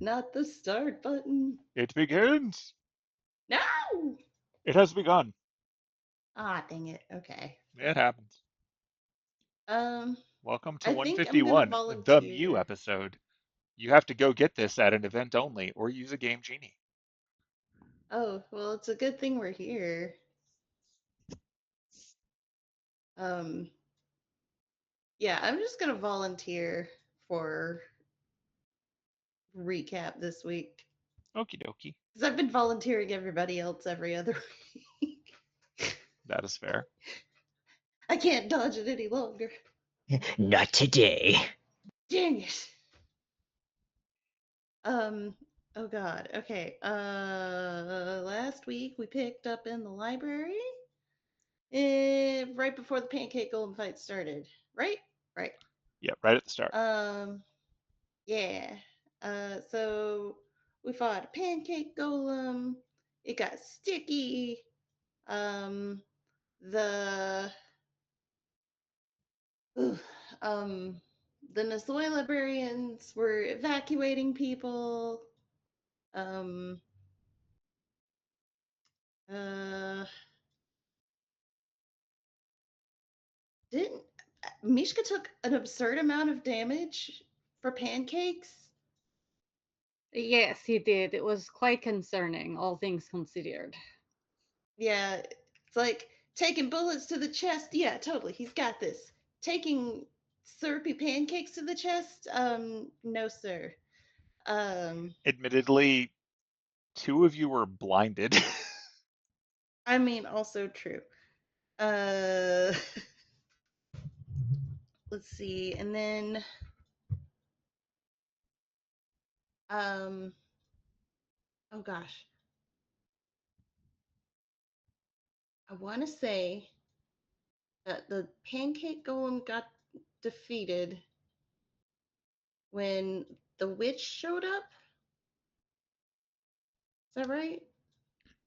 not the start button. It begins. No! It has begun. Ah, dang it. Okay. It happens. Um, Welcome to I think I'm gonna 151, the Mew volunteer. episode. You have to go get this at an event only or use a Game Genie. Oh, well, it's a good thing we're here. Um, yeah, I'm just gonna volunteer for recap this week. Okie dokie. Because I've been volunteering everybody else every other week. That is fair. I can't dodge it any longer. Not today. Dang it. Oh god. Okay. Last week we picked up in the library. Right before the pancake golem fight started. Right? Right. Yeah, right at the start. Yeah. So we fought a pancake golem. It got sticky. Um, the ugh, um, the Nasuverse librarians were evacuating people. Um, uh, didn't Mishka took an absurd amount of damage for pancakes? Yes, he did. It was quite concerning, all things considered. Yeah, it's like taking bullets to the chest. Yeah, totally. He's got this. Taking syrupy pancakes to the chest? No, sir. Admittedly, two of you were blinded. I mean, also true. Uh, let's see, and then, oh gosh, I want to say that the pancake golem got defeated when the witch showed up. Is that right?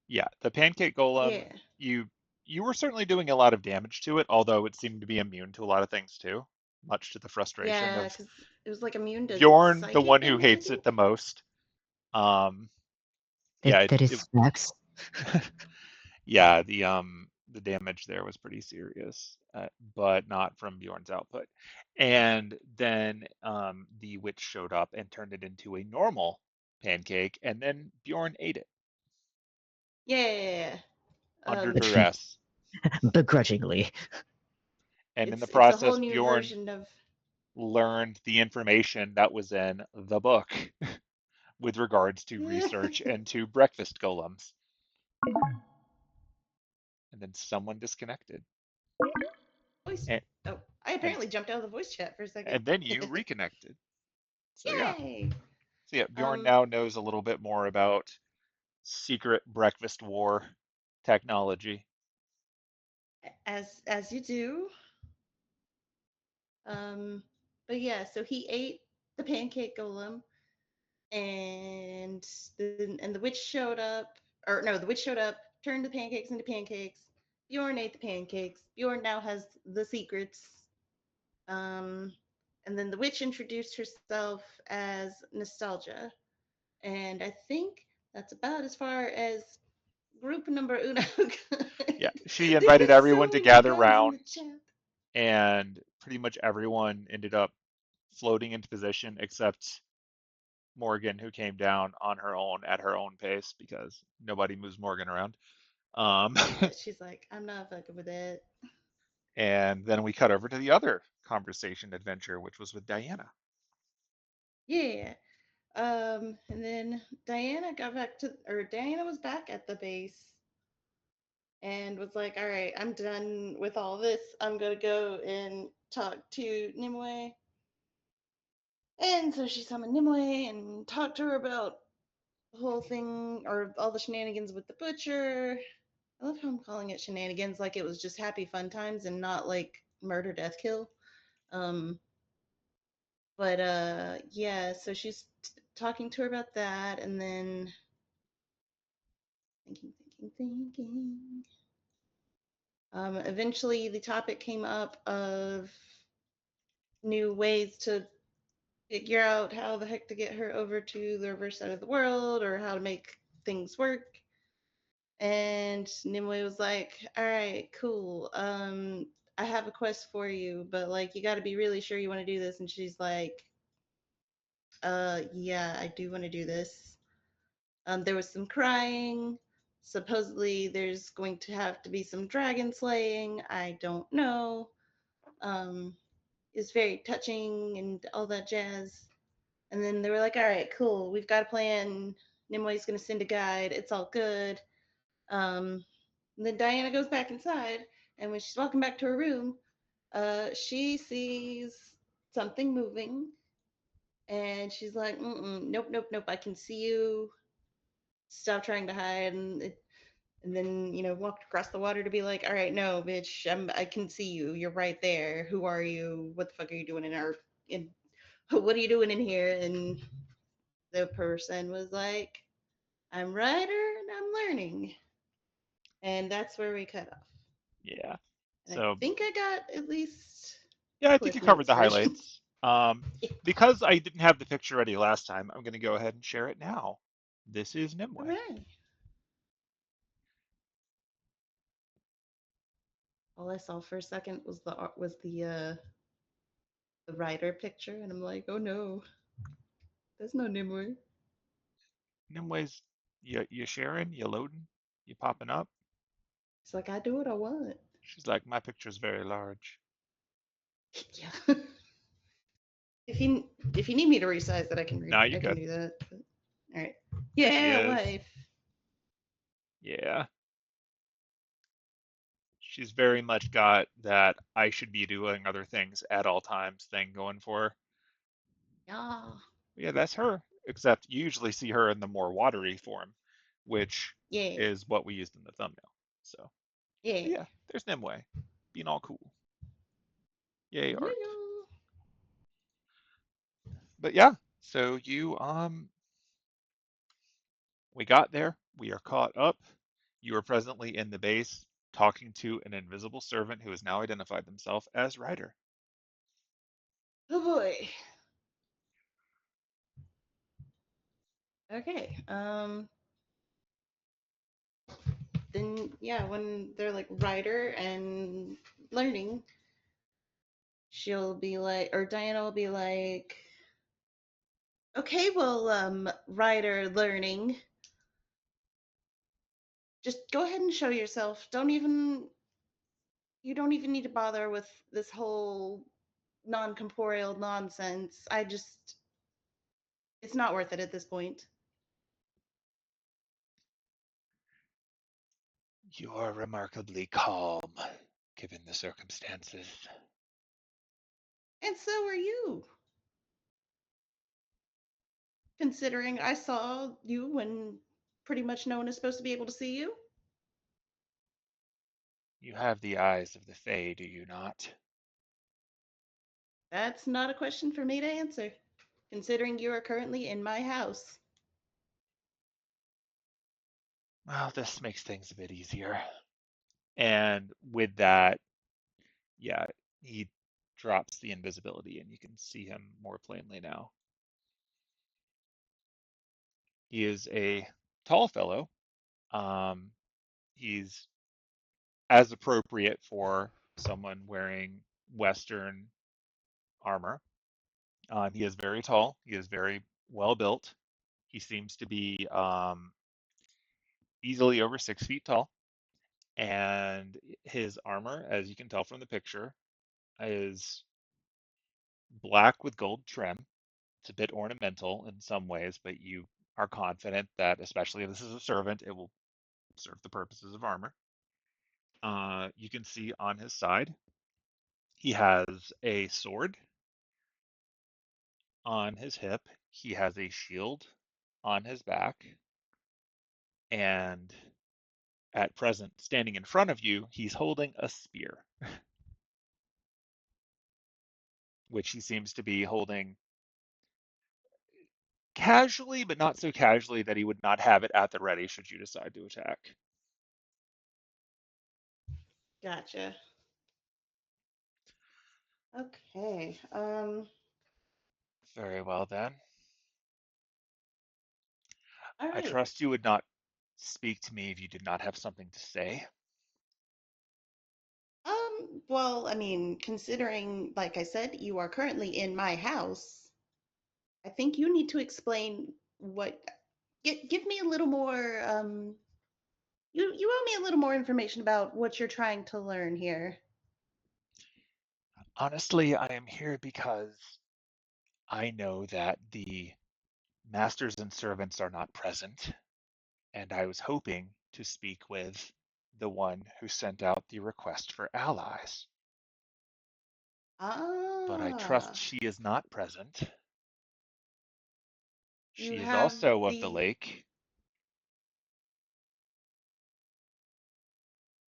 Yeah, the pancake golem, Yeah. you were certainly doing a lot of damage to it, although it seemed to be immune to a lot of things too, much to the frustration Yeah, of because it was like immune to Bjorn, the psychic one who damage, I hates it think. the most. Yeah, That is facts. yeah, the damage there was pretty serious, but not from Bjorn's output. And then the witch showed up and turned it into a normal pancake, and then Bjorn ate it Yeah. under Um, duress. Begrudgingly. And in the it's a whole process, new Bjorn version of learned the information that was in the book with regards to research into breakfast golems. And then someone disconnected. voice. And, Oh, I and, apparently jumped out of the voice chat for a second. and then you reconnected. So yeah. Yay! So yeah, Bjorn now knows a little bit more about secret breakfast war technology. As you do. But yeah, so he ate the pancake golem, and the witch showed up, or no, the witch showed up, turned the pancakes into pancakes. Bjorn ate the pancakes. Bjorn now has the secrets. And then the witch introduced herself as Nostalgia, and I think that's about as far as group number uno. Yeah, she There invited were so everyone to many gather guns in around, the chat. and pretty much everyone ended up floating into position except Morgan, who came down on her own at her own pace because nobody moves Morgan around. Yeah, she's like, I'm not fucking with it. And then we cut over to the other conversation adventure, which was with Diana. Yeah. And then Diana was back at the base and was like, all right, I'm done with all this. I'm gonna go and talk to Nimue. And so she summoned Nimue and talked to her about the whole thing or all the shenanigans with the butcher. I love how I'm calling it shenanigans, like it was just happy fun times and not like murder, death, kill. Um, but yeah, so she's talking to her about that, and then thinking. Eventually, the topic came up of new ways to figure out how the heck to get her over to the reverse side of the world or how to make things work. And Nimue was like, "All right, cool. I have a quest for you, but like you got to be really sure you want to do this." And she's like, yeah, I do want to do this." There was some crying. Supposedly, there's going to have to be some dragon slaying. I don't know. Um, it's very touching and all that jazz. And then they were like, "All right, cool. We've got a plan. Nimue's going to send a guide. It's all good." Um, and then Diana goes back inside, and when she's walking back to her room, she sees something moving, and she's like, "Nope, nope, nope. I can see you. Stop trying to hide." And then walked across the water to be like, "All right, no, bitch, I can see you. You're right there. Who are you? What the fuck are you doing in what are you doing in here?" And the person was like, "I'm Ryder and I'm learning." And that's where we cut off. Yeah. And I So think I got at least yeah, I think you Cliff covered Notes the version. highlights. Because I didn't have the picture ready last time, I'm going to go ahead and share it now. This is All Nimue. right. All I saw for a second was the writer picture, and I'm like, "Oh no, there's no Nimue." Nimue's, you sharing, you loading, you popping up. It's like, I do what I want. She's like, my picture's very large. Yeah. if you if you need me to resize it, Now you I can good. do that. But, all right. There she Yeah, is. wife. Yeah. She's very much got that I should be doing other things at all times thing going for her. Yeah. Yeah, that's her. Except you usually see her in the more watery form, which Yeah. is what we used in the thumbnail. So, Yeah. but yeah, there's Nimue being all cool. Yay, art. Yeah. But yeah, so we got there. We are caught up. You are presently in the base talking to an invisible servant who has now identified themselves as Ryder. Oh boy. Okay. Then yeah, when they're like writer and learning, she'll be like, or Diana will be like, "Okay, well, writer learning, just go ahead and show yourself. You don't even need to bother with this whole non-corporeal nonsense. It's not worth it at this point." You are remarkably calm, given the circumstances. And so are you, considering I saw you when pretty much no one is supposed to be able to see you. You have the eyes of the Fae, do you not? That's not a question for me to answer, considering you are currently in my house. Well, this makes things a bit easier. And with that, yeah, he drops the invisibility and you can see him more plainly now. He is a tall fellow. Um, he's as appropriate for someone wearing Western armor. He is very tall. He is very well built. He seems to be easily over 6 feet tall. And his armor, as you can tell from the picture, is black with gold trim. It's a bit ornamental in some ways, but you are confident that, especially if this is a servant, it will serve the purposes of armor. You can see on his side, he has a sword on his hip, he has a shield on his back, and at present, standing in front of you, he's holding a spear, which he seems to be holding casually, but not so casually that he would not have it at the ready should you decide to attack. Gotcha. Okay. Very well then. All I right. trust you would not speak to me if you did not have something to say. Well, I mean, considering, like I said, you are currently in my house, I think you need to explain what. Give me a little more. You owe me a little more information about what you're trying to learn here. Honestly, I am here because I know that the masters and servants are not present, and I was hoping to speak with the one who sent out the request for allies. But I trust Ah, she is not present. you She is have also of the the. lake.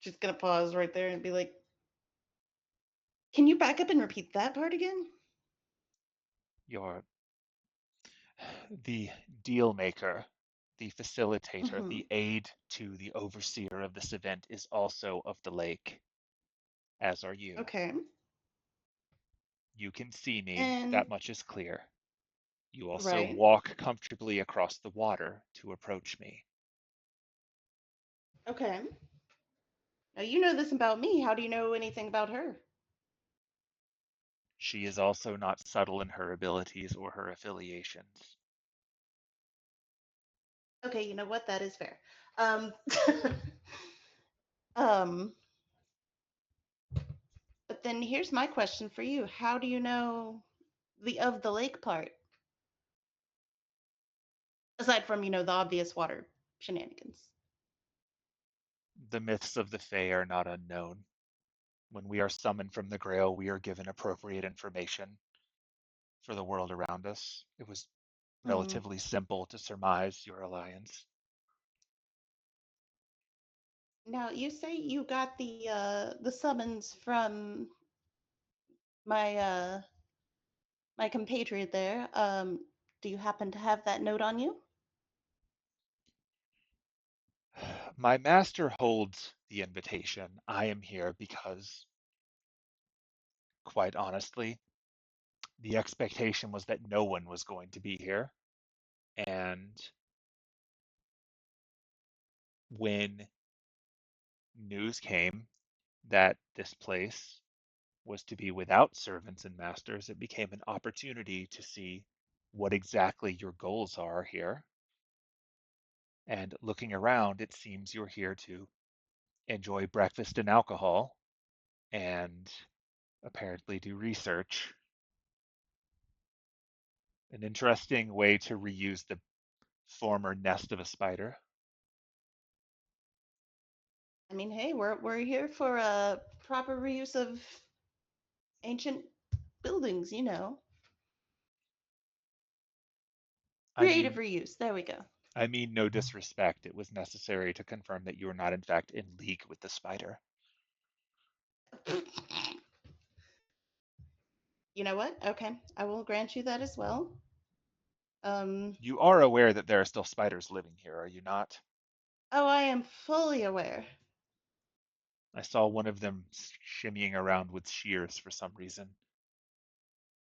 Just gonna pause right there and be like, can you back up and repeat that part again? Your the deal maker, the facilitator, Mm-hmm. the aide to the overseer of this event is also of the lake, as are you. Okay. You can see me, And that much is clear. You also right. walk comfortably across the water to approach me. Okay. Now you know this about me. How do you know anything about her? She is also not subtle in her abilities or her affiliations. Okay, you know what? That is fair. Um, um, but then here's my question for you. How do you know the of the lake part? Aside from, the obvious water shenanigans. The myths of the Fae are not unknown. When we are summoned from the Grail, we are given appropriate information for the world around us. It was Hmm. relatively simple to surmise your alliance. Now you say you got the summons from my my compatriot there. Do you happen to have that note on you? My master holds the invitation. I am here because, quite honestly, the expectation was that no one was going to be here. And when news came that this place was to be without servants and masters, it became an opportunity to see what exactly your goals are here. And looking around, it seems you're here to enjoy breakfast and alcohol and apparently do research. An interesting way to reuse the former nest of a spider. I mean, hey, we're here for proper reuse of ancient buildings, I Creative mean, reuse. There we go. I mean no disrespect. It was necessary to confirm that you are not in fact in league with the spider. You know what? Okay, I will grant you that as well. Um, You are aware that there are still spiders living here, are you not? oh, I am fully aware. I saw one of them shimmying around with shears for some reason.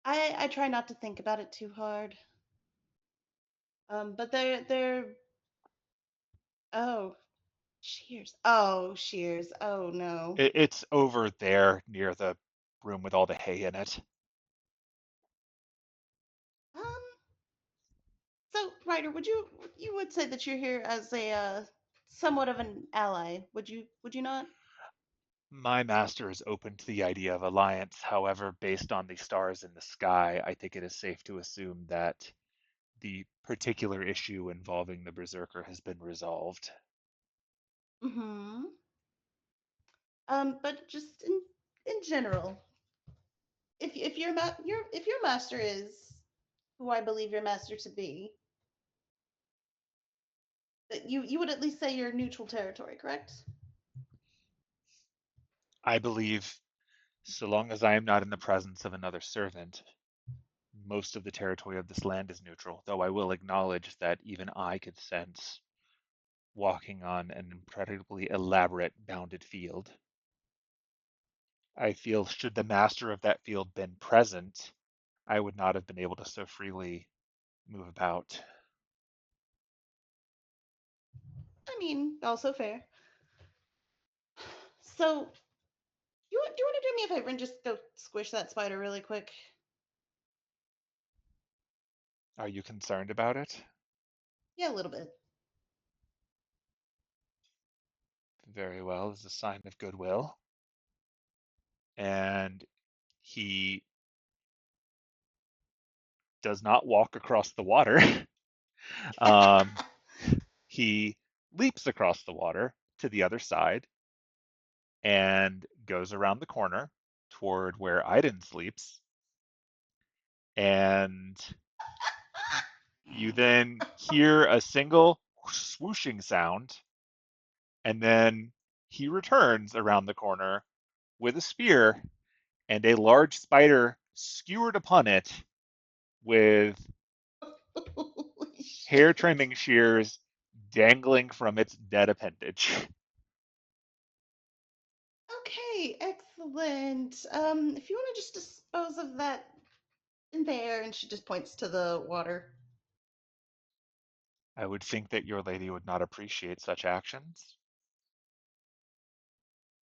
I try not to think about it too hard. But they're oh, shears. Oh, shears. Oh no. It's over there near the room with all the hay in it. Um, so Ryder, you would say that you're here as a somewhat of an ally, would you not? My master is open to the idea of alliance. However, based on the stars in the sky, I think it is safe to assume that the particular issue involving the Berserker has been resolved. Mm-hmm. But just in general, if if your master is who I believe your master to be, that you would at least say you're neutral territory, correct? I believe, so long as I am not in the presence of another servant, most of the territory of this land is neutral, though I will acknowledge that even I could sense walking on an incredibly elaborate bounded field. I feel should the master of that field been present, I would not have been able to so freely move about. I mean, also fair. So, do you want to do me a favor and just go squish that spider really quick? Are you concerned about it? Yeah, a little bit. Very well, as a sign of goodwill. And he does not walk across the water. um, he leaps across the water to the other side and goes around the corner toward where Iden sleeps. And you then hear a single swooshing sound, and then he returns around the corner with a spear and a large spider skewered upon it with Holy hair shit. trimming shears dangling from its dead appendage. Okay, excellent. If you want to just dispose of that in there, and she just points to the water. I would think that your lady would not appreciate such actions.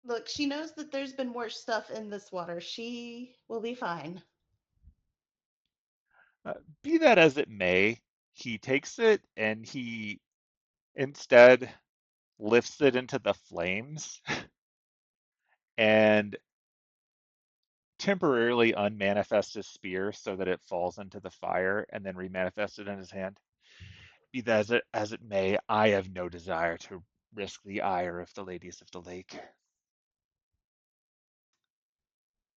Look, she knows that there's been worse stuff in this water. She will be fine. Be that as it may, he takes it and he instead lifts it into the flames and temporarily unmanifests his spear so that it falls into the fire and then remanifests it in his hand. Be that as it may, I have no desire to risk the ire of the ladies of the lake.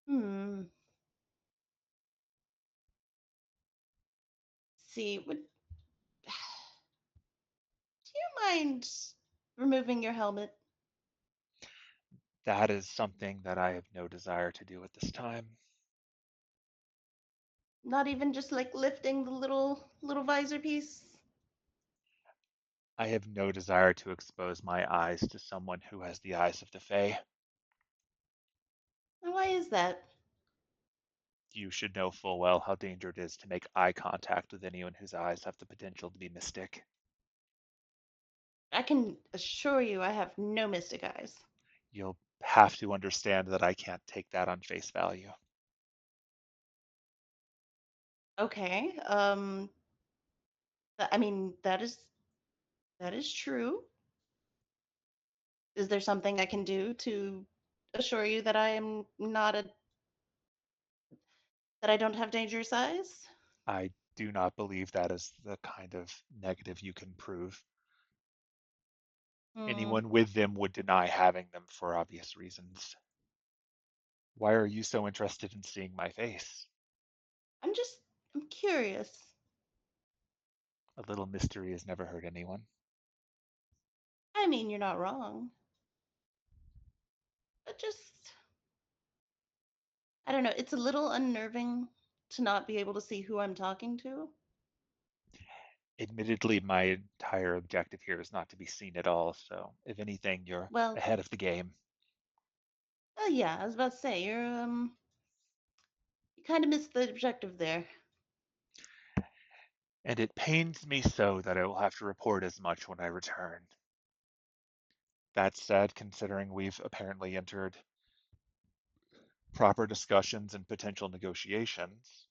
Hmm. See, would do you mind removing your helmet? That is something that I have no desire to do at this time. Not even just like lifting the little visor piece? I have no desire to expose my eyes to someone who has the eyes of the Fae. And why is that? You should know full well how dangerous it is to make eye contact with anyone whose eyes have the potential to be mystic. I can assure you I have no mystic eyes. You'll have to understand that I can't take that on face value. Okay. I mean, that is true. Is there something I can do to assure you that I am not a that I don't have dangerous eyes? I do not believe that is the kind of negative you can prove. Hmm. Anyone with them would deny having them for obvious reasons. Why are you so interested in seeing my face? I'm curious. A little mystery has never hurt anyone. I mean, you're not wrong. But just I don't know, it's a little unnerving to not be able to see who I'm talking to. Admittedly, my entire objective here is not to be seen at all, so if anything, you're Well, ahead of the game. yeah, I was about to say you kind of missed the objective there. And it pains me so that I will have to report as much when I return. That said, considering we've apparently entered proper discussions and potential negotiations,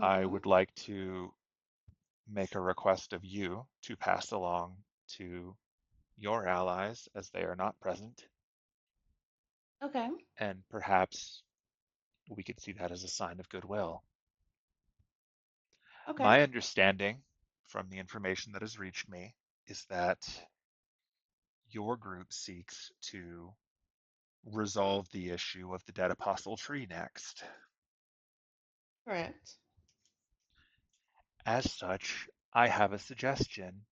I Hmm. would like to make a request of you to pass along to your allies as they are not present, Okay. and perhaps we could see that as a sign of goodwill. Okay. My understanding from the information that has reached me is that your group seeks to resolve the issue of the dead apostle tree next. Correct. As such, I have a suggestion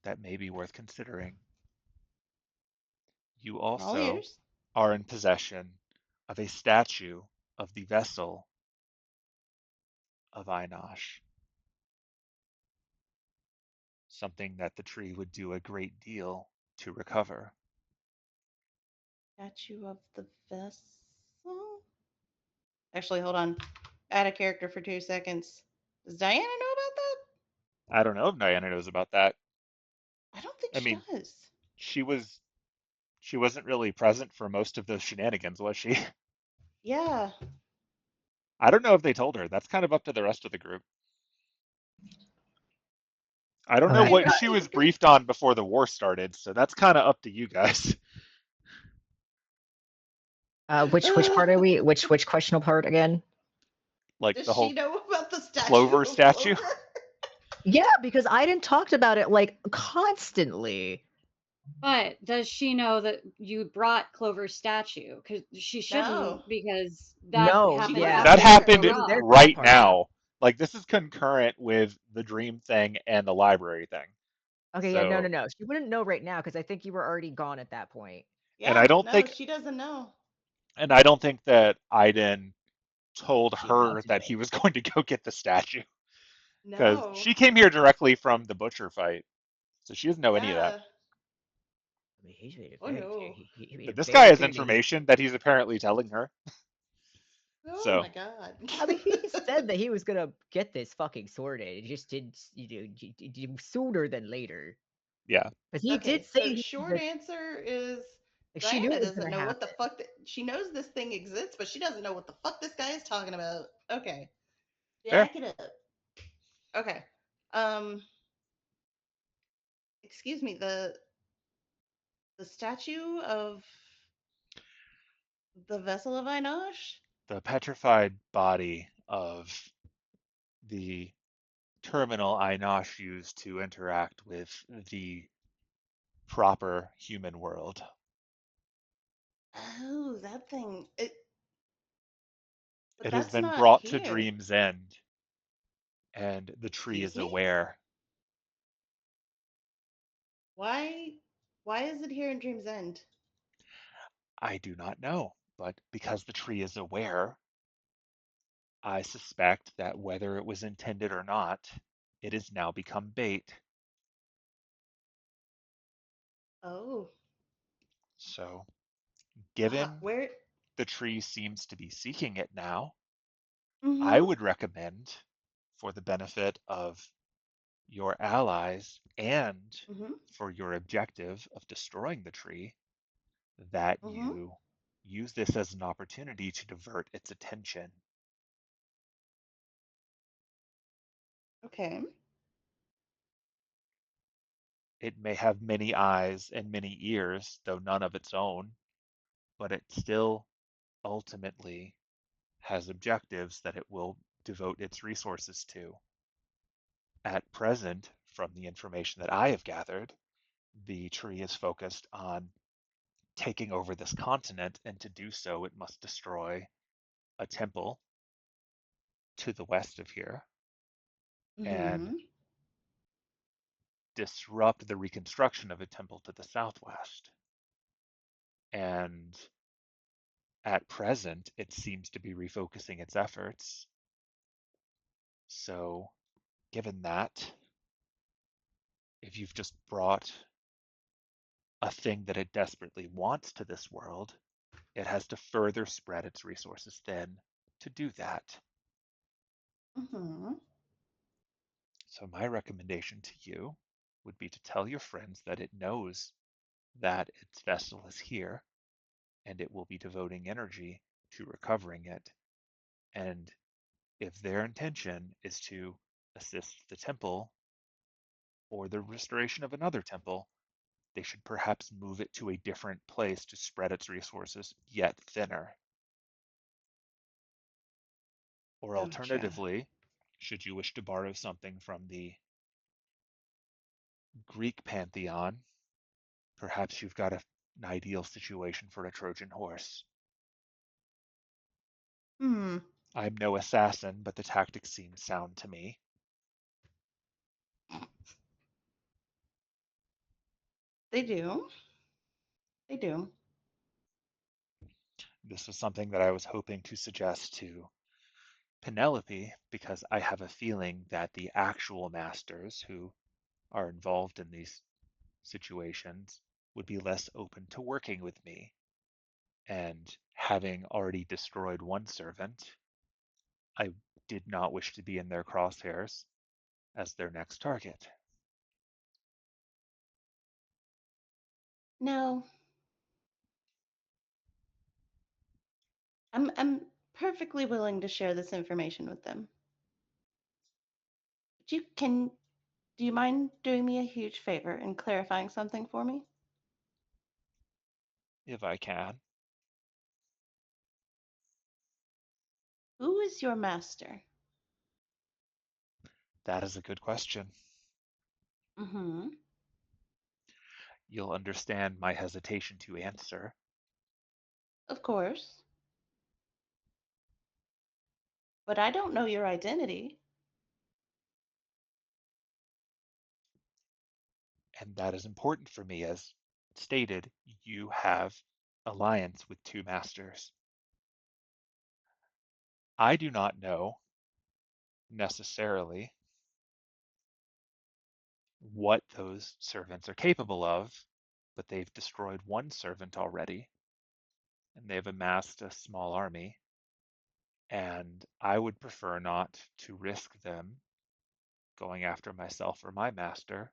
that may be worth considering. You All also ears. are in possession of a statue of the vessel of Einosh, something that the tree would do a great deal to recover. Statue of the vessel. Actually, hold on. out of character for 2 seconds. Does Diana know about that? I don't know if Diana knows about that. I don't think I she mean, does. she wasn't really present for most of those shenanigans, was she? Yeah. I don't know if they told her. That's kind of up to the rest of the group. I don't know Okay. what she was briefed on before the war started, so that's kind of up to you guys. Which part are we? Which questionable part again? Like Does the she whole know about the statue Clover of statue. Clover? Yeah, because I didn't talk about it like constantly. But does she know that you brought Clover's statue? Because she shouldn't, No. because that No, She happened yeah, wasn't That after she you was happened showed she was there up. for that right part, yeah. now. Like this is concurrent with the dream thing and the library thing. Okay, yeah, So, no. She wouldn't know right now because I think you were already gone at that point. and I Yeah, don't no, think she doesn't know. and I don't think that Aiden told She had her to that know. he was going to go get the statue because No. she came here directly from the butcher fight. So she doesn't know any of that. Yeah. I mean, he's made it Oh very clear. no. He made But it this guy very has clear that he. information that he's apparently telling her. Oh So my god. I mean, he said that he was gonna get this fucking sorted. It just did, sooner than later. yeah, But he Okay, did say so short answer is like, she knew it Diana was doesn't gonna know what the happen. fuck she knows this thing exists, but she doesn't know what the fuck this guy is talking about. Okay. fair. Back it up. Okay. Um excuse me, the statue of the vessel of Einosh? The petrified body of the terminal Einosh used to interact with the proper human world. Oh, that thing. But It has that's been not brought to here. Dream's End, and the tree Excuse is me? aware. Why why is it here in Dream's End? I do not know, but because the tree is aware, I suspect that whether it was intended or not, it has now become bait. Oh. So, given Where the tree seems to be seeking it now, I mm-hmm. would recommend, for the benefit of your allies and Mm-hmm. for your objective of destroying the tree, that Mm-hmm. you use this as an opportunity to divert its attention. Okay. It may have many eyes and many ears, though none of its own, but it still ultimately has objectives that it will devote its resources to. At present, from the information that I have gathered, the tree is focused on taking over this continent, and to do so, it must destroy a temple to the west of here and Mm-hmm. disrupt the reconstruction of a temple to the southwest. And at present, it seems to be refocusing its efforts. So, given that, if you've just brought a thing that it desperately wants to this world, it has to further spread its resources thin to do that. Mm-hmm. So, my recommendation to you would be to tell your friends that it knows that its vessel is here and it will be devoting energy to recovering it. And if their intention is to assist the temple or the restoration of another temple, they should perhaps move it to a different place to spread its resources yet thinner. Or Gotcha. alternatively, should you wish to borrow something from the Greek pantheon, perhaps you've got an ideal situation for a Trojan horse. Hmm. I'm no assassin, but the tactics seem sound to me. They do. They do. This was something that I was hoping to suggest to Penelope because I have a feeling that the actual masters who are involved in these situations would be less open to working with me. And having already destroyed one servant, I did not wish to be in their crosshairs as their next target. No, I'm perfectly willing to share this information with them. But do you mind doing me a huge favor and clarifying something for me? If I can. Who is your master? That is a good question. Mm-hmm. You'll understand my hesitation to answer. Of course. But I don't know your identity. And that is important for me. As stated, you have alliance with two masters. I do not know necessarily what those servants are capable of, but they've destroyed one servant already, and they've amassed a small army, and I would prefer not to risk them going after myself or my master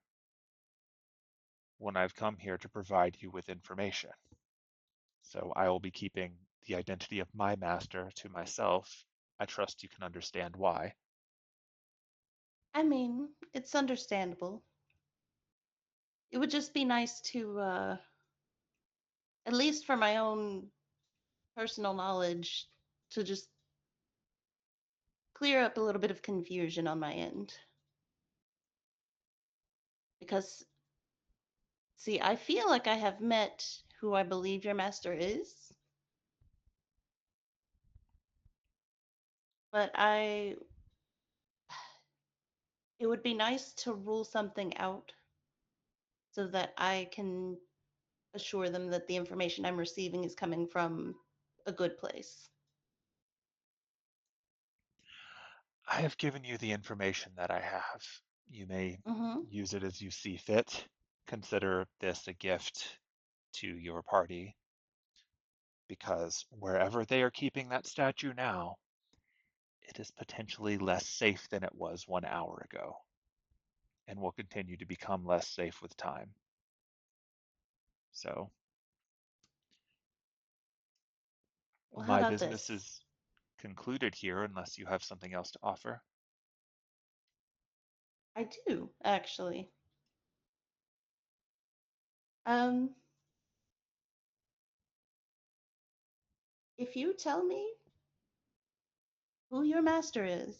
when I've come here to provide you with information. So I will be keeping the identity of my master to myself. I trust you can understand why. I mean, it's understandable. It would just be nice to, at least for my own personal knowledge, to just clear up a little bit of confusion on my end. Because, see, I feel like I have met who I believe your master is, but it would be nice to rule something out so that I can assure them that the information I'm receiving is coming from a good place. I have given you the information that I have. You may Mm-hmm. use it as you see fit. Consider this a gift to your party, because wherever they are keeping that statue now, it is potentially less safe than it was 1 hour ago, and will continue to become less safe with time. So, Well, how my about business this? is concluded here unless you have something else to offer. I do, actually. Um, if you tell me who your master is,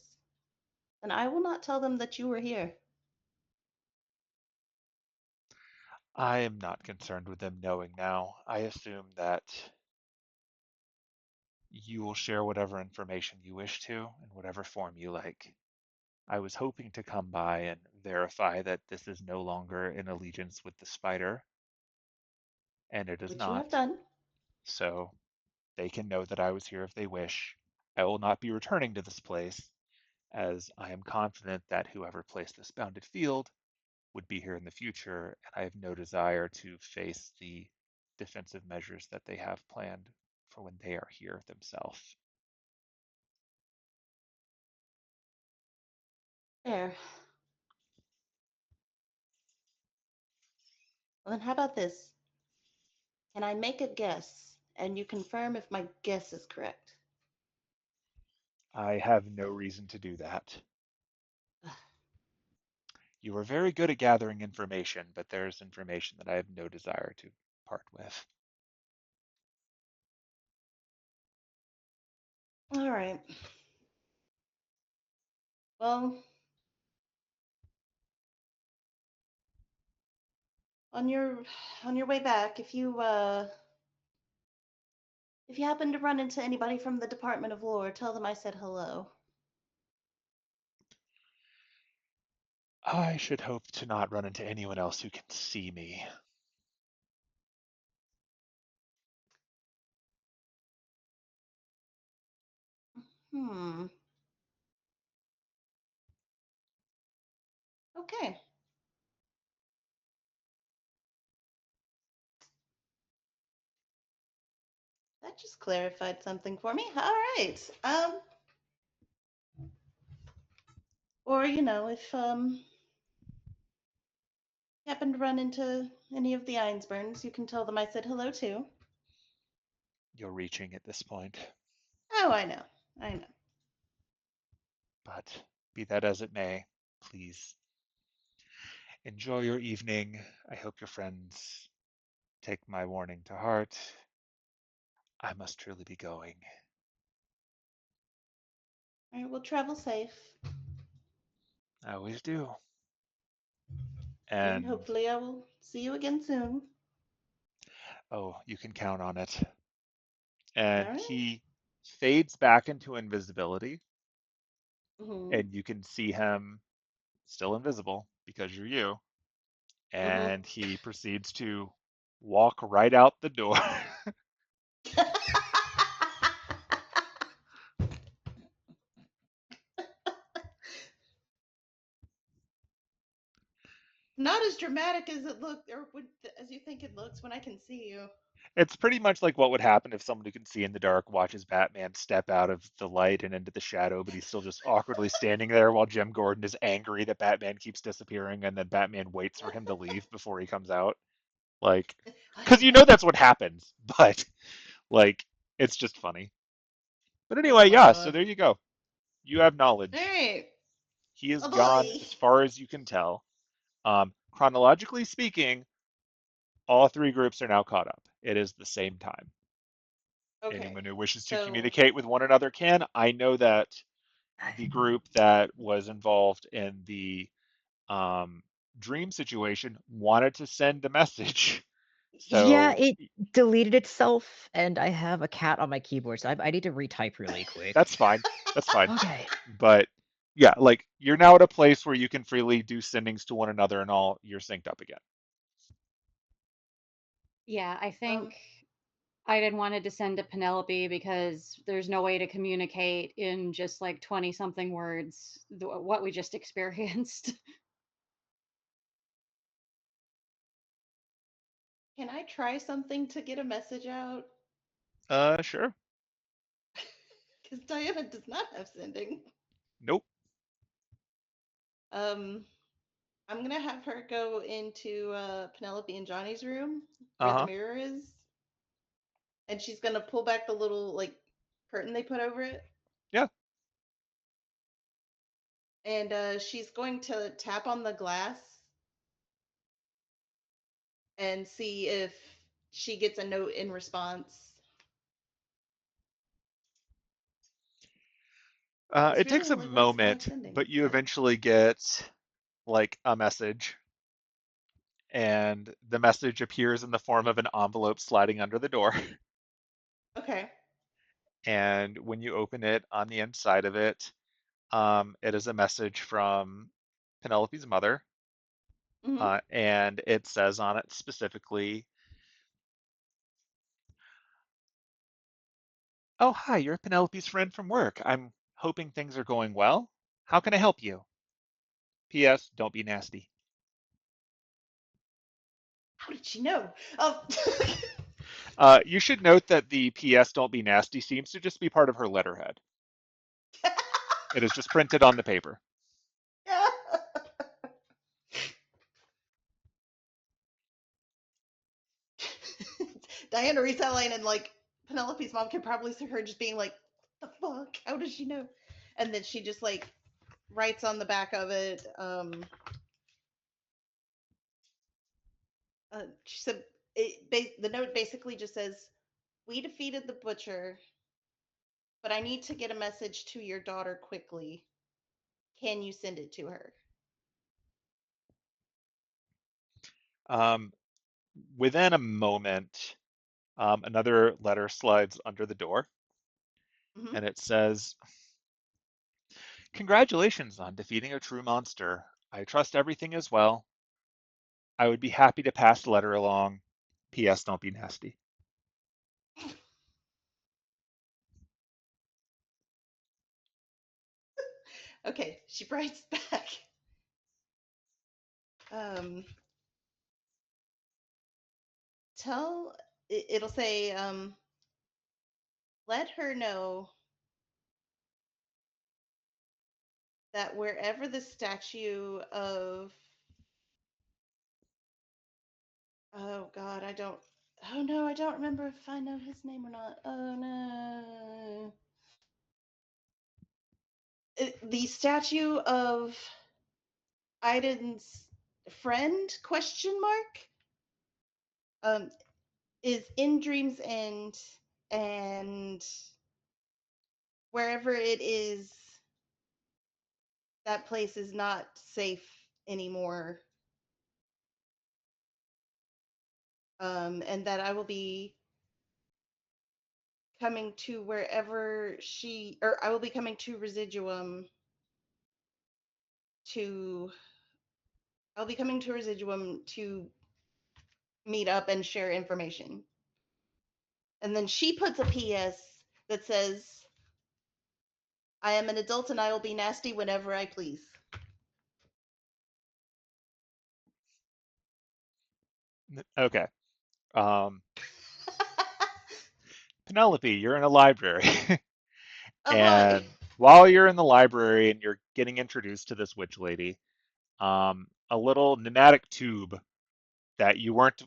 then I will not tell them that you were here. I am not concerned with them knowing now. I assume that you will share whatever information you wish to in whatever form you like. I was hoping to come by and verify that this is no longer in allegiance with the spider, and it is Which you have not. done. So they can know that I was here if they wish. I will not be returning to this place, as I am confident that whoever placed this bounded field would be here in the future, and I have no desire to face the defensive measures that they have planned for when they are here themselves. There. Well, then how about this? Can I make a guess, and you confirm if my guess is correct? I have no reason to do that. You are very good at gathering information, but there's information that I have no desire to part with. All right. Well, on your way back, if you happen to run into anybody from the Department of Lore, tell them I said hello. I should hope to not run into anyone else who can see me. Hmm. Okay. That just clarified something for me. All right. Or, if happen to run into any of the Einsburns, you can tell them I said hello too. You're reaching at this point. Oh, I know. I know. But be that as it may, please enjoy your evening. I hope your friends take my warning to heart. I must truly be going. All right, we'll travel safe. I always do. And And hopefully I will see you again soon. oh, you can count on it. All And right. he fades back into invisibility, Mm-hmm. and you can see him still invisible because you're you. Mm-hmm. And he proceeds to walk right out the door. Not as dramatic as it looked, or as you think it looks when I can see you. It's pretty much like what would happen if someone who can see in the dark watches Batman step out of the light and into the shadow, but he's still just awkwardly standing there while Jim Gordon is angry that Batman keeps disappearing, and then Batman waits for him to leave before he comes out. Like, because Hush, you know hush. that's what happens, but like, it's just funny. But Oh anyway, my yeah, so god. there you go. You have All knowledge. right. He is Oh gone boy. as far as you can tell. Chronologically speaking, all three groups are now caught up. It is the same time. Okay. Anyone who wishes to So, communicate with one another can. I know that the group that was involved in the um, dream situation wanted to send a message. Yeah, So it deleted itself, and I have a cat on my keyboard, so I need to retype really quick. that's fine. That's fine. Okay. But yeah, like you're now at a place where you can freely do sendings to one another and all you're synced up again. Yeah, I um, think Iden wanted to send to Penelope because there's no way to communicate in just like 20 something words what we just experienced. can I try something to get a message out? Sure. Because Diana does not have sending. Nope. Um, I'm gonna have her go into Penelope and Johnny's room where the Uh-huh. mirror is, and she's gonna pull back the little like curtain they put over it, Yeah. and she's going to tap on the glass and see if she gets a note in response. Because It really takes a only wants my moment, sending, but you but eventually get like a message, and the message appears in the form of an envelope sliding under the door. okay. And when you open it, on the inside of it, it is a message from Penelope's mother, Mm-hmm. and it says on it specifically, "Oh, hi, you're Penelope's friend from work. I'm hoping things are going well. How can I help you? P.S. Don't be nasty." How did she know? Oh, You should note that the P.S. Don't be nasty seems to just be part of her letterhead. It is just printed on the paper. Diana reads that line and like Penelope's mom can probably see her just being like, "The fuck? How does she know?" And then she just like writes on the back of it. She said the note basically just says, "We defeated the butcher, but I need to get a message to your daughter quickly. Can you send it to her?" Um, Within a moment, another letter slides under the door, Mm-hmm. and it says, "Congratulations on defeating a true monster. I trust everything is well. I would be happy to pass the letter along. P.S. Don't be nasty." Okay, she writes back. Um, it'll say, let her know that wherever the statue of, oh God, I don't remember if I know his name or not. Oh no. The statue of Aiden's friend, question mark, is in Dream's End, and wherever it is, that place is not safe anymore. And that I will be coming to wherever I will be coming to Residuum to, I'll be coming to Residuum to meet up and share information. And then she puts a PS that says, I am an adult and I will be nasty whenever I please. Okay. Penelope, you're in a library. Oh boy. And while you're in the library and you're getting introduced to this witch lady, a little pneumatic tube that you weren't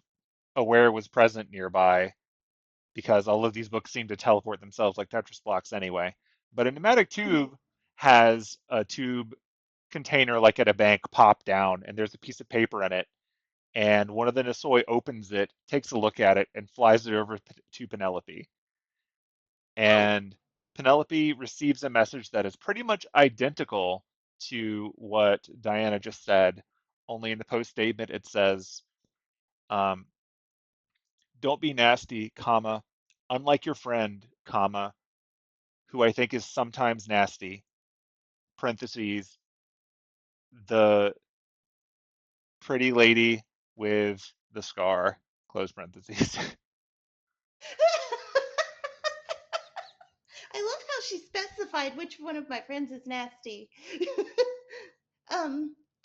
aware was present nearby, because all of these books seem to teleport themselves like Tetris blocks anyway. But a pneumatic tube has a tube container like at a bank pop down, and there's a piece of paper in it. And one of the Nisoi opens it, takes a look at it, and flies it over to Penelope. Oh, And Penelope receives a message that is pretty much identical to what Diana just said, only in the post statement it says, um, "Don't be nasty, comma, unlike your friend, comma, who I think is sometimes nasty." Parentheses, the pretty lady with the scar. Close parentheses. I love how she specified which one of my friends is nasty.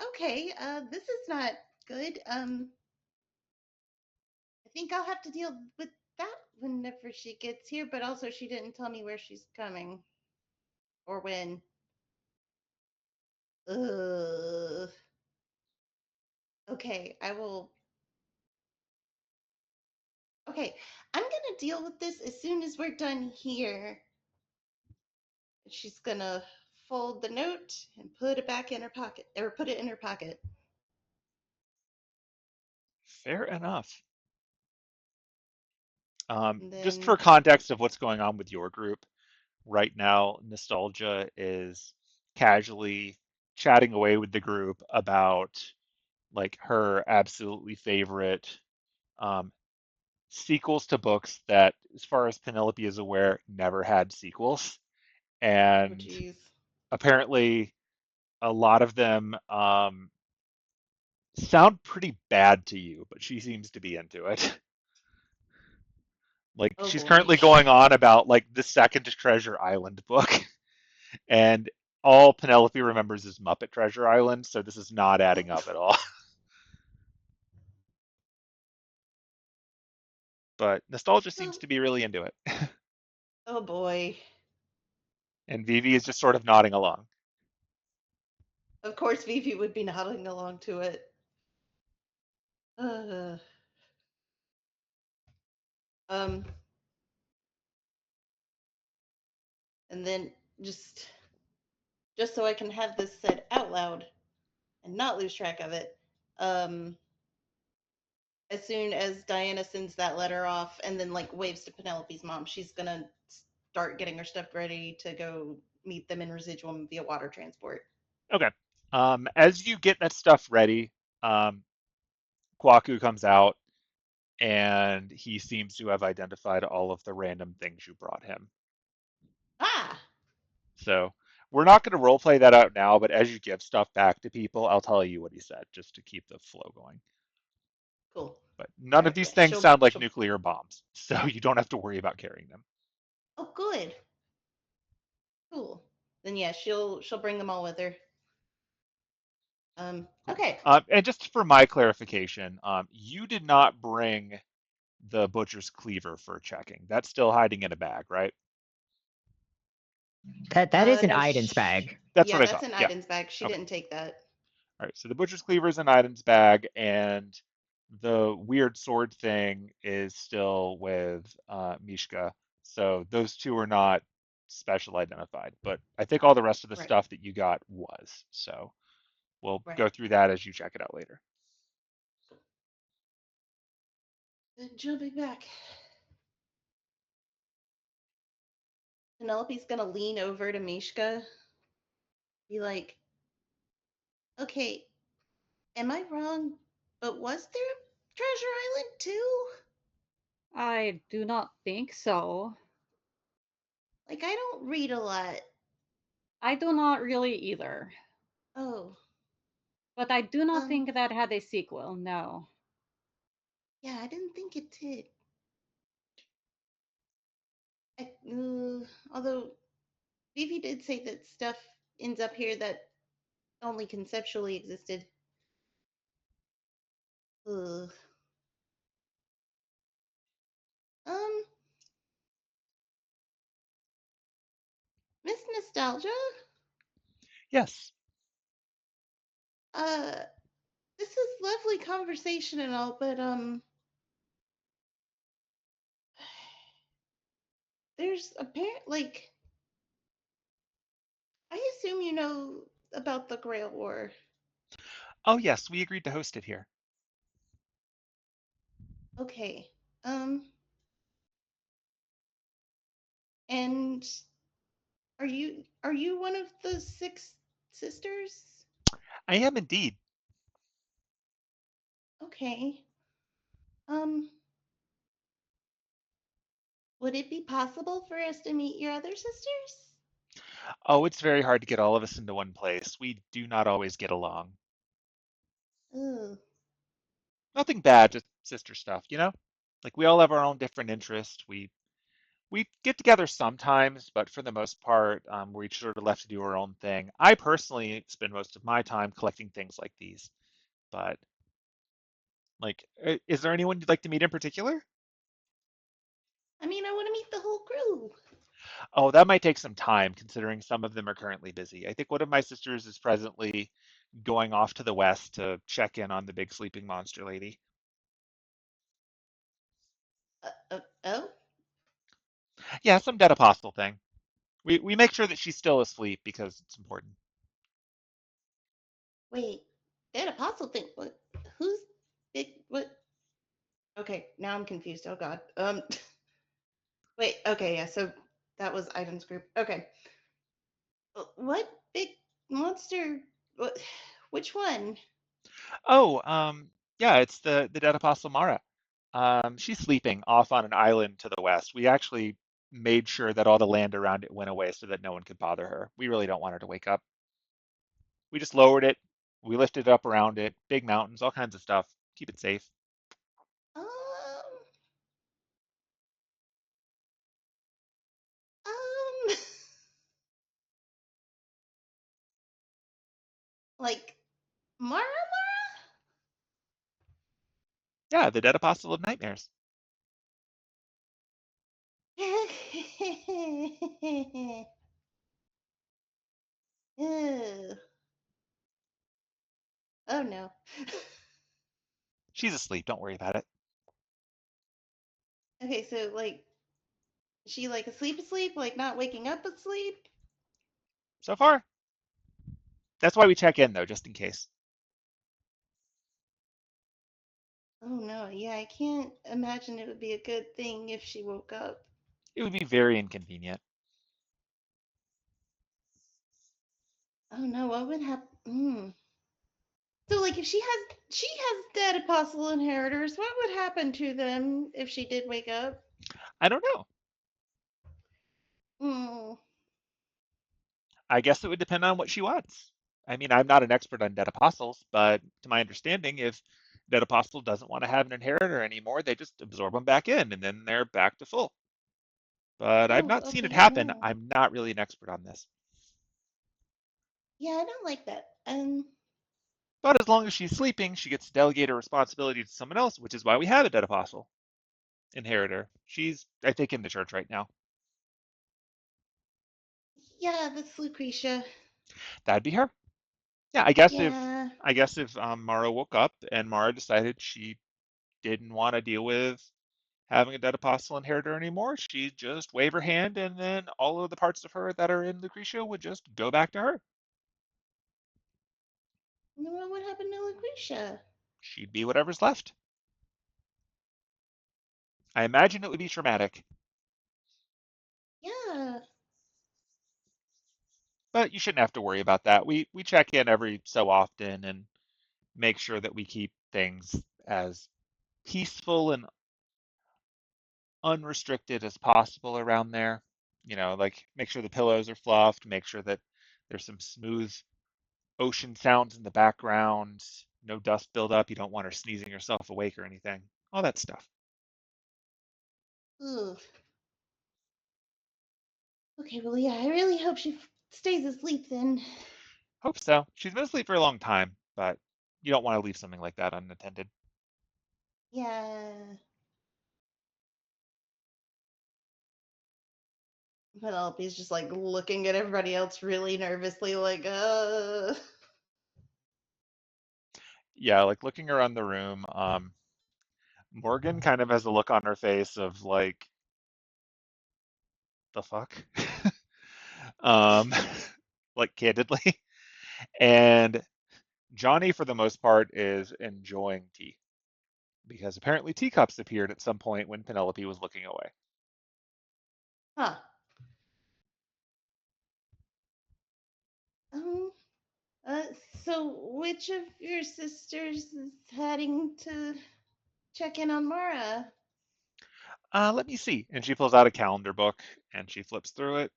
Okay, this is not good. I think I'll have to deal with that whenever she gets here, but also she didn't tell me where she's coming or when. Ugh. Okay, I will. Okay, I'm gonna deal with this as soon as we're done here. She's gonna fold the note and put it back in her pocket, or put it in her pocket. Fair enough. And Just then, for context of what's going on with your group, right now, Nostalgia is casually chatting away with the group about like her absolutely favorite um, sequels to books that, as far as Penelope is aware, never had sequels. oh And geez. apparently, a lot of them sound pretty bad to you, but she seems to be into it. Like Oh she's boy. currently going on about like the second Treasure Island book, and all Penelope remembers is Muppet Treasure Island, so this is not adding up at all. But Nostalgia seems Oh, to be really into it, oh boy. and Vivi is just sort of nodding along. Of course, Vivi would be nodding along to it. Uh, um, and then just so I can have this said out loud and not lose track of it. Um, as soon as Diana sends that letter off and then like waves to Penelope's mom, she's gonna start getting her stuff ready to go meet them in Residuum via water transport. Okay. As you get that stuff ready, um, Kwaku comes out, and he seems to have identified all of the random things you brought him. Ah, So we're not going to role play that out now, but as you give stuff back to people, I'll tell you what he said just to keep the flow going. cool. But All none of right, these yeah, things sound like she'll. nuclear bombs, so you don't have to worry about carrying them. Oh, good. Cool. Then yeah, she'll bring them all with her. Cool. Okay. And just for my clarification, you did not bring the butcher's cleaver for checking. That's still hiding in a bag, right? That is an No, Iden's bag. That's yeah, what I that's thought. an Yeah. Iden's bag. She Okay. didn't take that. All right. So the butcher's cleaver is an items bag, and the weird sword thing is still with Mishka. So those two are not special identified, but I think all the rest of the Right, stuff that you got was. So we'll right. go through that as you check it out later. Then jumping back. Penelope's gonna lean over to Mishka, be like, okay, am I wrong? But was there a treasure island too? I do not think so. Like, I don't read a lot. I do not really either. Oh, But I do not um, think that had a sequel, no. yeah, I didn't think it did. Although Vivi did say that stuff ends up here that only conceptually existed. Ugh. Um, Miss Nostalgia? Yes. Uh, this is lovely conversation and all, but, there's like, I assume you know about the Grail War. Oh, yes. We agreed to host it here. Okay. And are you one of the six sisters? I am indeed. Okay. Um, would it be possible for us to meet your other sisters? Oh, it's very hard to get all of us into one place. We do not always get along. Ugh. Nothing bad, just sister stuff, you know? Like we all have our own different interests. We get together sometimes, but for the most part, we're each sort of left to do our own thing. I personally spend most of my time collecting things like these, but like, is there anyone you'd like to meet in particular? I mean, I want to meet the whole crew. Oh, that might take some time, considering some of them are currently busy. I think one of my sisters is presently going off to the west to check in on the big sleeping monster lady. Oh, Yeah, some dead apostle thing. We make sure that she's still asleep because it's important. wait. That apostle thing. What? Who's big? What? Okay, now I'm confused. Oh God. Wait. Okay, yeah. So that was items group. Okay. What big monster? What? Which one? Oh, yeah, it's the dead apostle Mara. She's sleeping off on an island to the west. We actually made sure that all the land around it went away so that no one could bother her. We really don't want her to wake up. We just lowered it. We lifted it up around it. Big mountains, all kinds of stuff. Keep it safe. Um. Um. Like Mara Yeah, the dead apostle of nightmares. Mara? Ew. Oh no. She's asleep. Don't worry about it. Okay, so like, is she like asleep, like not waking up asleep? So far, that's why we check in though, just in case. Oh no, yeah, I can't imagine it would be a good thing if she woke up. It would be very inconvenient. Oh no, what would happen? So like, if she has dead apostle inheritors, what would happen to them if she did wake up? I don't know. Hmm. I guess it would depend on what she wants. I mean, I'm not an expert on dead apostles, but to my understanding, if dead apostle doesn't want to have an inheritor anymore, they just absorb them back in and then they're back to full. But I've Oh, not seen it okay. happen. No. I'm not really an expert on this. Yeah, I don't like that. But as long as she's sleeping, she gets to delegate her responsibility to someone else, which is why we have a dead apostle inheritor. She's, I think, in the church right now. Yeah, that's Lucretia. That'd be her. Yeah, I guess if Mara woke up and Mara decided she didn't want to deal with having a dead apostle inherit her anymore, she'd just wave her hand, and then all of the parts of her that are in Lucretia would just go back to her. Well, what happened to Lucretia? She'd be whatever's left. I imagine it would be traumatic, Yeah. but you shouldn't have to worry about that. We check in every so often and make sure that we keep things as peaceful and unrestricted as possible around there. Like make sure the pillows are fluffed, make sure that there's some smooth ocean sounds in the background, no dust buildup. You don't want her sneezing herself awake or anything. All that stuff. Ugh. Okay, well, yeah, I really hope she stays asleep then. Hope so. She's been asleep for a long time, but you don't want to leave something like that unattended. Yeah. Penelope's just like looking at everybody else really nervously, like, Yeah, like looking around the room, Morgan kind of has a look on her face of like, the fuck? um, like candidly. And Johnny, for the most part, is enjoying tea because apparently teacups appeared at some point when Penelope was looking away. huh. Um, uh, so which of your sisters is heading to check in on Mara? Let me see. And she pulls out a calendar book and she flips through it.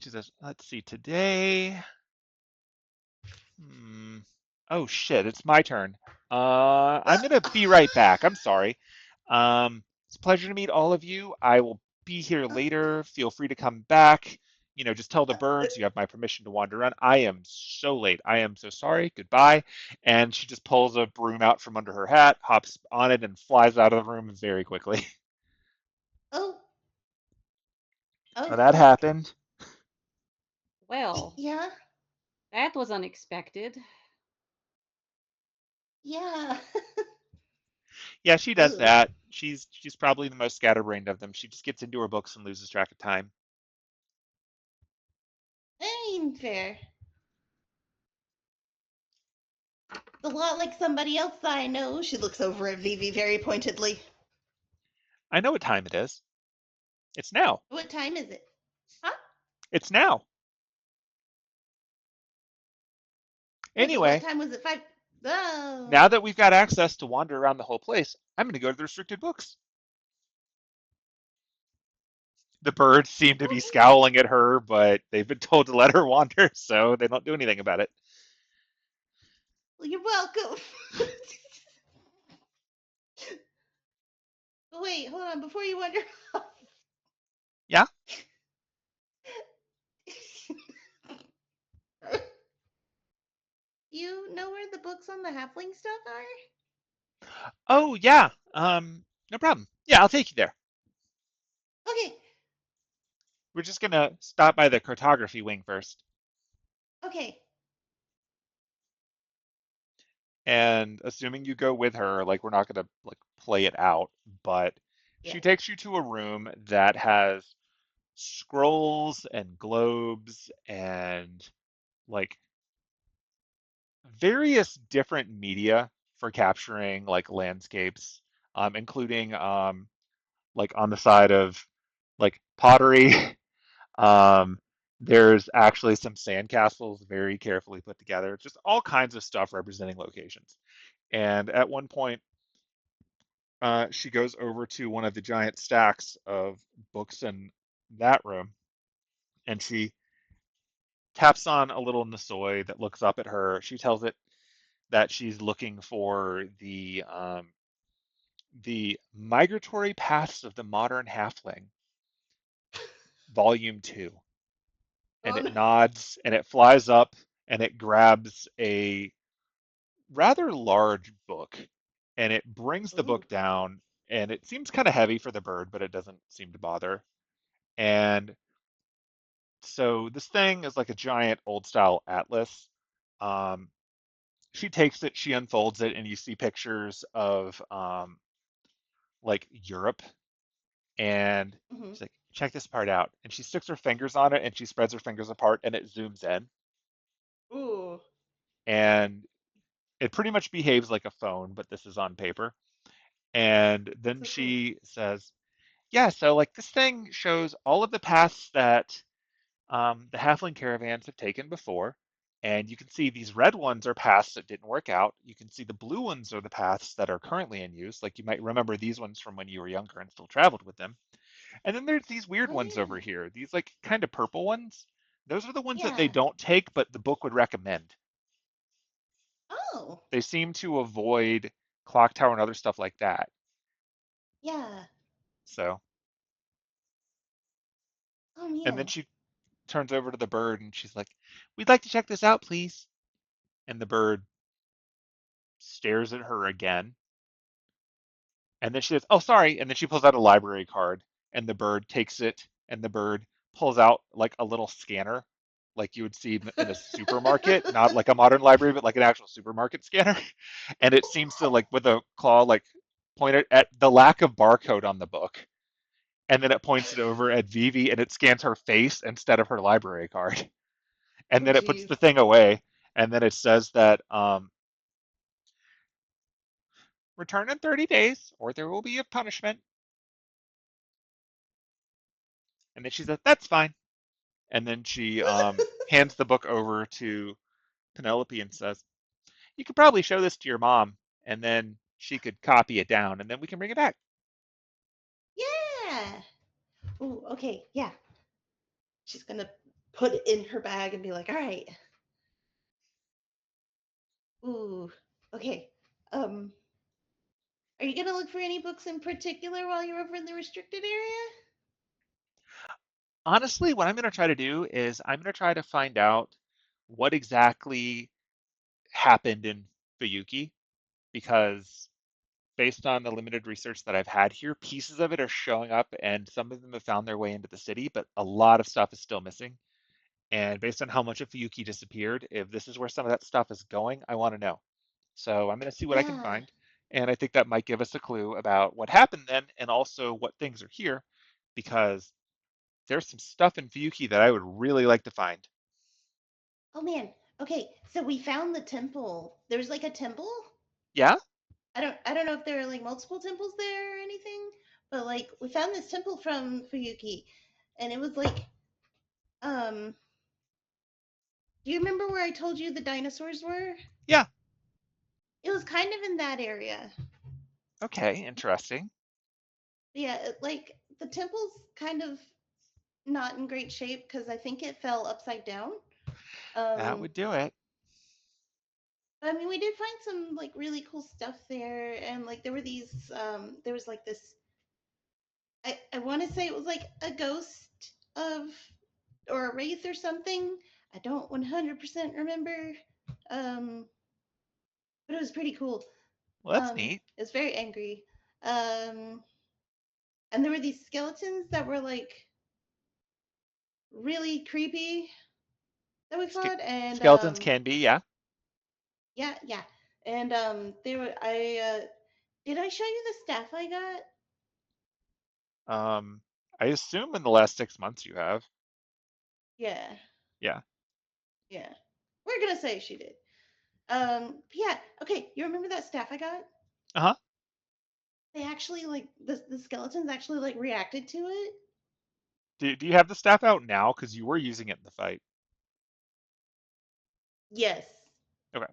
She says, let's see, today. Hmm. Oh shit, it's my turn. I'm gonna be right back. I'm sorry. It's a pleasure to meet all of you. I will be here Uh, later. Feel free to come back. Just tell the uh, uh, birds you have my permission to wander around. I am so late. I am so sorry. Goodbye. And she just pulls a broom out from under her hat, hops on it, and flies out of the room very quickly. oh, oh, So that fuck. happened. Well, Yeah, that was unexpected. yeah. Yeah, she does Ugh. that. She's probably the most scatterbrained of them. She just gets into her books and loses track of time. Ain't fair. A lot like somebody else I know. She looks over at Vivi very pointedly. I know what time it is. It's now. What time is it? Huh? It's now. Yeah, but what Anyway, time was it? Five. Oh. now that we've got access to wander around the whole place, I'm going to go to the restricted books. The birds seem to be Okay. scowling at her, but they've been told to let her wander, so they don't do anything about it. Well, you're welcome. But wait, hold on. Before you wander off, Yeah? you know where the books on the halfling stuff are? Oh, yeah. No problem. Yeah, I'll take you there. Okay. We're just going to stop by the cartography wing first. Okay. And assuming you go with her, like we're not going to like play it out, but Yeah. she takes you to a room that has scrolls and globes and like various different media for capturing like landscapes, including like on the side of like pottery. um, there's actually some sandcastles very carefully put together, just all kinds of stuff representing locations. And at one point, she goes over to one of the giant stacks of books in that room, and she taps on a little Nasoi that looks up at her. She tells it that she's looking for the Migratory Paths of the Modern Halfling, Volume 2. And Oh it no. nods and it flies up and it grabs a rather large book and it brings the Ooh. book down and it seems kind of heavy for the bird, but it doesn't seem to bother. And So this thing is like a giant old style atlas. Um, she takes it, she unfolds it, and you see pictures of like Europe. And Hmm. she's like, check this part out. And she sticks her fingers on it and she spreads her fingers apart and it zooms in. Ooh, And it pretty much behaves like a phone, but this is on paper. And that's then so cool. she says, yeah, so like this thing shows all of the paths that the halfling caravans have taken before. And you can see these red ones are paths that didn't work out. You can see the blue ones are the paths that are currently in use. Like you might remember these ones from when you were younger and still traveled with them. And then there's these weird Oh ones over yeah, here, these like kind of purple ones. Those are the ones that they yeah. don't take, but the book would recommend. Oh, They seem to avoid Clock Tower and other stuff like that. yeah. So, Oh and then man. she turns over to the bird and she's like, we'd like to check this out, please. And the bird stares at her again. And then she says, oh, sorry. And then she pulls out a library card and the bird takes it and the bird pulls out like a little scanner like you would see in a supermarket, not like a modern library, but like an actual supermarket scanner. And it seems to like with a claw, like point it at the lack of barcode on the book. And then it points it over at Vivi and it scans her face instead of her library card. And Oh then it puts jeez. the thing away. And then it says that return in 30 days or there will be a punishment. And then she says, that's fine. And then she hands the book over to Penelope and says, you could probably show this to your mom, and then she could copy it down, and then we can bring it back. Yeah. Ooh, okay, yeah. She's gonna put it in her bag and be like, all right. Ooh, okay. Um, are you gonna look for any books in particular while you're over in the restricted area? Honestly, what I'm going to try to do is I'm going to try to find out what exactly happened in Fuyuki, because based on the limited research that I've had here, pieces of it are showing up and some of them have found their way into the city, but a lot of stuff is still missing. And based on how much of Fuyuki disappeared, if this is where some of that stuff is going, I want to know. So I'm going to see what I can Yeah. find. And I think that might give us a clue about what happened then and also what things are here, because there's some stuff in Fuyuki that I would really like to find. Oh man. Okay, so we found the temple. There's like a temple. Yeah? I don't know if there are like multiple temples there or anything, but like we found this temple from Fuyuki, and it was like, um, do you remember where I told you the dinosaurs were? Yeah. It was kind of in that area. Okay, interesting. Yeah, like the temple's kind of not in great shape because I think it fell upside down. That Um, would do it. I mean, we did find some like really cool stuff there, and like there was like this. I want to say it was like a ghost of or a wraith or something. I don't 100% remember. Um, but it was pretty cool. Well, that's neat. It was very angry. Um, and there were these skeletons that were like really creepy that we Ske- fought, and Skeletons can be, yeah. yeah, yeah, and they were. Did I show you the staff I got? Um, I assume in the last 6 months you have. Yeah, Yeah. yeah. We're gonna say she did. Yeah. Okay, you remember that staff I got? Uh-huh. They actually like the skeletons actually like reacted to it. Do you have the staff out now? Because you were using it in the fight. Yes, Okay.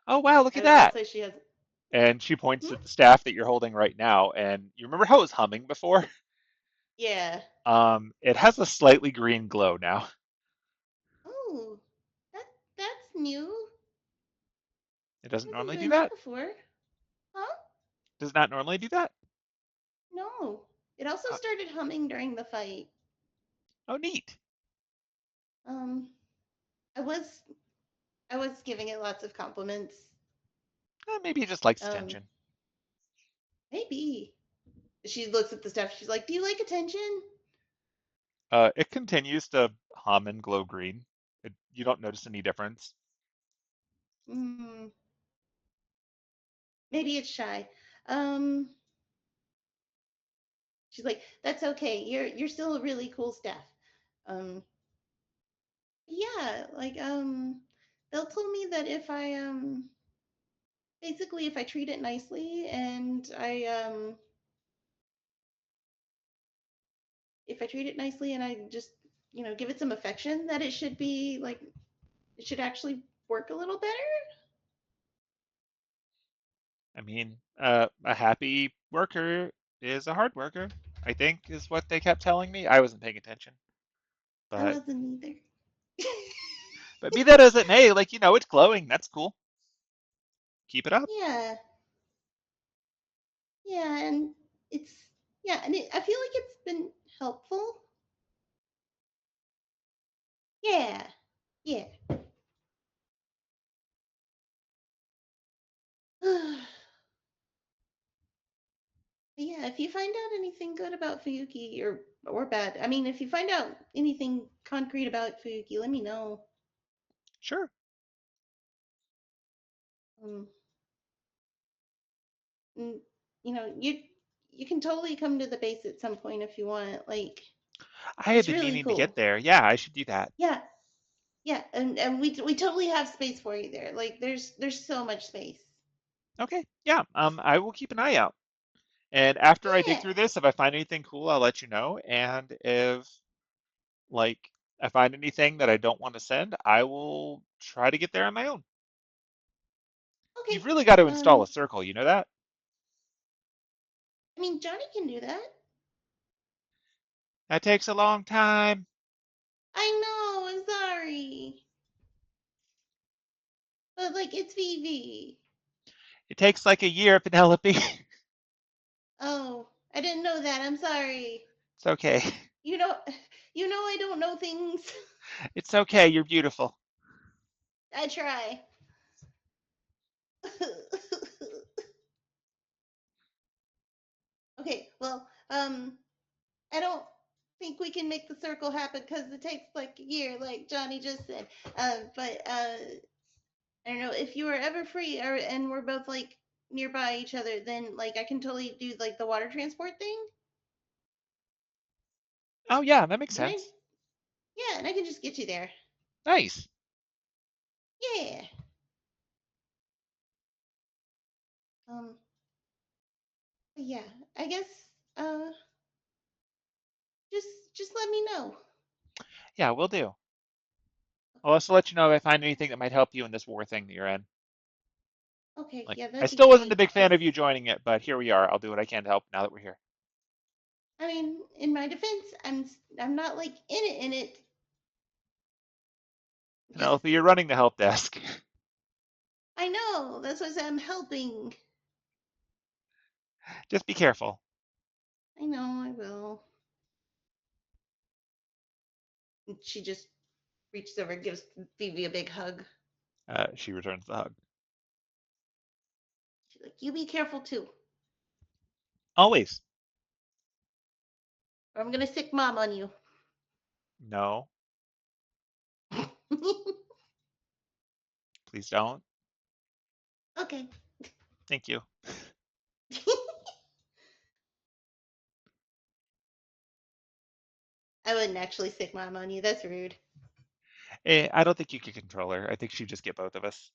Oh, wow, look at I'll that. say she has. And she points Hmm? at the staff that you're holding right now. And you remember how it was humming before? Yeah. It has a slightly green glow now. Oh, that that's new. It doesn't Hasn't been normally do doing that that. before, huh? Does not normally do that. No. It also Uh, started humming during the fight. oh, neat. Um, I was I was giving it lots of compliments. Maybe it just likes Um, attention. maybe she looks at the stuff. She's like, "Do you like attention?" It continues to hum and glow green. You don't notice any difference. Hmm. Maybe it's shy. Um, she's like, that's okay. You're still a really cool staff. Um, yeah, like they'll tell me that if I basically if I treat it nicely and if I treat it nicely and I just give it some affection, that it should be like it should actually work a little better. I mean, a happy worker is a hard worker, I think, is what they kept telling me. I wasn't paying attention, I but wasn't either. be that as it may, like it's glowing. That's cool. Keep it up. Yeah, yeah, and it's yeah, and I feel like it's been helpful. Yeah, yeah. Yeah, if you find out anything good about Fuyuki or bad, I mean, if you find out anything concrete about Fuyuki, let me know. Sure. Um, and, you can totally come to the base at some point if you want. Like, I had it's been really meaning to get cool. there. Yeah, I should do that. Yeah, yeah, and we totally have space for you there. Like, there's so much space. Okay. Yeah. I will keep an eye out. And after I dig Yeah. through this, if I find anything cool, I'll let you know. And if like I find anything that I don't want to send, I will try to get there on my own. You've Okay. really got to install Um, a circle, you know that? I mean, Johnny can do that. That takes a long time. I know. I'm sorry, but like, it's Vivi. It takes like a year, Penelope. Oh, I didn't know that. I'm sorry. It's okay. You know, I don't know things. It's okay. You're beautiful. I try. Okay, well, I don't think we can make the circle happen because it takes like a year, like Johnny just said. But I don't know if you are ever free, and we're both like nearby each other, then like I can totally do like the water transport thing. Oh, yeah, that makes And sense. yeah, and I can just get you there. Nice. Yeah. Um. Yeah. I guess. Uh. Just let me know. Yeah, we'll do. I'll also let you know if I find anything that might help you in this war thing that you're in. Okay. Like, Yeah, I that'd be still wasn't a great. big fan Cause of you joining it, but here we are. I'll do what I can to help now that we're here. I mean, in my defense, I'm not like in it. Just Penelope, you're running the help desk. I know. That's why I said I'm helping. Just be careful. I know. I will. And she just reaches over and gives Phoebe a big hug. She returns the hug. She's like, "You be careful too, Always. or I'm gonna sick mom on you." No, please don't. Okay. Thank you. I wouldn't actually sick mom on you. That's rude. I don't think you could control her. I think she'd just get both of us.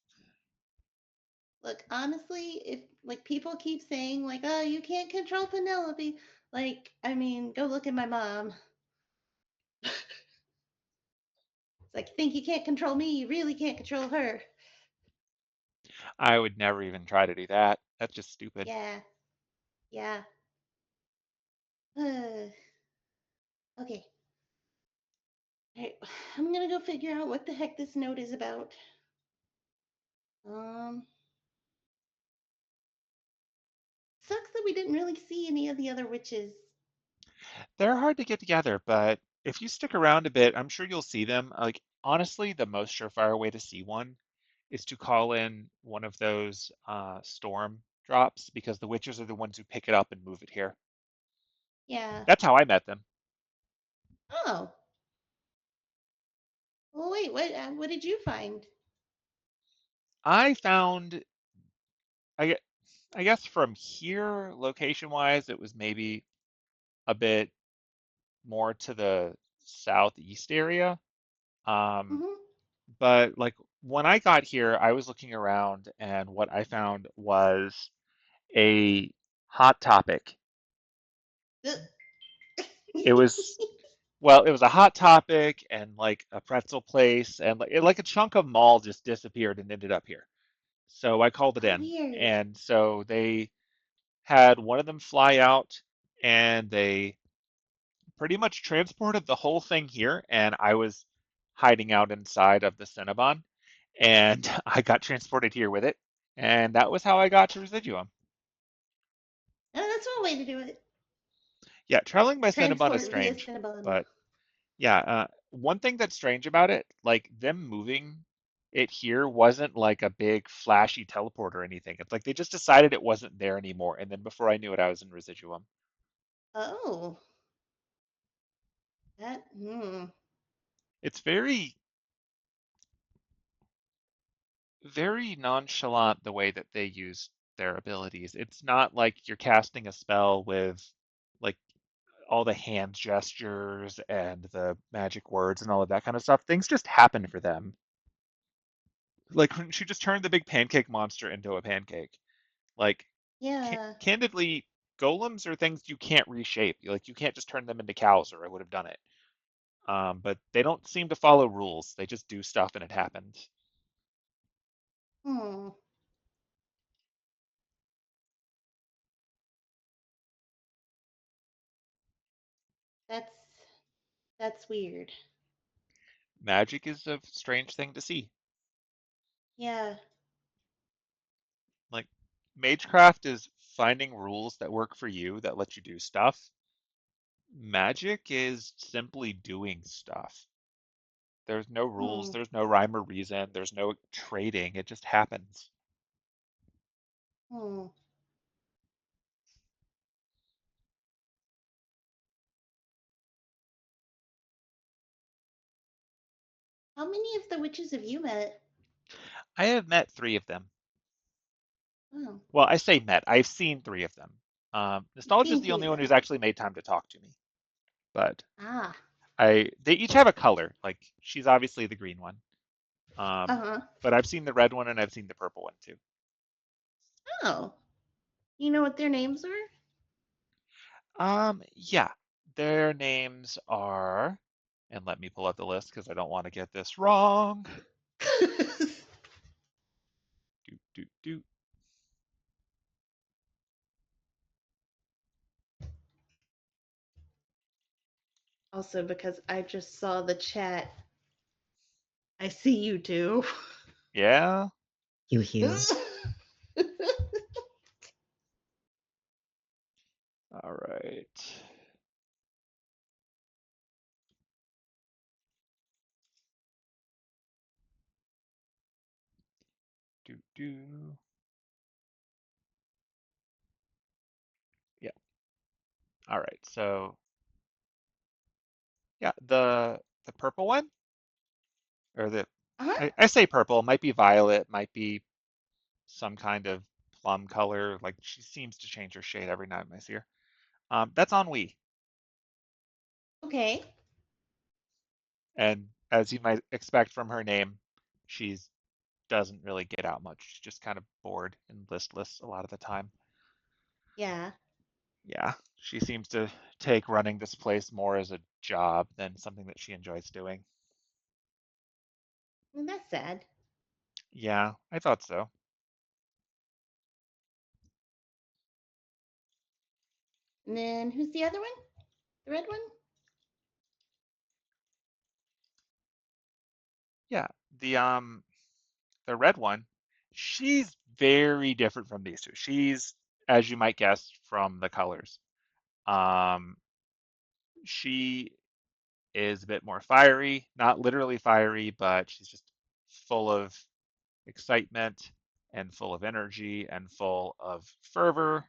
Look, honestly, if like people keep saying like, "Oh, you can't control Penelope," like, I mean, go look at my mom. It's like, think you can't control me? You really can't control her. I would never even try to do that. That's just stupid. Yeah, yeah. Okay. All right. I'm gonna go figure out what the heck this note is about. Um, sucks that we didn't really see any of the other witches. They're hard to get together, but if you stick around a bit, I'm sure you'll see them. Like, honestly, the most surefire way to see one is to call in one of those storm drops because the witches are the ones who pick it up and move it here. Yeah. That's how I met them. Oh. Well, wait. What did you find? I found, I, I guess from here, location-wise, it was maybe a bit more to the southeast area. Um, Mm-hmm. but like when I got here, I was looking around and what I found was a hot topic. It was, well, it was a hot topic and like a pretzel place and like a chunk of mall just disappeared and ended up here. So I called it How in. weird. And so they had one of them fly out and they pretty much transported the whole thing here. And I was hiding out inside of the Cinnabon and I got transported here with it. And that was how I got to Residuum. Oh, that's one way to do it. Yeah, traveling by Cinnabon is Transport via strange, Cinnabon. but yeah, one thing that's strange about it, like them moving it here wasn't like a big flashy teleport or anything. It's like they just decided it wasn't there anymore. And then before I knew it, I was in Residuum. Oh. That. Hmm. It's very, very nonchalant the way that they use their abilities. It's not like you're casting a spell with like all the hand gestures and the magic words and all of that kind of stuff. Things just happen for them. Like when she just turned the big pancake monster into a pancake. Like, Yeah. candidly, golems are things you can't reshape. Like, you can't just turn them into cows, or I would have done it. But they don't seem to follow rules. They just do stuff and it happens. Hmm. That's that's weird. Magic is a strange thing to see. Yeah. Like, Magecraft is finding rules that work for you that let you do stuff. Magic is simply doing stuff. There's no rules, Hmm. there's no rhyme or reason, there's no trading. It just happens. Hmm. How many of the witches have you met? I have met three of them. Oh, Well, I say met. I've seen three of them. you've Nostalgia is seen the three only of one them. who's actually made time to talk to me. But Ah. they each have a color. Like she's obviously the green one. Uh Um, huh. but I've seen the red one and I've seen the purple one too. Oh. You know what their names are? Yeah, their names are, and let me pull up the list because I don't want to get this wrong. Do do do. Also, because I just saw the chat, I see you too. Yeah. You. All right. Do do. Yeah. All right. So yeah, the purple one or the Uh-huh. I say purple, might be violet, might be some kind of plum color. Like she seems to change her shade every time I see her. That's Ennui. Okay. And as you might expect from her name, she's doesn't really get out much. She's just kind of bored and listless a lot of the time. Yeah. Yeah, she seems to take running this place more as a job than something that she enjoys doing. Well, that's sad. Yeah, I thought so. And then who's the other one? The red one? Yeah, the red one, she's very different from these two. She's, as you might guess from the colors, um, she is a bit more fiery, not literally fiery, but she's just full of excitement and full of energy and full of fervor.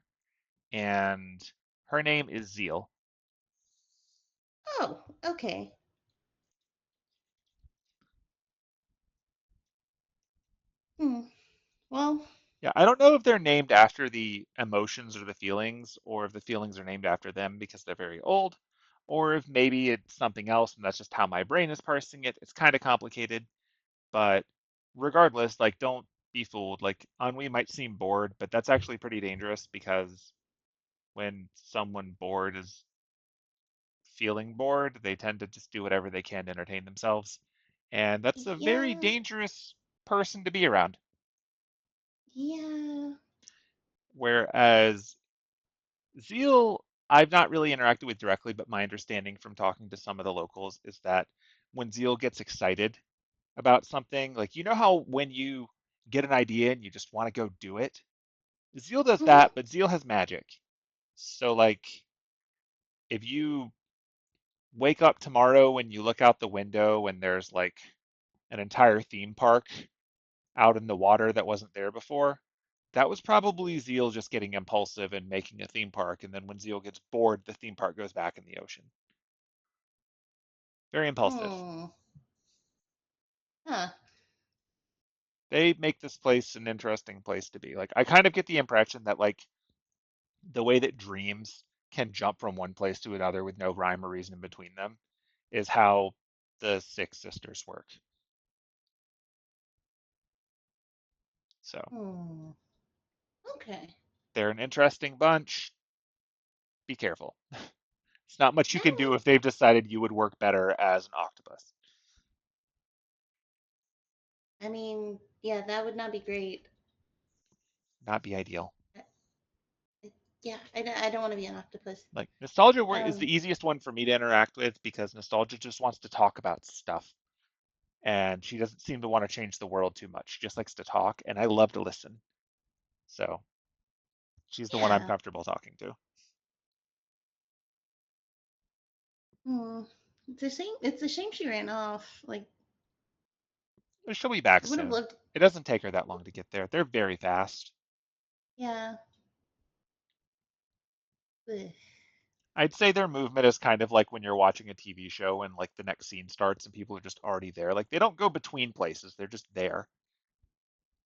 And her name is Zeal. Oh, okay. Hmm. Well, Yeah, I don't know if they're named after the emotions or the feelings, or if the feelings are named after them because they're very old, or if maybe it's something else and that's just how my brain is parsing it. It's kind of complicated, but regardless, like don't be fooled. Like ennui might seem bored, but that's actually pretty dangerous because when someone bored is feeling bored, they tend to just do whatever they can to entertain themselves. And that's a very yeah, dangerous person to be around. yeah. Whereas Zeal, I've not really interacted with directly, but my understanding from talking to some of the locals is that when Zeal gets excited about something, like you know how when you get an idea and you just want to go do it, Zeal does Mm-hmm. that, but Zeal has magic. So like if you wake up tomorrow and you look out the window and there's like an entire theme park out in the water that wasn't there before, that was probably Zeal just getting impulsive and making a theme park. And then when Zeal gets bored, the theme park goes back in the ocean. Very impulsive. Hmm. Huh. They make this place an interesting place to be. Like, I kind of get the impression that, like, the way that dreams can jump from one place to another with no rhyme or reason in between them is how the Six Sisters work. So Hmm. Okay. they're an interesting bunch. Be careful. It's not much you can do Eh, if they've decided you would work better as an octopus. I mean, yeah, that would not be great. Not be ideal. Uh, Yeah, I don't want to be an octopus. Like nostalgia is Um, the easiest one for me to interact with because nostalgia just wants to talk about stuff, and she doesn't seem to want to change the world too much. She just likes to talk, and I love to listen. So she's the one I'm yeah. comfortable talking to. Hmm. It's a shame. It's a shame she ran off. Like, She'll be back I would have soon. loved. It doesn't take her that long to get there. They're very fast. Yeah. Ugh. I'd say their movement is kind of like when you're watching a TV show and like the next scene starts and people are just already there. Like they don't go between places, they're just there.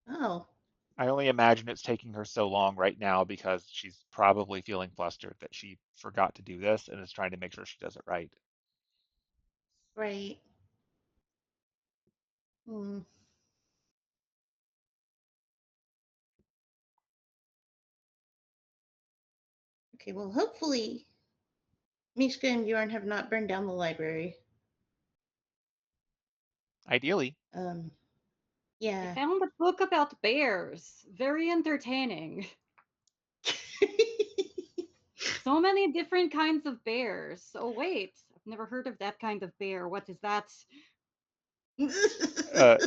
Oh, I only imagine it's taking her so long right now because she's probably feeling flustered that she forgot to do this and is trying to make sure she does it right. right. Hmm. Okay. Well, hopefully, Mishka and Bjorn have not burned down the library. Ideally, Um. I Yeah. found a book about bears. Very entertaining. So many different kinds of bears. Oh, wait. I've never heard of that kind of bear. What is that? uh,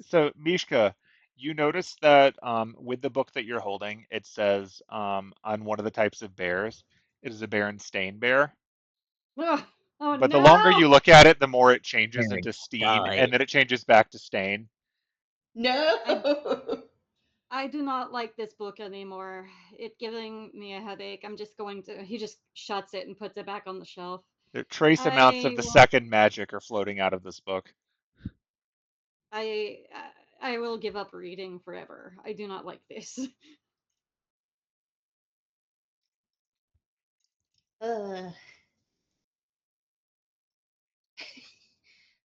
so Mishka, you notice that with the book that you're holding, it says on one of the types of bears, it is a Berenstain bear. Ugh. Oh, But the longer no. you look at it, the more it changes Parents into Steen, died. and then it changes back to Stain. I No. I do not like this book anymore. It giving me a headache. I'm just going to. He just shuts it and puts it back on the shelf. The trace amounts of I the will. second magic are floating out of this book. I I will give up reading forever. I do not like this. uh.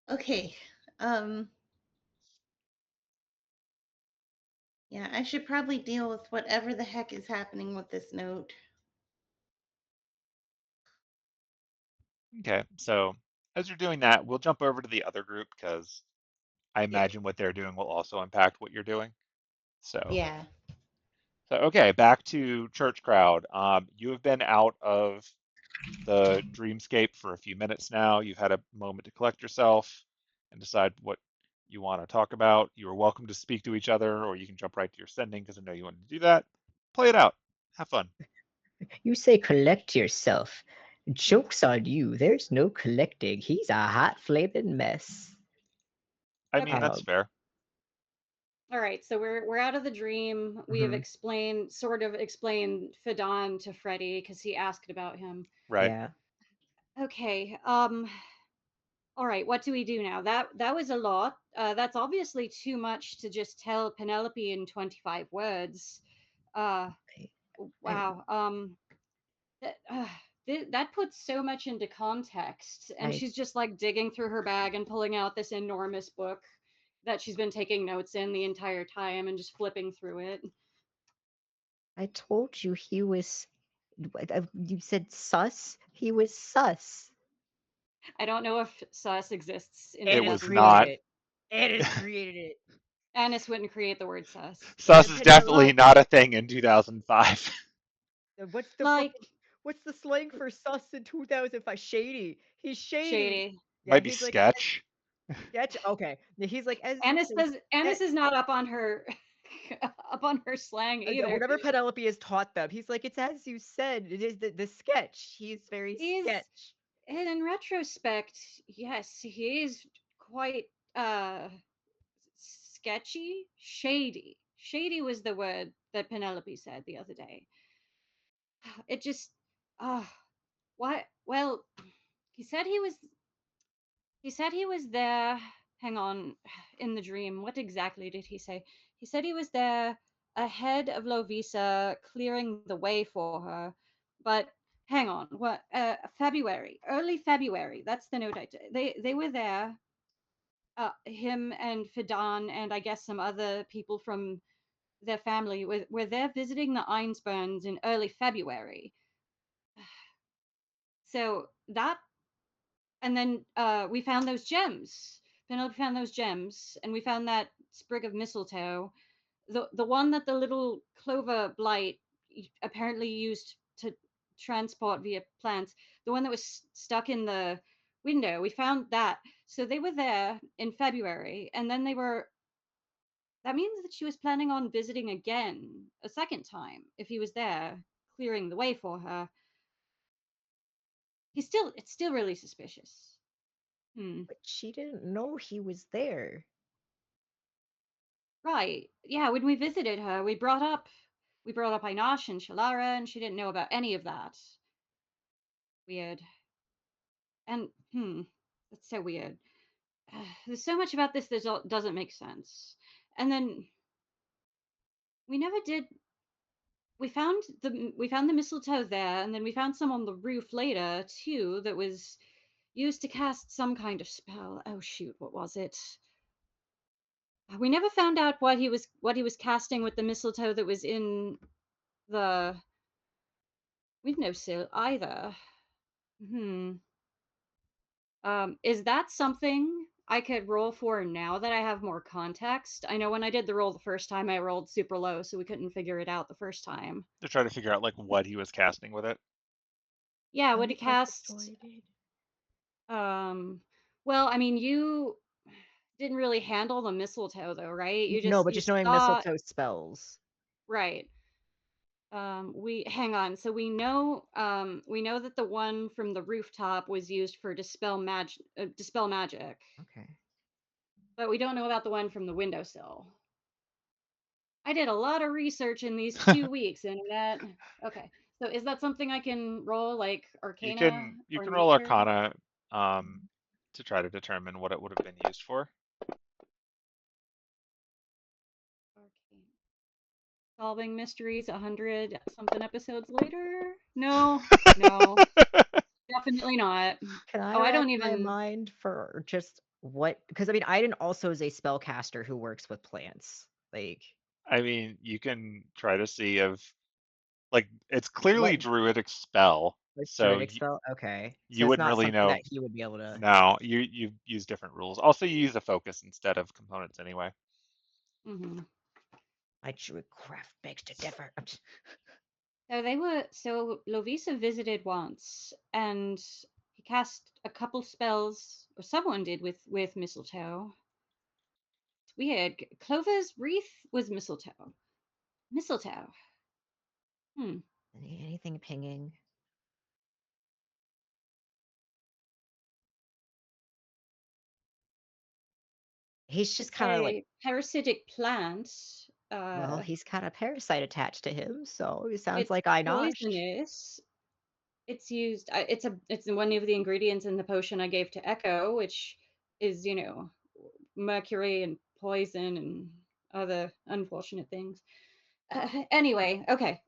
Okay. Um. Yeah, I should probably deal with whatever the heck is happening with this note. Okay, so as you're doing that, we'll jump over to the other group because I Yeah. imagine what they're doing will also impact what you're doing. So, Yeah. so okay, back to Church Crowd. You have been out of the dreamscape for a few minutes now. You've had a moment to collect yourself and decide what you want to talk about. You are welcome to speak to each other, or you can jump right to your sending because I know you want to do that. Play it out. Have fun. You say collect yourself. Joke's on you. There's no collecting. He's a hot flaming mess. I mean, Okay. that's Um, fair, All right. So we're out of the dream. We have mhm, explained sort of explained Fidon to Freddy because he asked about him. right? yeah. Okay. All right. What do we do now? That was a lot. That's obviously too much to just tell Penelope in 25 words. Uh, I, wow. That, that puts so much into context, and I she's just like digging through her bag and pulling out this enormous book that she's been taking notes in the entire time and just flipping through it. I told you he was. You said sus. He was sus. I don't know if sus exists in It Annis was created 2005. not. it. Annis created it. Annis wouldn't create the word sus. Sus And is Penelope. definitely not a thing in 2005. What's the Like, fucking what's the slang for sus in 2005? Shady. He's shady. shady. Yeah, Might be he's like sketch. sketch. Okay. Yeah, he's like as you Annis say. does. Annis is not up on her, up on her slang either. Whatever Penelope has taught them, he's like, it's as you said. It is the sketch. He's very He's, sketch. and in retrospect, yes, he is quite sketchy, shady. Shady was the word that Penelope said the other day. It just, uh, what? Well, he said he was. He said he was there. Hang on, in the dream, what exactly did he say? He said he was there ahead of Lovisa, clearing the way for her. But hang on, what? February, early February. That's the note I took. They were there. Him and Fidan and I guess some other people from their family were there visiting the Einsburns in early February. So that, and then we found those gems. Penelope found those gems, and we found that sprig of mistletoe, the one that the little clover blight apparently used to transport via plants, the one that was stuck in the window. We found that. So they were there in February, and then they were. That means that she was planning on visiting again a second time if he was there, clearing the way for her. It's still really suspicious. Hmm. But she didn't know he was there. Right. Yeah, when we visited her, we brought up Einosh and Shalara, and she didn't know about any of that. Weird. And that's so weird. There's so much about this that doesn't make sense. And then we never did. We found the mistletoe there, and then we found some on the roof later too that was used to cast some kind of spell. Oh shoot, what was it? We never found out what he was casting with the mistletoe that was in the windowsill either. Hmm. Is that something I could roll for now that I have more context? I know when I did the roll the first time, I rolled super low, so we couldn't figure it out the first time. To try to figure out like what he was casting with it. Yeah, Tell would me it about the cast? story, dude. Well, I mean, you didn't really handle the mistletoe though, right? No, but You just knowing saw, mistletoe spells. right. We hang on. So we know that the one from the rooftop was used for dispel magic, Okay. but we don't know about the one from the windowsill. I did a lot of research in these 2 weeks, internet. Okay, so is that something I can roll like Arcana You or can roll Nature? Arcana to try to determine what it would have been used for. Arcana. Solving mysteries 100 something episodes later? No, no, definitely not. Can I Oh, I rack don't my even. mind for just what? Because I mean, Aiden also is a spellcaster who works with plants. Like, I mean, you can try to see if like it's what? clearly druidic spell, Like so druidic spell? Okay, so you it's wouldn't not really something that know. he would be able to. No, you use different rules. Also, you use a focus instead of components anyway. Mhm. My druid craft begs to differ. So Lovisa visited once, and he cast a couple spells, or someone did with mistletoe. It's weird. Clover's wreath was mistletoe. Mistletoe. Hmm. Anything pinging? He's just It's kind of like, a parasitic plant. well, he's kind of parasite attached to him, so it sounds It's like Einosh. poisonous. It's used. It's one of the ingredients in the potion I gave to Echo, which is mercury and poison and other unfortunate things. Anyway, okay.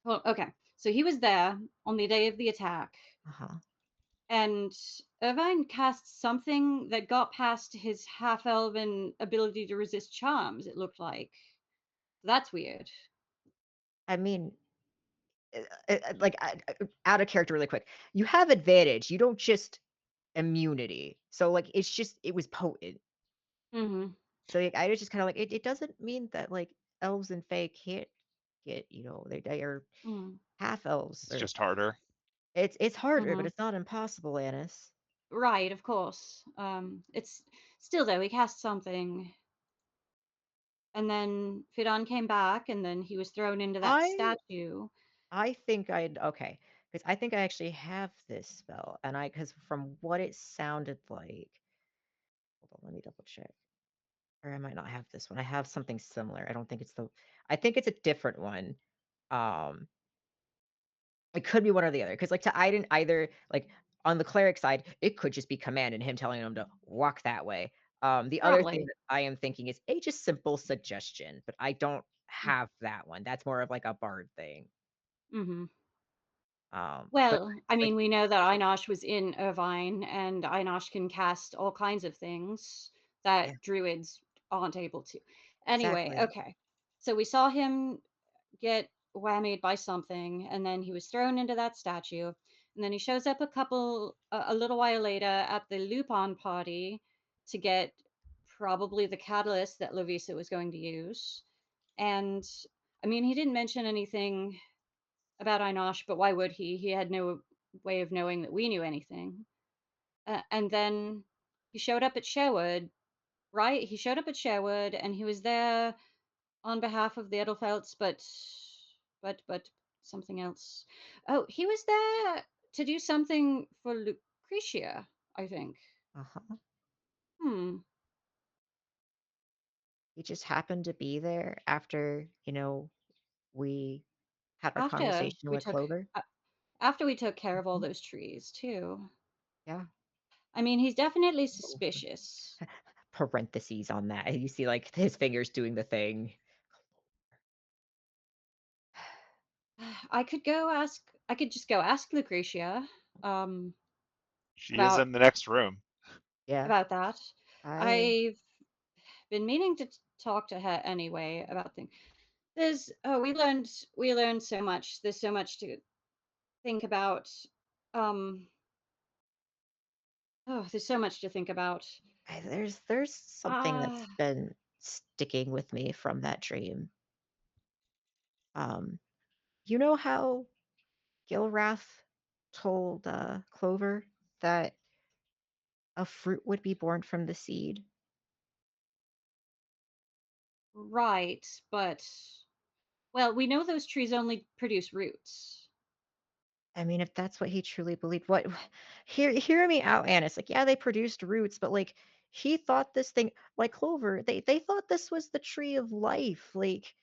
Well, okay. So he was there on the day of the attack, Uh-huh. and Irvine cast something that got past his half-elven ability to resist charms. It looked like. That's weird. I mean, like out of character really quick. You have advantage. You don't just immunity. So like it was potent. Mm-hmm. So like, I was just kind of like it doesn't mean that like elves and fae can't get, they are Mm-hmm. half elves It's or just harder. it's harder, but Mm-hmm. it's not impossible, Annis. Right, of course. It's still though, he cast something, and then Fidan came back, and then he was thrown into that I statue. I think I'd okay, because I think I actually have this spell, and because from what it sounded like, hold on, let me double check. Or I might not have this one. I have something similar. I think it's a different one. Um, it could be one or the other. Because like to I didn't either like on the cleric side, it could just be command and him telling him to walk that way. The other thing Probably. that I am thinking is a just simple suggestion, but I don't Mm. have that one. That's more of like a bard thing. Mm-hmm. But Well, I like mean, we know that Einosh was in Irvine, and Einosh can cast all kinds of things yeah, that druids aren't able to. Anyway, exactly. okay. So we saw him get whammied by something, and then he was thrown into that statue. And then he shows up a little while later at the Lupin party to get probably the catalyst that Lovisa was going to use. And I mean, he didn't mention anything about Einosh, but why would he? He had no way of knowing that we knew anything. And then he showed up at Sherwood, right? He showed up at Sherwood, and he was there on behalf of the Edelfelts, but something else. Oh, he was there to do something for Lucretia, I think. Uh-huh. Hmm. He just happened to be there after, we had our After conversation we with took Clover. uh, after we took care of all Mhm. those trees too. Yeah. I mean, he's definitely Clover. suspicious. Parentheses on that. You see like his fingers doing the thing. I could just go ask Lucretia um She is about in the next room. Yeah. that. I I've been meaning to talk to her anyway about things. There's we learned so much. There's so much to think about. Um there's so much to think about. there's something that's Ah, been sticking with me from that dream. Um, you know how Gilrath told Clover that a fruit would be born from the seed? right, but well, we know those trees only produce roots. I mean, if that's what he truly believed, what hear me out, Annis. Like, yeah, they produced roots, but like he thought this thing, like Clover, they thought this was the tree of life. Like,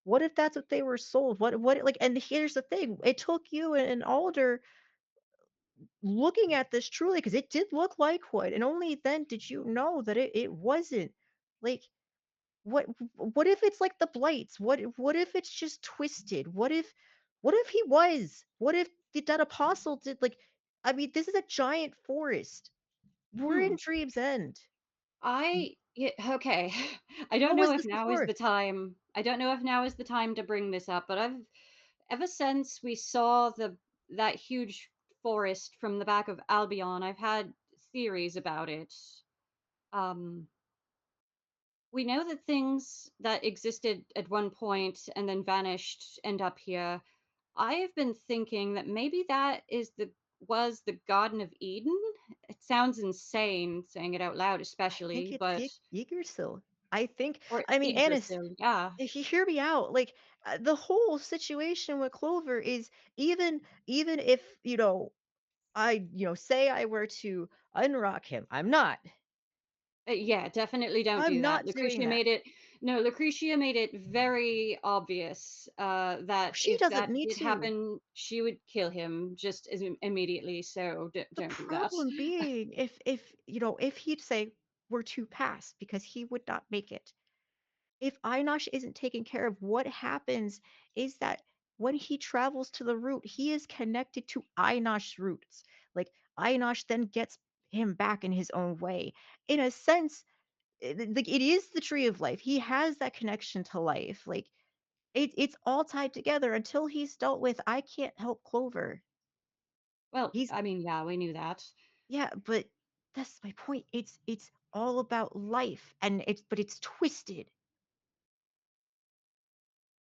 what if that's what they were sold? What like? And here's the thing: it took you and Alder looking at this truly because it did look like wood, and only then did you know that it wasn't. Like, what what if it's like the blights? What if it's just twisted? What if he was? What if that apostle did like I mean, this is a giant forest. We're Hmm. in Dream's End. Yeah, okay. I don't What know was if this now is before? the time. I don't know if now is the time to bring this up, but I've ever since we saw that huge forest from the back of Albion, I've had theories about it. Um, we know that things that existed at one point and then vanished end up here. I have been thinking that maybe that is the was the Garden of Eden. It sounds insane saying it out loud, I think especially, it's but Yggdrasil. I think or I mean, Annis, Yggdrasil, yeah. if you hear me out, like the whole situation with Clover is even if, I, say I were to unrock him. I'm not. Yeah, definitely don't I'm do that. not doing Lucretia that. made it. No, Lucretia made it very obvious that She if doesn't that need did to. happen, she would kill him just immediately. So The don't do that. problem being, if he'd say we're too past because he would not make it. If Einosh isn't taken care of, what happens is that when he travels to the root, he is connected to Einosh's roots. Like Einosh then gets him back in his own way. In a sense, like it is the tree of life. He has that connection to life. Like it's all tied together until he's dealt with. I can't help Clover. Well, He's I mean, yeah, we knew that. Yeah, but that's my point. It's all about life, and it's twisted.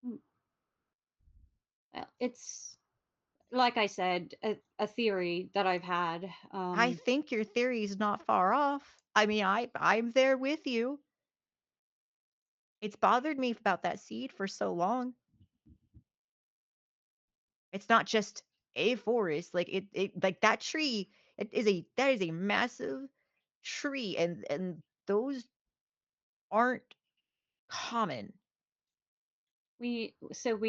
Mm, well, it's like I said, a theory that I've had. I think your theory is not far off. I mean, I'm there with you. It's bothered me about that seed for so long. It's not just a forest, like it like that tree. That is a massive tree, and those aren't common. We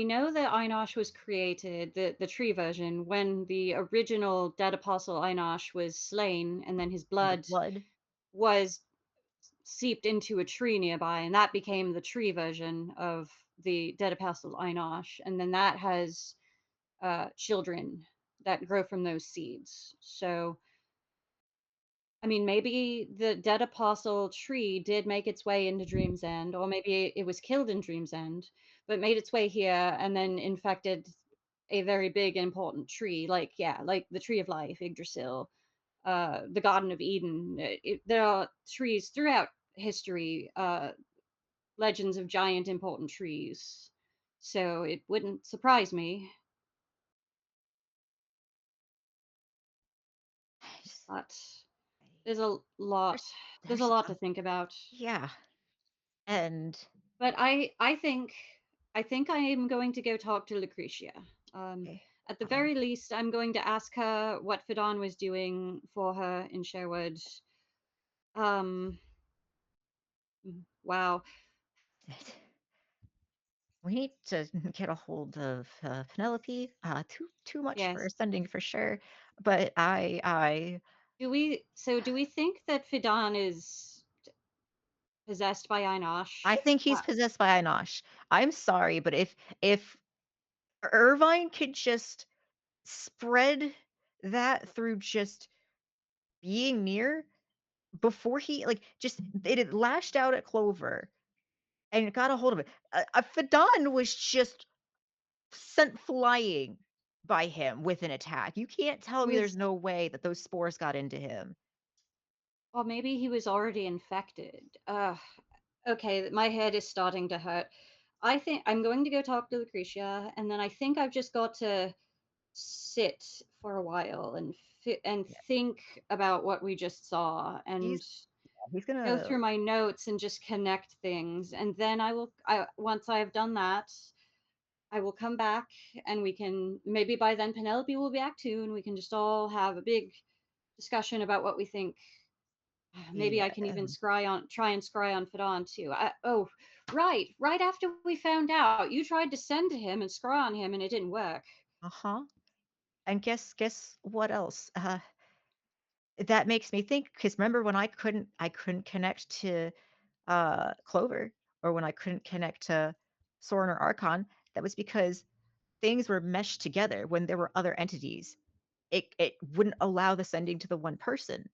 know that Einosh was created, the tree version, when the original dead apostle Einosh was slain, and then his And the blood blood. was seeped into a tree nearby, and that became the tree version of the dead apostle Einosh, and then that has children that grow from those seeds. So, I mean, maybe the dead apostle tree did make its way into Dream's End, or maybe it was killed in Dream's End, but made its way here and then infected a very big important tree, like yeah, like the Tree of Life, Yggdrasil, the Garden of Eden. There are trees throughout history, legends of giant important trees. So it wouldn't surprise me, I just- but there's a lot There's there's a there's lot to think about. yeah, and But I think I am going to go talk to Lucretia. Um, okay, at the very least, I'm going to ask her what Fidon was doing for her in Sherwood. Um, wow. we need to get a hold of Penelope. Too much for Yes. ascending for sure, but Do we think that Fidon is possessed by Einosh? I think he's possessed by Einosh. I'm sorry, but if Irvine could just spread that through just being near before he like just it had lashed out at Clover and it got a hold of it. Fidon was just sent flying by him with an attack. You can't tell He me was, there's no way that those spores got into him. or maybe he was already infected. Okay, my head is starting to hurt. I think I'm going to go talk to Lucretia, and then I think I've just got to sit for a while and Yeah, think about what we just saw and he's go gonna. through my notes and just connect things. And then once I've done that, I will come back and we can maybe by then Penelope will be back too, and we can just all have a big discussion about what we think. Maybe I Yeah. can even try and scry on Fidon too. Oh, right after we found out, you tried to send to him and scry on him, and it didn't work. Uh-huh. And guess what else? That makes me think because remember when I couldn't connect to Clover or when I couldn't connect to Soren or Archon, that was because things were meshed together when there were other entities. It wouldn't allow the sending to the one person.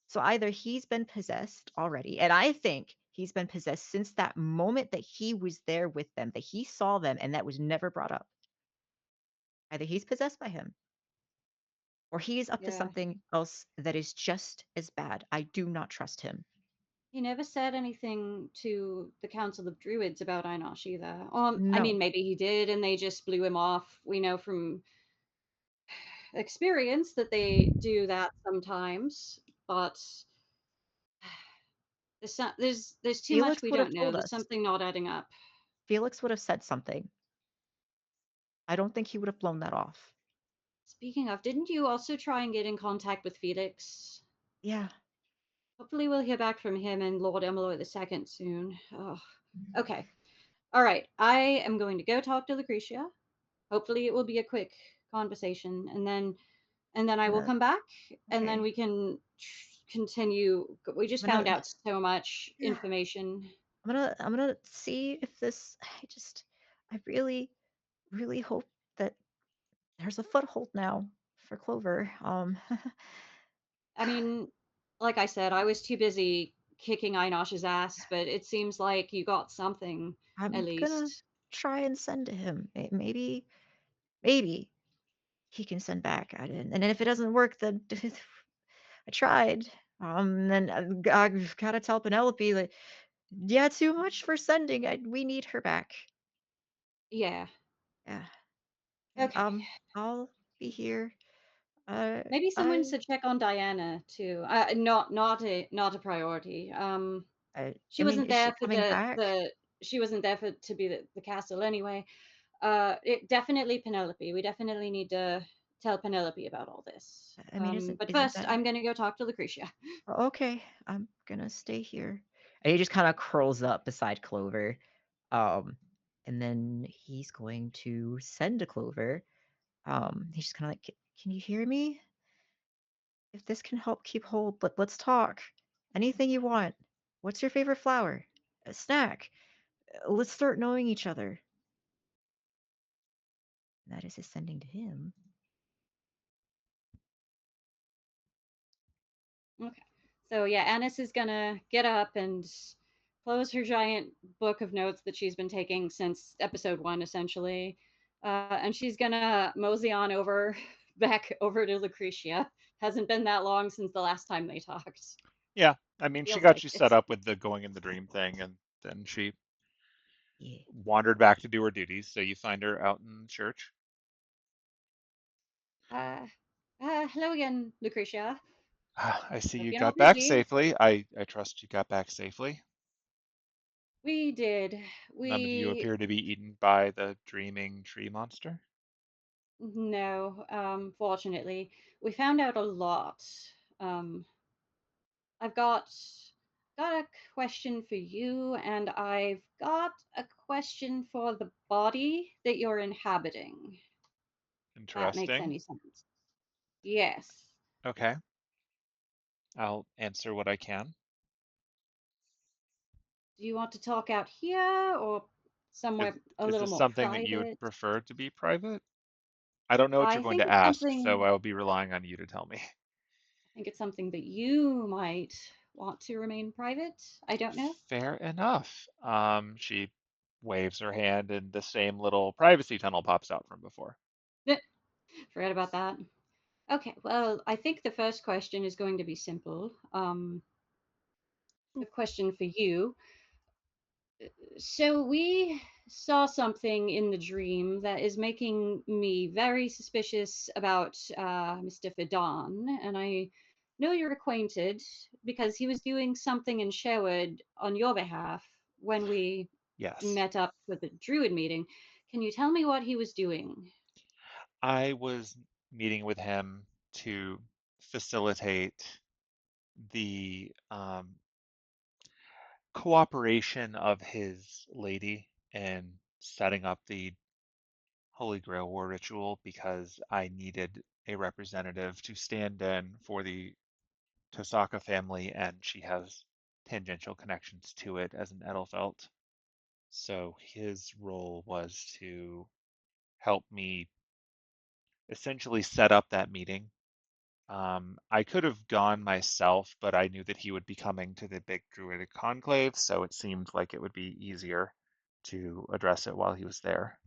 So either he's been possessed already, and I think he's been possessed since that moment that he was there with them, that he saw them and that was never brought up. Either he's possessed by him or he is up to Yeah. something else that is just as bad. I do not trust him. He never said anything to the Council of Druids about Einosh either. I No. mean, maybe he did, and they just blew him off. We know from experience that they do that sometimes, but there's too much Felix we would have don't know. told There's us. something not adding up. Felix would have said something. I don't think he would have blown that off. Speaking of, didn't you also try and get in contact with Felix? Yeah. Hopefully, we'll hear back from him and Lord El-Melloi II soon. Oh. Okay. All right. I am going to go talk to Lucretia. Hopefully, it will be a quick conversation, and then I will Gonna come back, and then okay. we can continue. We just I'm gonna found out so much yeah. information. I'm gonna see if this. I really really hope that there's a foothold now for Clover. I mean, like I said, I was too busy kicking Einosh's ass, but it seems like you got something at I'm gonna least. try and send to him. Maybe he can send back at it. And then if it doesn't work, then I tried. Then I've got to tell Penelope that yeah, too much for sending. We need her back. Yeah. Yeah. Okay. Okay. I'll be here. Uh, Maybe someone I should check on Diana too. Not a priority. I She mean, wasn't is she there for coming back? the she wasn't there for to be the castle anyway. It definitely Penelope. We definitely need to tell Penelope about all this. I mean, isn't But isn't first, that I'm gonna go talk to Lucretia. okay? I'm gonna stay here. And he just kind of curls up beside Clover. Um, and then he's going to send to Clover. He's just kind of like, Can you hear me? If this can help keep hold, let's talk. Anything you want. What's your favorite flower? A snack. Let's start knowing each other." That is his sending to him. Okay. So yeah, Annis is gonna get up and close her giant book of notes that she's been taking since episode 1, essentially, and she's gonna mosey on over back over to Lucretia. Hasn't been that long since the last time they talked. Yeah, I mean, she Feels got like you set it. up with the going in the dream thing, and then she Yeah. wandered back to do her duties. So you find her out in church. Uh, Hello again, Lucretia. I see Hope you you're not got back busy. safely. I trust you got back safely. We did. None of you We appear to be eaten by the dreaming tree monster. No, fortunately, we found out a lot. Um, I've got a question for you, and I've got a question for the body that you're inhabiting. If that makes Interesting. any sense. Yes. Okay, I'll answer what I can. Do you want to talk out here or If somewhere a is little this more something that you would private? prefer to be private? I don't know what you're I going think to it's ask, so something I will be relying on you to tell me. I think it's something that you might want to remain private. I don't know. Fair enough. She waves her hand and the same little privacy tunnel pops out from before. Forget about that. Okay, well, I think the first question is going to be simple. A question for you. So we saw something in the dream that is making me very suspicious about Mr. Fidan, and I know you're acquainted because he was doing something in Sherwood on your behalf when we Yes, met up for the Druid meeting. Can you tell me what he was doing? I was meeting with him to facilitate the cooperation of his lady in setting up the Holy Grail War ritual because I needed a representative to stand in for the Tosaka family, and she has tangential connections to it as an Edelfelt. So his role was to help me essentially set up that meeting. I could have gone myself, but I knew that he would be coming to the big Druidic conclave, so it seemed like it would be easier to address it while he was there.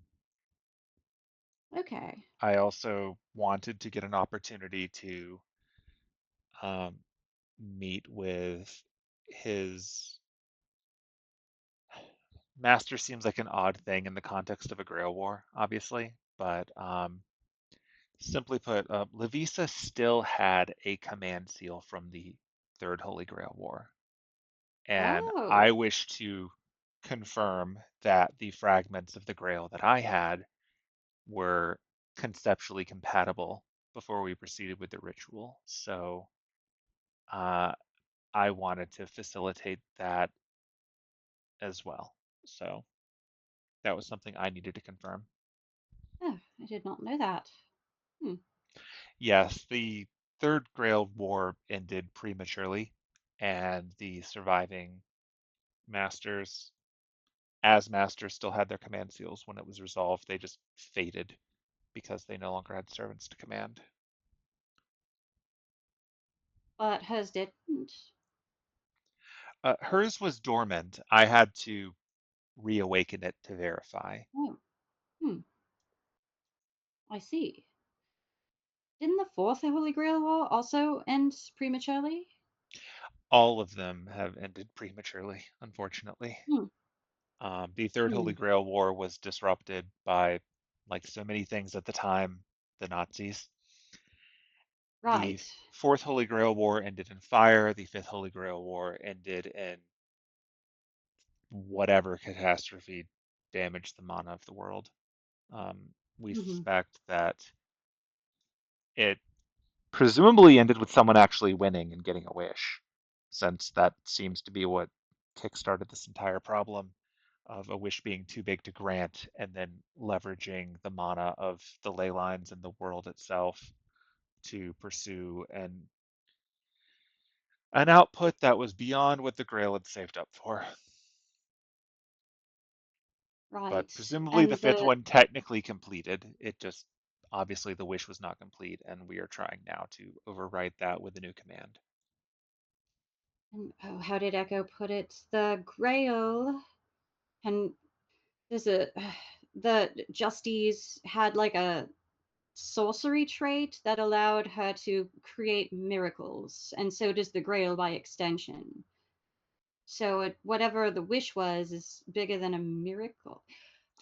Okay. I also wanted to get an opportunity to um, meet with his master. Seems like an odd thing in the context of a Grail War, obviously, but simply put, Levisa still had a command seal from the Third Holy Grail War, and I Oh, wish to confirm that the fragments of the Grail that I had were conceptually compatible before we proceeded with the ritual. So uh, I wanted to facilitate that as well. So that was something I needed to confirm. Oh, I did not know that. Hmm. Yes, the Third Grail War ended prematurely, and the surviving masters, as masters, still had their command seals when it was resolved. They just faded because they no longer had servants to command. But hers didn't. Hers was dormant. I had to reawaken it to verify. Oh, hmm. I see. Didn't the Fourth Holy Grail War also end prematurely? All of them have ended prematurely, unfortunately. Hmm. The Third Hmm. Holy Grail War was disrupted by, like so many things at the time, the Nazis. The Right. Fourth Holy Grail War ended in fire. The Fifth Holy Grail War ended in whatever catastrophe damaged the mana of the world. We Hmm. suspect that it presumably ended with someone actually winning and getting a wish, since that seems to be what kickstarted this entire problem of a wish being too big to grant and then leveraging the mana of the ley lines and the world itself to pursue an output that was beyond what the Grail had saved up for. But Right. presumably the And fifth the one technically completed. It just obviously the wish was not complete, and we are trying now to overwrite that with a new command. oh, how did Echo put it? The Grail and there's a the Justice had like a sorcery trait that allowed her to create miracles, and so does the Grail by extension. So whatever the wish was is bigger than a miracle.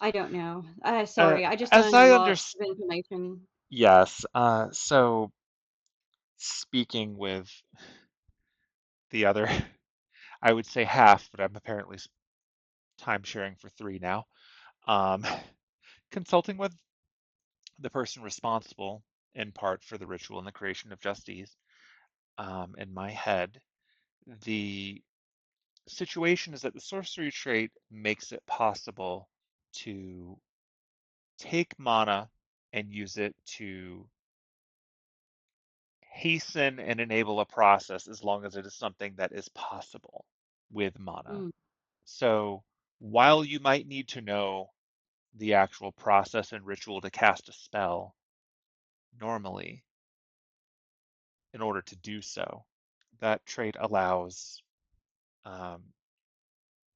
I don't know. Uh, Sorry, I just as learned a I lot understand, of information. yes. So speaking with the other, I would say half, but I'm apparently time sharing for three now. Um, consulting with the person responsible in part for the ritual and the creation of Justice, in my head, the situation is that the sorcery trait makes it possible to take mana and use it to hasten and enable a process as long as it is something that is possible with mana. Mm, So while you might need to know the actual process and ritual to cast a spell normally in order to do so, that trait allows um,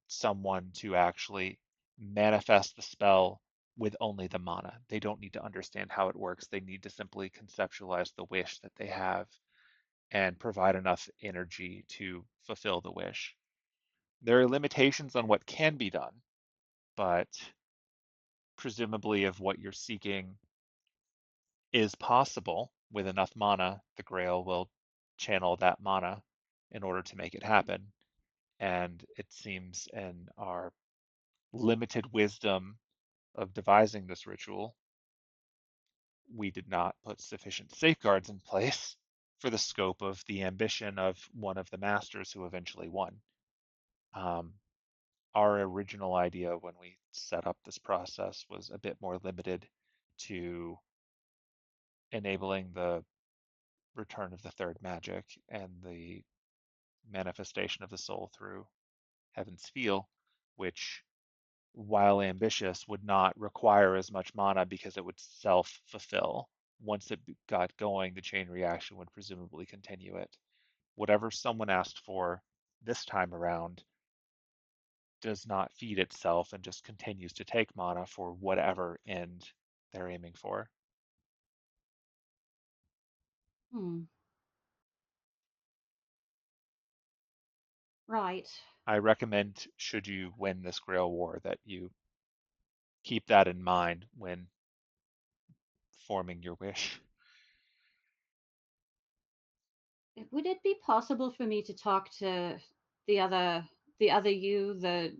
someone to actually manifest the spell with only the mana. They don't need to understand how it works. They need to simply conceptualize the wish that they have and provide enough energy to fulfill the wish. There are limitations on what can be done, but presumably, if what you're seeking is possible with enough mana, the Grail will channel that mana in order to make it happen. And it seems in our limited wisdom of devising this ritual, we did not put sufficient safeguards in place for the scope of the ambition of one of the masters who eventually won. Um, our original idea when we set up this process was a bit more limited to enabling the return of the third magic and the manifestation of the soul through Heaven's Feel, which, while ambitious, would not require as much mana because it would self fulfill. Once it got going, the chain reaction would presumably continue it. Whatever someone asked for this time around does not feed itself and just continues to take mana for whatever end they're aiming for. hmm. Right. I recommend, should you win this Grail War, that you keep that in mind when forming your wish. Would it be possible for me to talk to the other the other you, the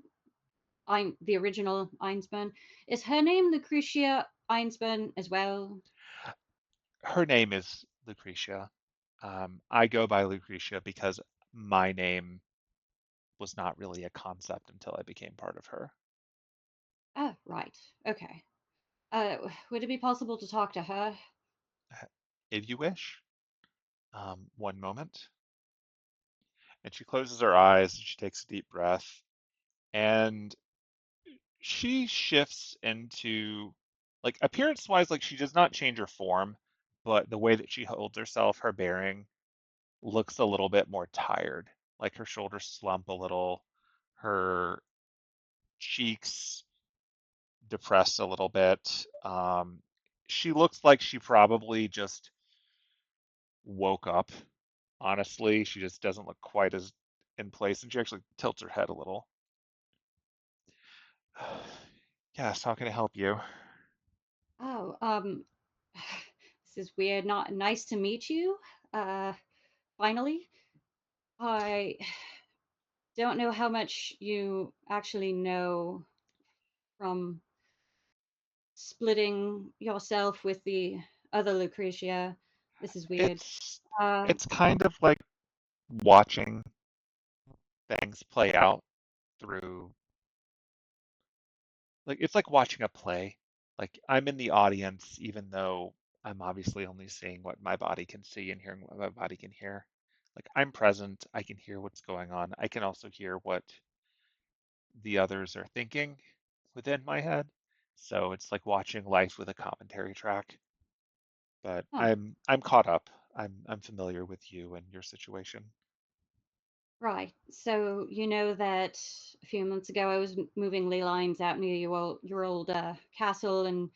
original Einsburn? Is her name Lucretia Einsburn as well? Her name is Lucretia. I go by Lucretia because my name was not really a concept until I became part of her. Oh, right. Okay. Would it be possible to talk to her? If you wish. One moment. And she closes her eyes and she takes a deep breath. And she shifts into, like, appearance wise, like, she does not change her form, but the way that she holds herself, her bearing, looks a little bit more tired. Like her shoulders slump a little, her cheeks depressed a little bit. She looks like she probably just woke up. Honestly, she just doesn't look quite as in place, and she actually tilts her head a little. Yes, how can I help you? Oh, this is weird. Not nice to meet you. Uh, finally. I don't know how much you actually know from splitting yourself with the other Lucretia. This is weird. It's Uh, it's kind of like watching things play out through, like, it's like watching a play. Like, I'm in the audience even though I'm obviously only seeing what my body can see and hearing what my body can hear. Like, I'm present, I can hear what's going on. I can also hear what the others are thinking within my head. So it's like watching life with a commentary track. But oh, I'm caught up. I'm familiar with you and your situation. right. So you know that a few months ago I was moving ley lines out near your old castle and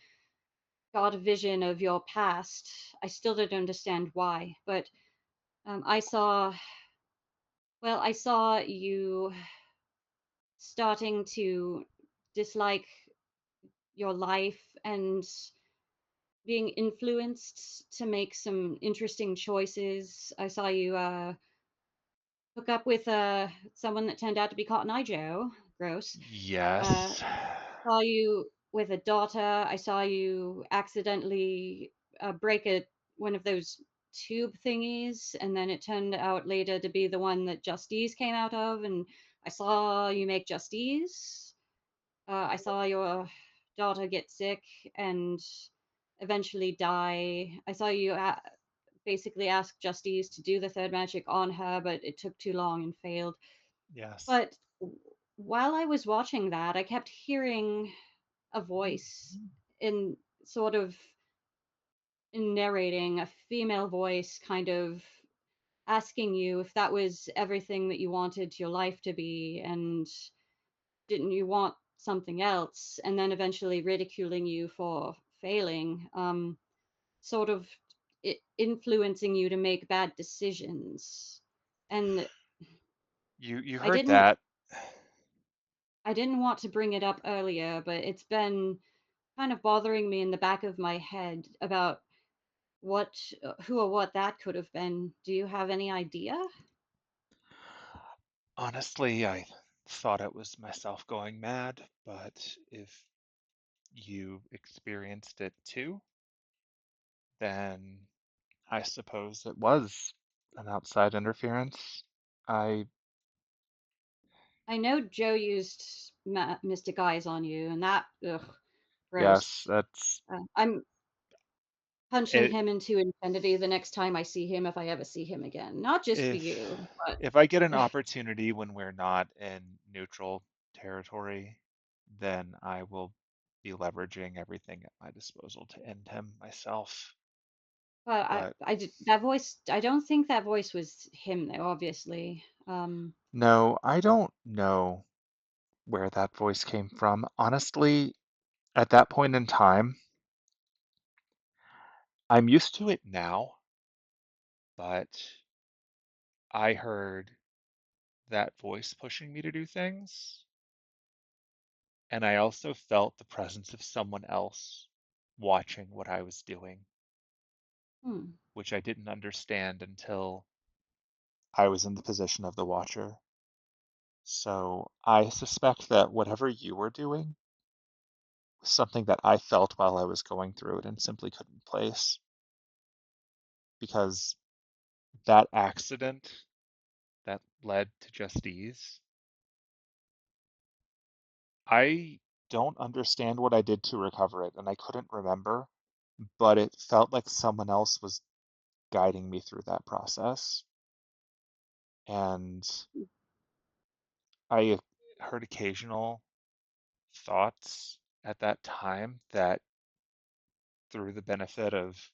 got a vision of your past. I still don't understand why, but I saw. Well, I saw you starting to dislike your life and being influenced to make some interesting choices. I saw you hook up with someone that turned out to be Cotton Eye Joe. Gross. Uh, Yes. saw you with a daughter. I saw you accidentally break one of those tube thingies, and then it turned out later to be the one that Justice came out of. And I saw you make Justice. I saw your daughter get sick and eventually die. I saw you basically ask Justice to do the third magic on her, but it took too long and failed. Yes. But while I was watching that, I kept hearing a voice in sort of in narrating, a female voice kind of asking you if that was everything that you wanted your life to be and didn't you want something else, and then eventually ridiculing you for failing, sort of influencing you to make bad decisions. And You I heard didn't that. I didn't want to bring it up earlier, but it's been kind of bothering me in the back of my head about what who or what that could have been. Do you have any idea? Honestly, I thought it was myself going mad, but if you experienced it too, then I suppose it was an outside interference. I, I know Joe used mystic eyes on you, and that, ugh, yes, gross. that's I'm punching it. him into infinity the next time I see him, if I ever see him again. Not just for If you, but if I get an opportunity when we're not in neutral territory, then I will be leveraging everything at my disposal to end him myself. but But I did that voice. I don't think that voice was him, though. Obviously, no, I don't know where that voice came from. Honestly, at that point in time, I'm used to it now, but I heard that voice pushing me to do things, and I also felt the presence of someone else watching what I was doing, hmm. which I didn't understand until I was in the position of the watcher. So I suspect that whatever you were doing was something that I felt while I was going through it and simply couldn't place because that accident that led to Justice, I don't understand what I did to recover it, and I couldn't remember, but it felt like someone else was guiding me through that process. And I heard occasional thoughts at that time that, through the benefit of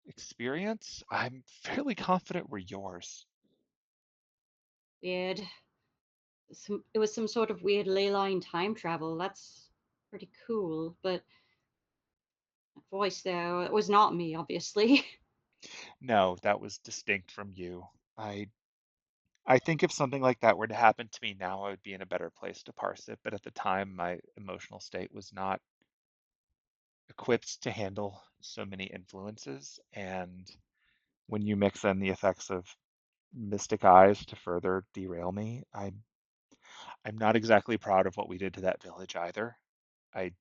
experience, I'm fairly confident were yours. Weird. It was some sort of weird ley line time travel. That's pretty cool. But that voice, though, it was not me, obviously. No, that was distinct from you. I think if something like that were to happen to me now, I would be in a better place to parse it. But at the time, my emotional state was not equipped to handle so many influences. And when you mix in the effects of mystic eyes to further derail me, I'm not exactly proud of what we did to that village either. I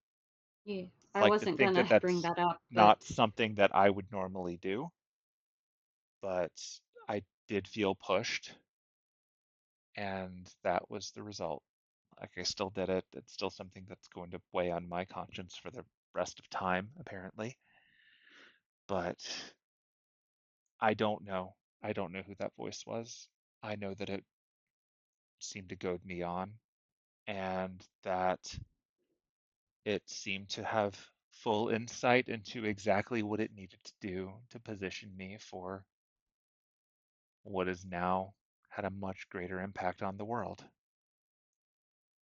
Yeah, I like to wasn't think that gonna bring that's that up, but not something that I would normally do, but I did feel pushed, and that was the result. Like, I still did it. It's still something that's going to weigh on my conscience for the rest of time, apparently. But I don't know. I don't know who that voice was. I know that it seemed to goad me on, and that it seemed to have full insight into exactly what it needed to do to position me for what has now had a much greater impact on the world.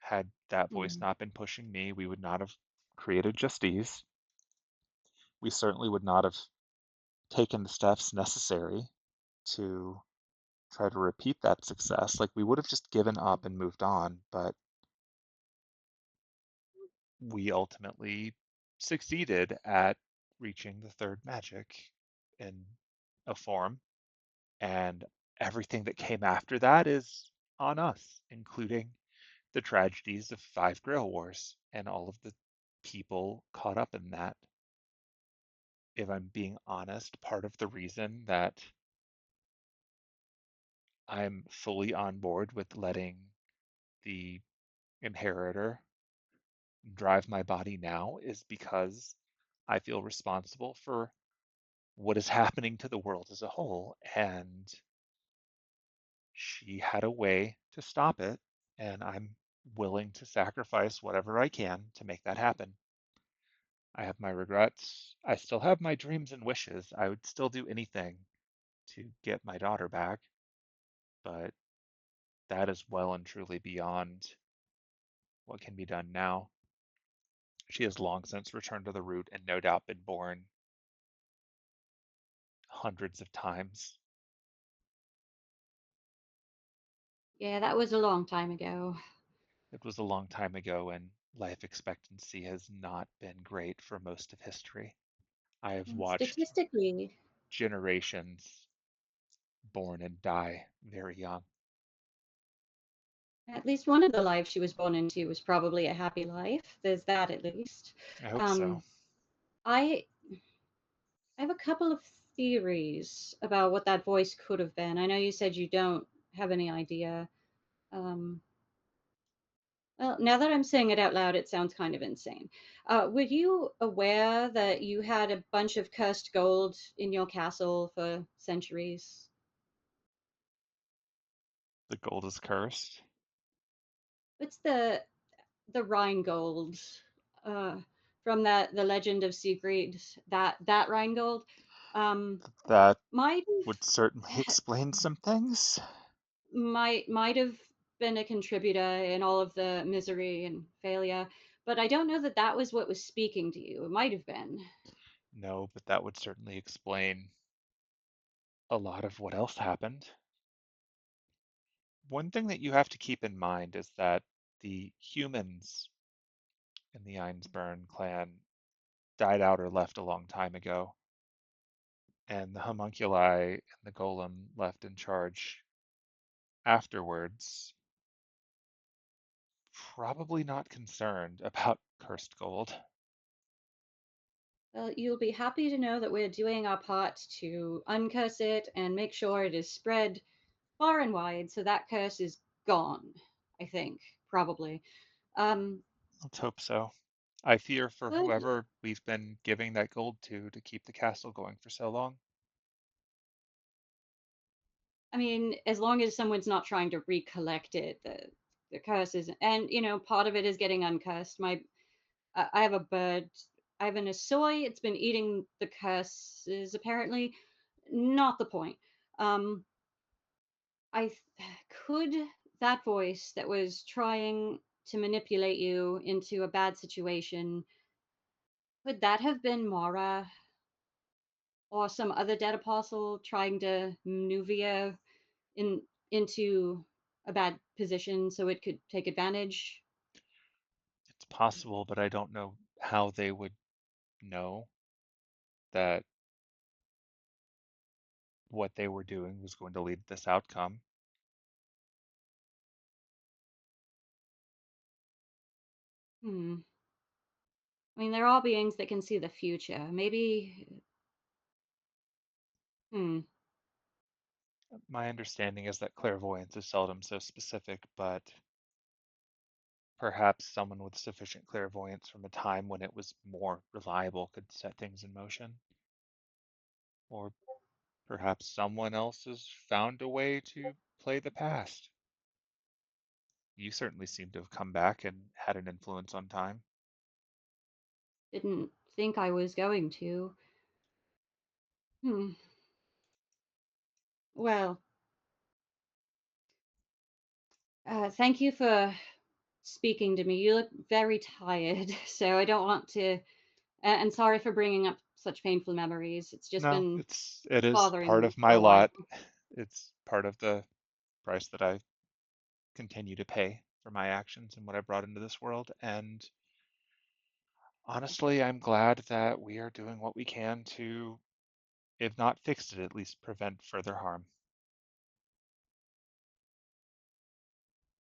Had that voice mm, not been pushing me, we would not have created Justice. We certainly would not have taken the steps necessary to try to repeat that success. Like, we would have just given up and moved on, but we ultimately succeeded at reaching the third magic in a form, and everything that came after that is on us, including the tragedies of 5 Grail Wars and all of the people caught up in that. If I'm being honest, part of the reason that I'm fully on board with letting the inheritor drive my body now is because I feel responsible for what is happening to the world as a whole. And she had a way to stop it, and I'm willing to sacrifice whatever I can to make that happen. I have my regrets. I still have my dreams and wishes. I would still do anything to get my daughter back, but that is well and truly beyond what can be done now. She has long since returned to the root and no doubt been born hundreds of times. yeah, that was a long time ago. It was a long time ago, and life expectancy has not been great for most of history. I have And watched statistically, generations born and die very young. at least one of the lives she was born into was probably a happy life. There's that at least. I hope so. Um, I I have a couple of theories about what that voice could have been. I know you said you don't have any idea. Um, well, now that I'm saying it out loud, it sounds kind of insane. Were you aware that you had a bunch of cursed gold in your castle for centuries? The gold is cursed. What's the Rheingold uh, from that the Legend of Sigrid? That Rheingold um, That might would certainly have explain some things. might have been a contributor in all of the misery and failure, but I don't know that that was what was speaking to you. It might have been. No, but that would certainly explain a lot of what else happened. One thing that you have to keep in mind is that the humans in the Einsburn clan died out or left a long time ago, and the homunculi and the golem left in charge afterwards, probably not concerned about cursed gold. Well, you'll be happy to know that we're doing our part to uncurse it and make sure it is spread far and wide so that curse is gone, I think, probably. Um, Let's hope so. I fear for Good. whoever we've been giving that gold to keep the castle going for so long. I mean, as long as someone's not trying to recollect it, the curse is, and part of it is getting uncursed. I have a bird. I have an Asoi. It's been eating the curses. Apparently, not the point. Um, I could that voice that was trying to manipulate you into a bad situation. Could that have been Mara or some other dead apostle trying to Nuvia in into a bad position so it could take advantage? It's possible, but I don't know how they would know that what they were doing was going to lead to this outcome. Hmm. I mean, there are beings that can see the future. Maybe. Hmm. My understanding is that clairvoyance is seldom so specific, but perhaps someone with sufficient clairvoyance from a time when it was more reliable could set things in motion. Or perhaps someone else has found a way to play the past. You certainly seem to have come back and had an influence on time. Didn't think I was going to. Hmm. Well, thank you for speaking to me. You look very tired, so I don't want to. And sorry for bringing up such painful memories. It's just No, been it is bothering part me of for my a while. lot. It's part of the price that I continue to pay for my actions and what I brought into this world. And honestly, I'm glad that we are doing what we can to, if not fix it, at least prevent further harm.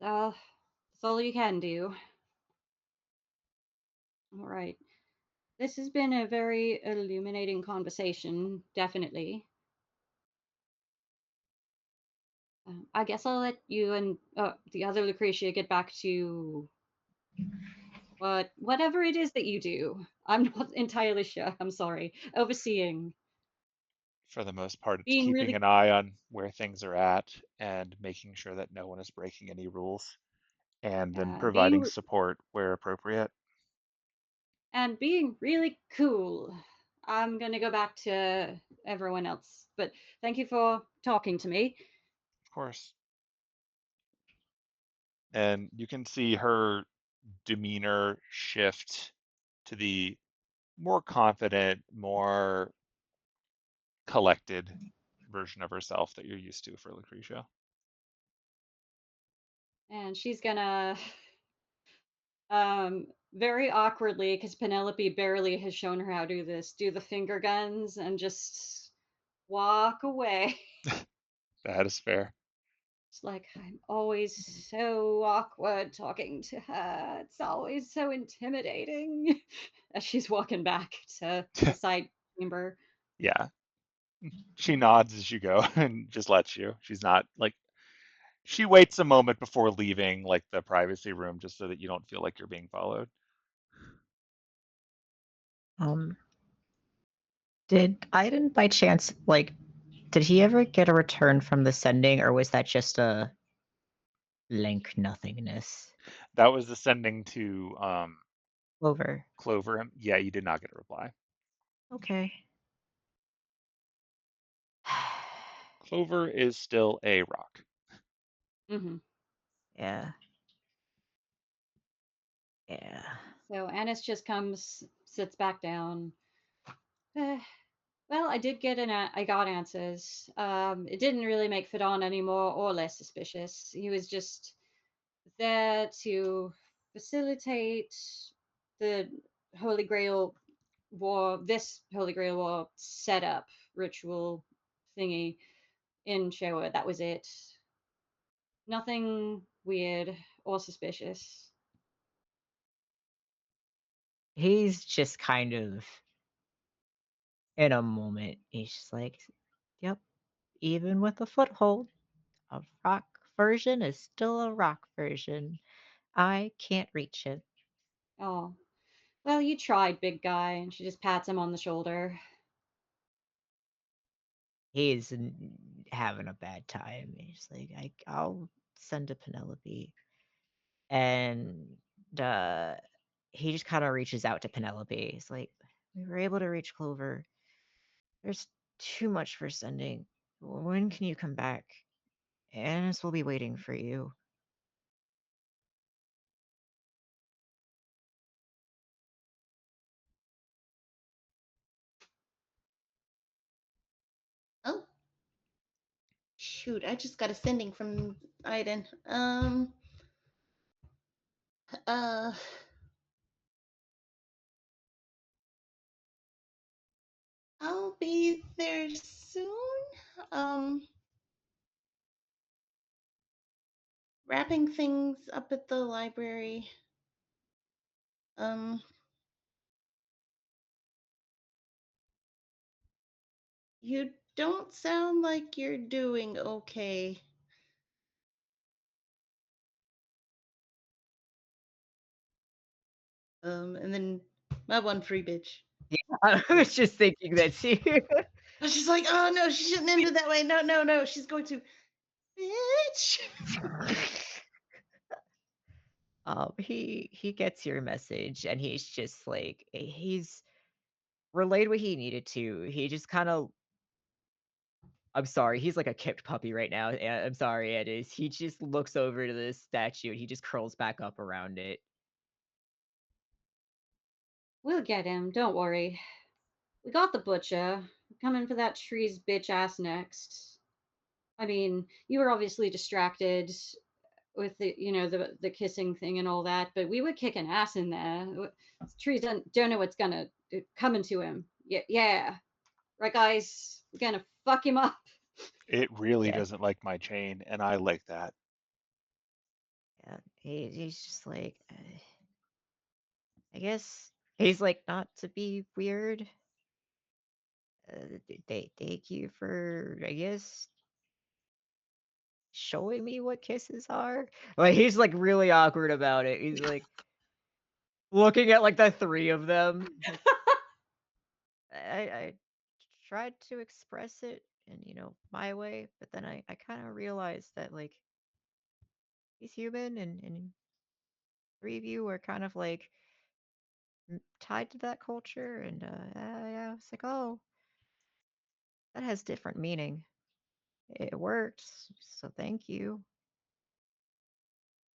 That's all you can do. All right. This has been a very illuminating conversation, definitely. I guess I'll let you and the other Lucretia get back to whatever it is that you do. I'm not entirely sure. I'm sorry. Overseeing, For the most part, it's being keeping really, an eye on where things are at and making sure that no one is breaking any rules, and then providing being support where appropriate. being really cool. I'm gonna go back to everyone else, but thank you for talking to me. Of course. And you can see her demeanor shift to the more confident, more collected version of herself that you're used to for Lucretia. And she's gonna very awkwardly, because Penelope barely has shown her how to do this, do the finger guns and just walk away. That is fair. It's like I'm always so awkward talking to her. It's always so intimidating. As she's walking back to the side chamber. Yeah. She nods as you go and just lets you. She's not like, she waits a moment before leaving like the privacy room just so that you don't feel like you're being followed. Um, did Aiden by chance did he ever get a return from the sending, or was that just a blank nothingness? That was the sending to Over. Clover. Yeah, you did not get a reply. Okay. Clover is still a rock. Hmm. Yeah. Yeah. So Annis just comes, sits back down. Eh, well, I got answers. It didn't really make Fidon any more or less suspicious. He was just there to facilitate the Holy Grail War, this Holy Grail War setup ritual thingy in Showa. That was it. Nothing weird or suspicious. He's just kind of in a moment. He's just like, yep, even with a foothold, a rock version is still a rock version. I can't reach it. Oh, well, you tried, big guy. And she just pats him on the shoulder. He's having a bad time. He's like, I'll send to Penelope. And he just kind of reaches out to Penelope. He's like, we were able to reach Clover. There's too much for sending. When can you come back? Annis will be waiting for you. Oh, shoot, I just got a sending from Aiden. Uh, I'll be there soon. Um, wrapping things up at the library. You don't sound like you're doing okay. And then my one free bitch. Yeah, I was just thinking that too. She's like, oh no, she shouldn't end it that way. No, no, no. She's going to, bitch. He gets your message, and he's just like, he's relayed what he needed to. He just kind of, I'm sorry, he's like a kicked puppy right now. I'm sorry, it is. He just looks over to this statue and he just curls back up around it. We'll get him. Don't worry. We got the butcher. We're coming for that tree's bitch ass next. I mean, you were obviously distracted with the kissing thing and all that, but we were kicking ass in there. Trees don't know what's gonna coming to him. Yeah, right, guys. We're gonna fuck him up. It really Yeah. doesn't like my chain, and I like that. Yeah, he's just like, I guess he's like, not to be weird. Thank you for, I guess, showing me what kisses are. Like, he's like really awkward about it. He's like looking at like the three of them. Like, I tried to express it in, my way, but then I kind of realized that like he's human, and three of you are kind of like tied to that culture, and yeah, it's like, oh, that has different meaning. It works, so thank you.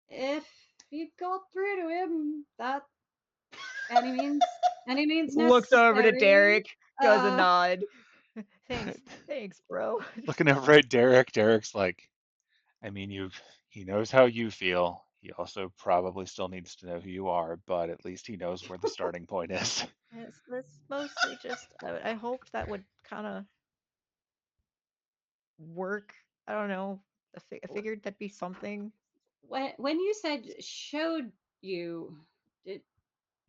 If you got through to him, that any means Looks over to necessary. Derek, does a nod. Thanks, bro. Looking over at Derek, Derek's like, I mean, he knows how you feel. He also probably still needs to know who you are, but at least he knows where the starting point is. It's mostly just, I hoped that would kind of work. I don't know. I figured that'd be something. When you said showed you, did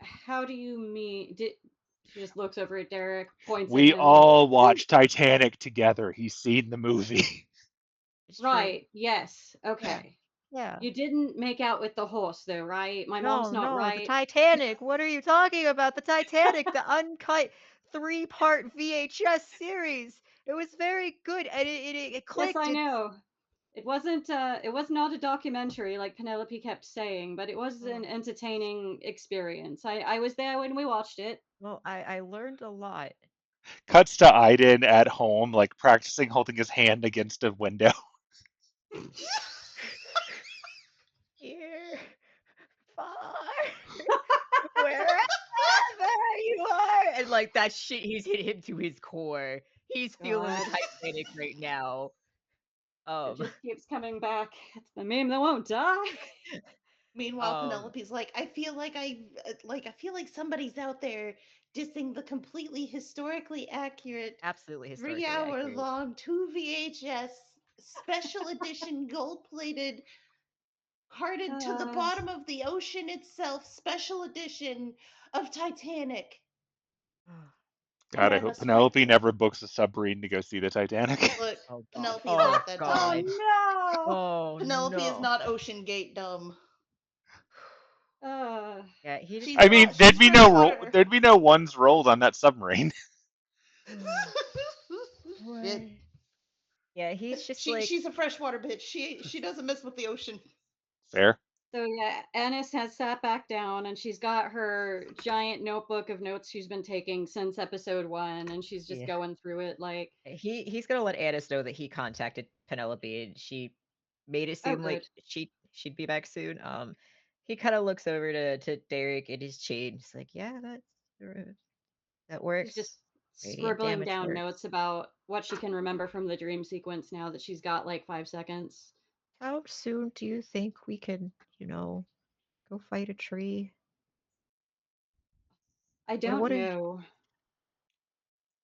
how do you mean? Did she just looks over at Derek, points at We him? all watched Titanic together. He's seen the movie. It's Right. true. Yes. Okay. Yeah. You didn't make out with the horse, though, right? My mom's not No, the right. Titanic. What are you talking about? The Titanic, the uncut 3-part VHS series. It was very good, and it Yes, clicked. I know. It wasn't. It was not a documentary like Penelope kept saying, but it was an entertaining experience. I was there when we watched it. Well, I learned a lot. Cuts to Aiden at home, like practicing holding his hand against a window. Here, far, wherever you are, and like that shit, he's hit him to his core. He's feeling the God. Titanic right now. It just keeps coming back. It's the meme that won't die. Meanwhile, Penelope's like, I feel like somebody's out there dissing the completely historically accurate absolutely historically 3 hour accurate. long 2 VHS special edition gold plated carted to the bottom of the ocean itself special edition of Titanic. God, I I hope must Penelope find it. never books a submarine to go see the Titanic. Look, Oh god. Penelope's Oh not that god. dumb. no! Oh Penelope is no. not Ocean Gate dumb. Yeah, he just I mean, she's freshwater. there'd be no ones rolled on that submarine. what? Yeah, he's just like, She's a freshwater bitch. She doesn't mess with the ocean. Fair. So yeah, Annis has sat back down and she's got her giant notebook of notes she's been taking since episode 1, and she's just yeah. going through it like, He's gonna let Addis know that he contacted Penelope and she made it oh, seem like good. she'd be back soon. He kind of looks over to Derek and his chain. He's like, yeah, that She's just works. Radiant scribbling damage down works. notes about what she can remember from the dream sequence now that she's got like 5 seconds. How soon do you think we can, go fight a tree? I What don't what are know.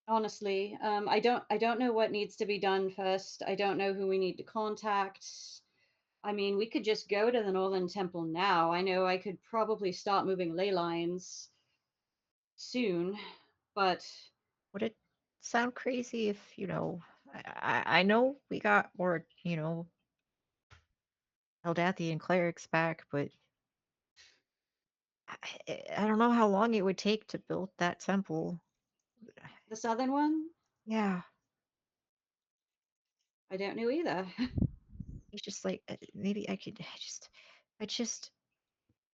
Honestly, I don't know what needs to be done first. I don't know who we need to contact. I mean, we could just go to the Northern Temple now. I know I could probably start moving ley lines soon, but would it sound crazy if, I know we got more, Eldathian clerics back, but I don't know how long it would take to build that temple. the southern one, Yeah, I don't know either. he's just like, maybe I just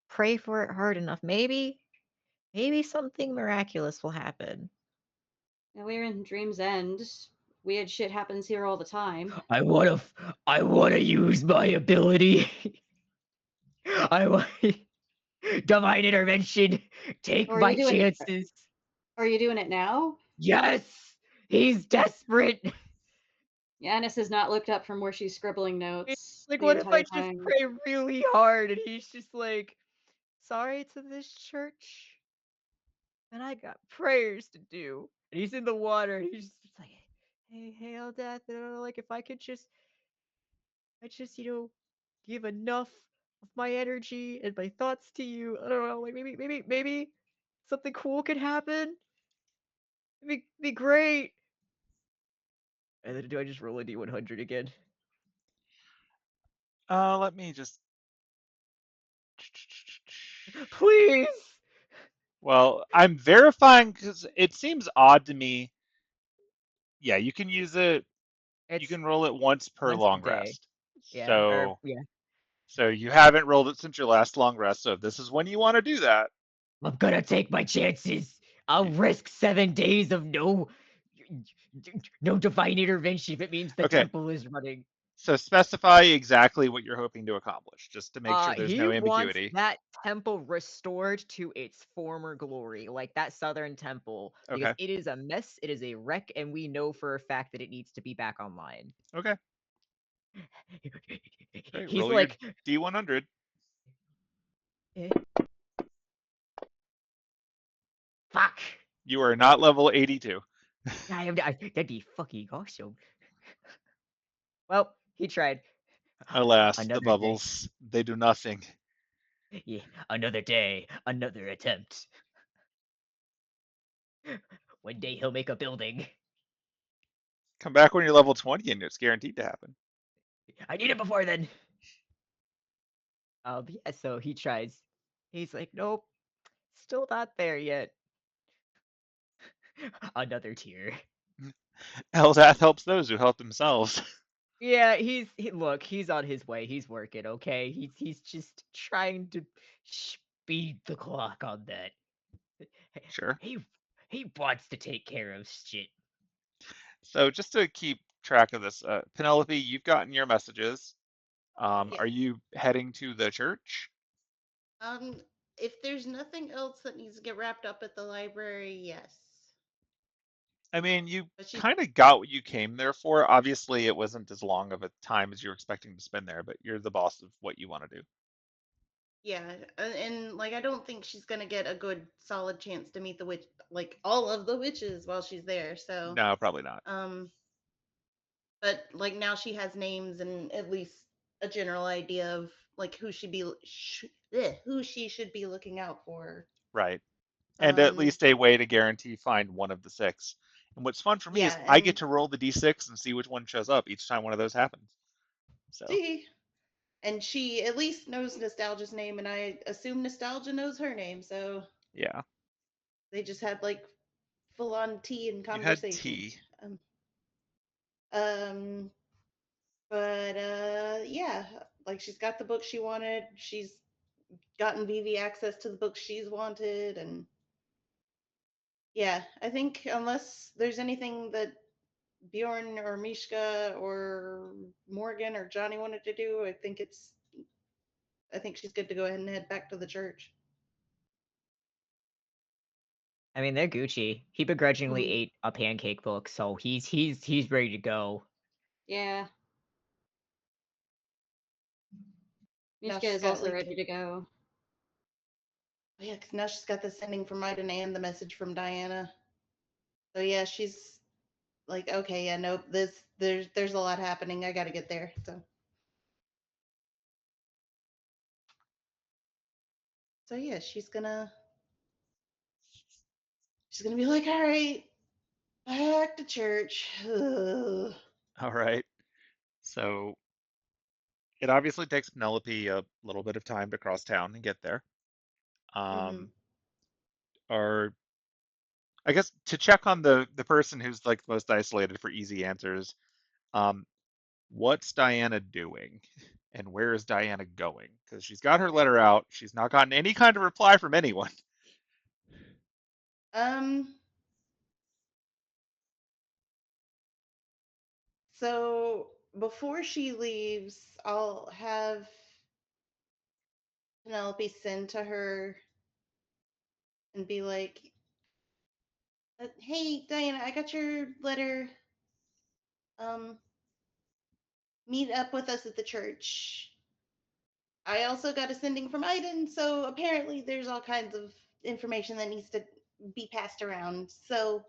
pray for it hard enough. Maybe something miraculous will happen. Now we're in Dream's End. Weird shit happens here all the time. I wanna use my ability. I want divine intervention. Take Or are you my doing chances. are you doing it now? Yes, he's desperate. Yanis has not looked up from where she's scribbling notes Like, the what if I entire just time. pray really hard and he's just like, sorry to this church, and I got prayers to do. And he's in the water and he's just like, hey, hail death. And like, if I just, give enough of my energy and my thoughts to you. I don't know, like maybe something cool could happen. It'd be great. And then do I just roll a D100 again? Let me just. Please. Well, I'm verifying because it seems odd to me. Yeah, you can use it. You It's can roll it once per once a long day. rest. Yeah, or So, yeah. so you haven't rolled it since your last long rest. So if this is when you want to do that, I'm gonna take my chances. I'll risk 7 days of no divine intervention if it means the okay. temple is running. So specify exactly what you're hoping to accomplish, just to make sure there's He no wants ambiguity. that temple restored to its former glory, like that southern temple, because Okay. it is a mess, it is a wreck, and we know for a fact that it needs to be back online. Okay. Great. He's Roll your like, D100. eh, fuck. You are not level 82. That'd be fucking awesome. Well, he tried. Alas, the Another day. bubbles, they do nothing. Yeah, another day, another attempt. One day he'll make a building. Come back when you're level 20 and it's guaranteed to happen. I need it before then. Yeah, so he tries. He's like, nope, still not there yet. Another tear. Eldath helps those who help themselves. Yeah, look, he's on his way. He's working, okay? He's just trying to speed the clock on that. Sure. He he wants to take care of shit. So just to keep track of this, Penelope, you've gotten your messages. Yeah. Are you heading to the church? Um, if there's nothing else that needs to get wrapped up at the library, yes. I mean, you But she, kind of got what you came there for. Obviously, it wasn't as long of a time as you were expecting to spend there, but you're the boss of what you want to do. yeah, and like I don't think she's gonna get a good solid chance to meet the witch, like all of the witches while she's there. So, No, probably not. but like now she has names and at least a general idea of like who she should be looking out for. Right. And at Um, least a way to guarantee find one of the six. And what's fun for me is yeah, I get and to roll the d6 and see which one shows up each time one of those happens. So, see, And she at least knows Nostalgia's name, and I assume Nostalgia knows her name, so Yeah. they just had like full on tea and You had conversation. tea. Um, um, but yeah, like she's got the book she wanted. She's gotten Vivi access to the books she's wanted, and yeah, I think unless there's anything that Bjorn or Mishka or Morgan or Johnny wanted to do, I think she's good to go ahead and head back to the church. I mean, they're Gucci. He begrudgingly Mhm. ate a pancake book, so he's ready to go. Yeah. Now Mishka she's is got also like, ready to go. yeah, because now she's got the sending from Iden and the message from Diana. So yeah, she's like, okay, yeah, nope, there's a lot happening. I got to get there. So yeah, she's gonna be like, all right, back to church. Ugh. All right. So it obviously takes Penelope a little bit of time to cross town and get there. Mhm. Or I guess to check on the person who's like the most isolated for easy answers. Um, what's Diana doing? And where is Diana going? Because she's got her letter out. She's not gotten any kind of reply from anyone. Um. So before she leaves, I'll have Penelope send to her and be like, "Hey, Diana, I got your letter. Um, meet up with us at the church. I also got a sending from Iden, so apparently there's all kinds of information that needs to be passed around. So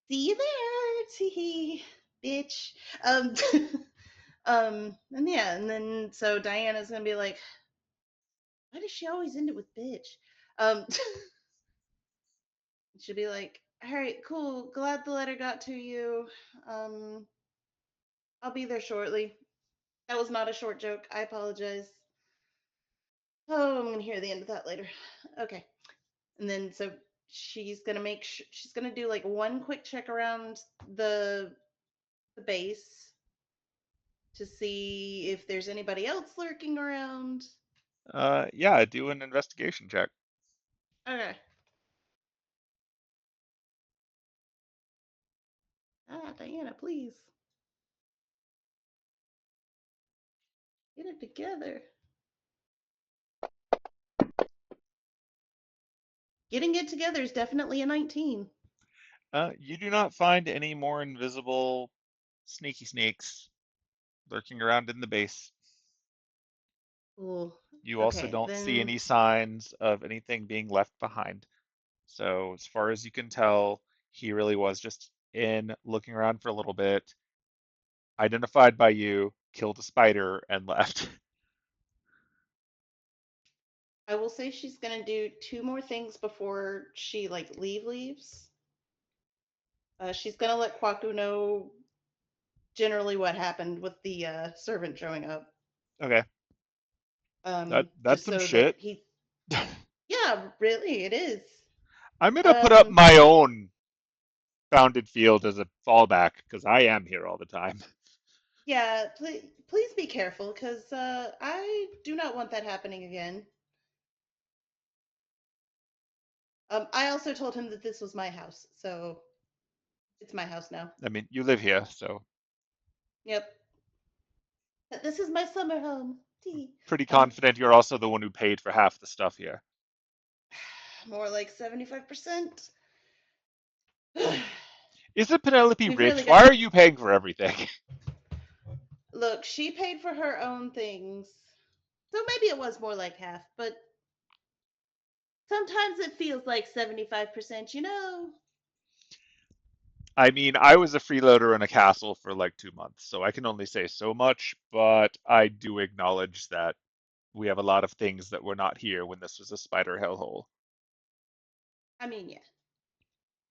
see you there, tee bitch." Um, and yeah, and then so Diana's gonna be like, "Why does she always end it with bitch?" Um, she'll be like, "All right, cool. Glad the letter got to you. Um, I'll be there shortly." That was not a short joke. I apologize. Oh, I'm gonna hear the end of that later. Okay. And then so she's gonna do like one quick check around the base to see if there's anybody else lurking around. Yeah, do an investigation check. Okay. Diana, please get it together. Getting it together is definitely a 19. You do not find any more invisible sneaky snakes lurking around in the base. Cool. You also Okay, don't see then any signs of anything being left behind. So, as far as you can tell, he really was just in, looking around for a little bit, identified by you, killed a spider, and left. I will say she's gonna do two more things before she like leaves. She's gonna let Kwaku know generally what happened with the servant showing up. Okay, that's Just some so that shit. he, yeah, really, it is. I'm gonna put up Um, my own bounded field as a fallback because I am here all the time. yeah, please be careful, because I do not want that happening again. I also told him that this was my house, so it's my house now. I mean, you live here, so Yep, this is my summer home. Tea. pretty Um, confident you're also the one who paid for half the stuff here. more like 75%. Isn't Penelope We've really rich? got. Why are you paying for everything? Look, she paid for her own things. So maybe it was more like half, but sometimes it feels like 75%, you know? I mean, I was a freeloader in a castle for like 2 months, so I can only say so much, but I do acknowledge that we have a lot of things that were not here when this was a spider hellhole. I mean, yeah.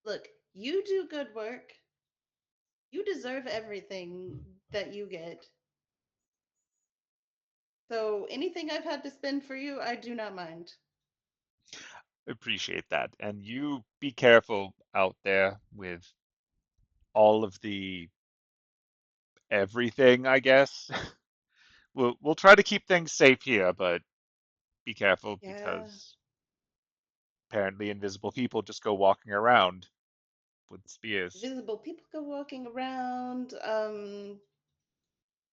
Look, you do good work. You deserve everything that you get. So anything I've had to spend for you, I do not mind. Appreciate that. And you be careful out there with all of the everything, I guess. We'll try to keep things safe here, but be careful Yeah. because apparently invisible people just go walking around with spears. Visible people go walking around.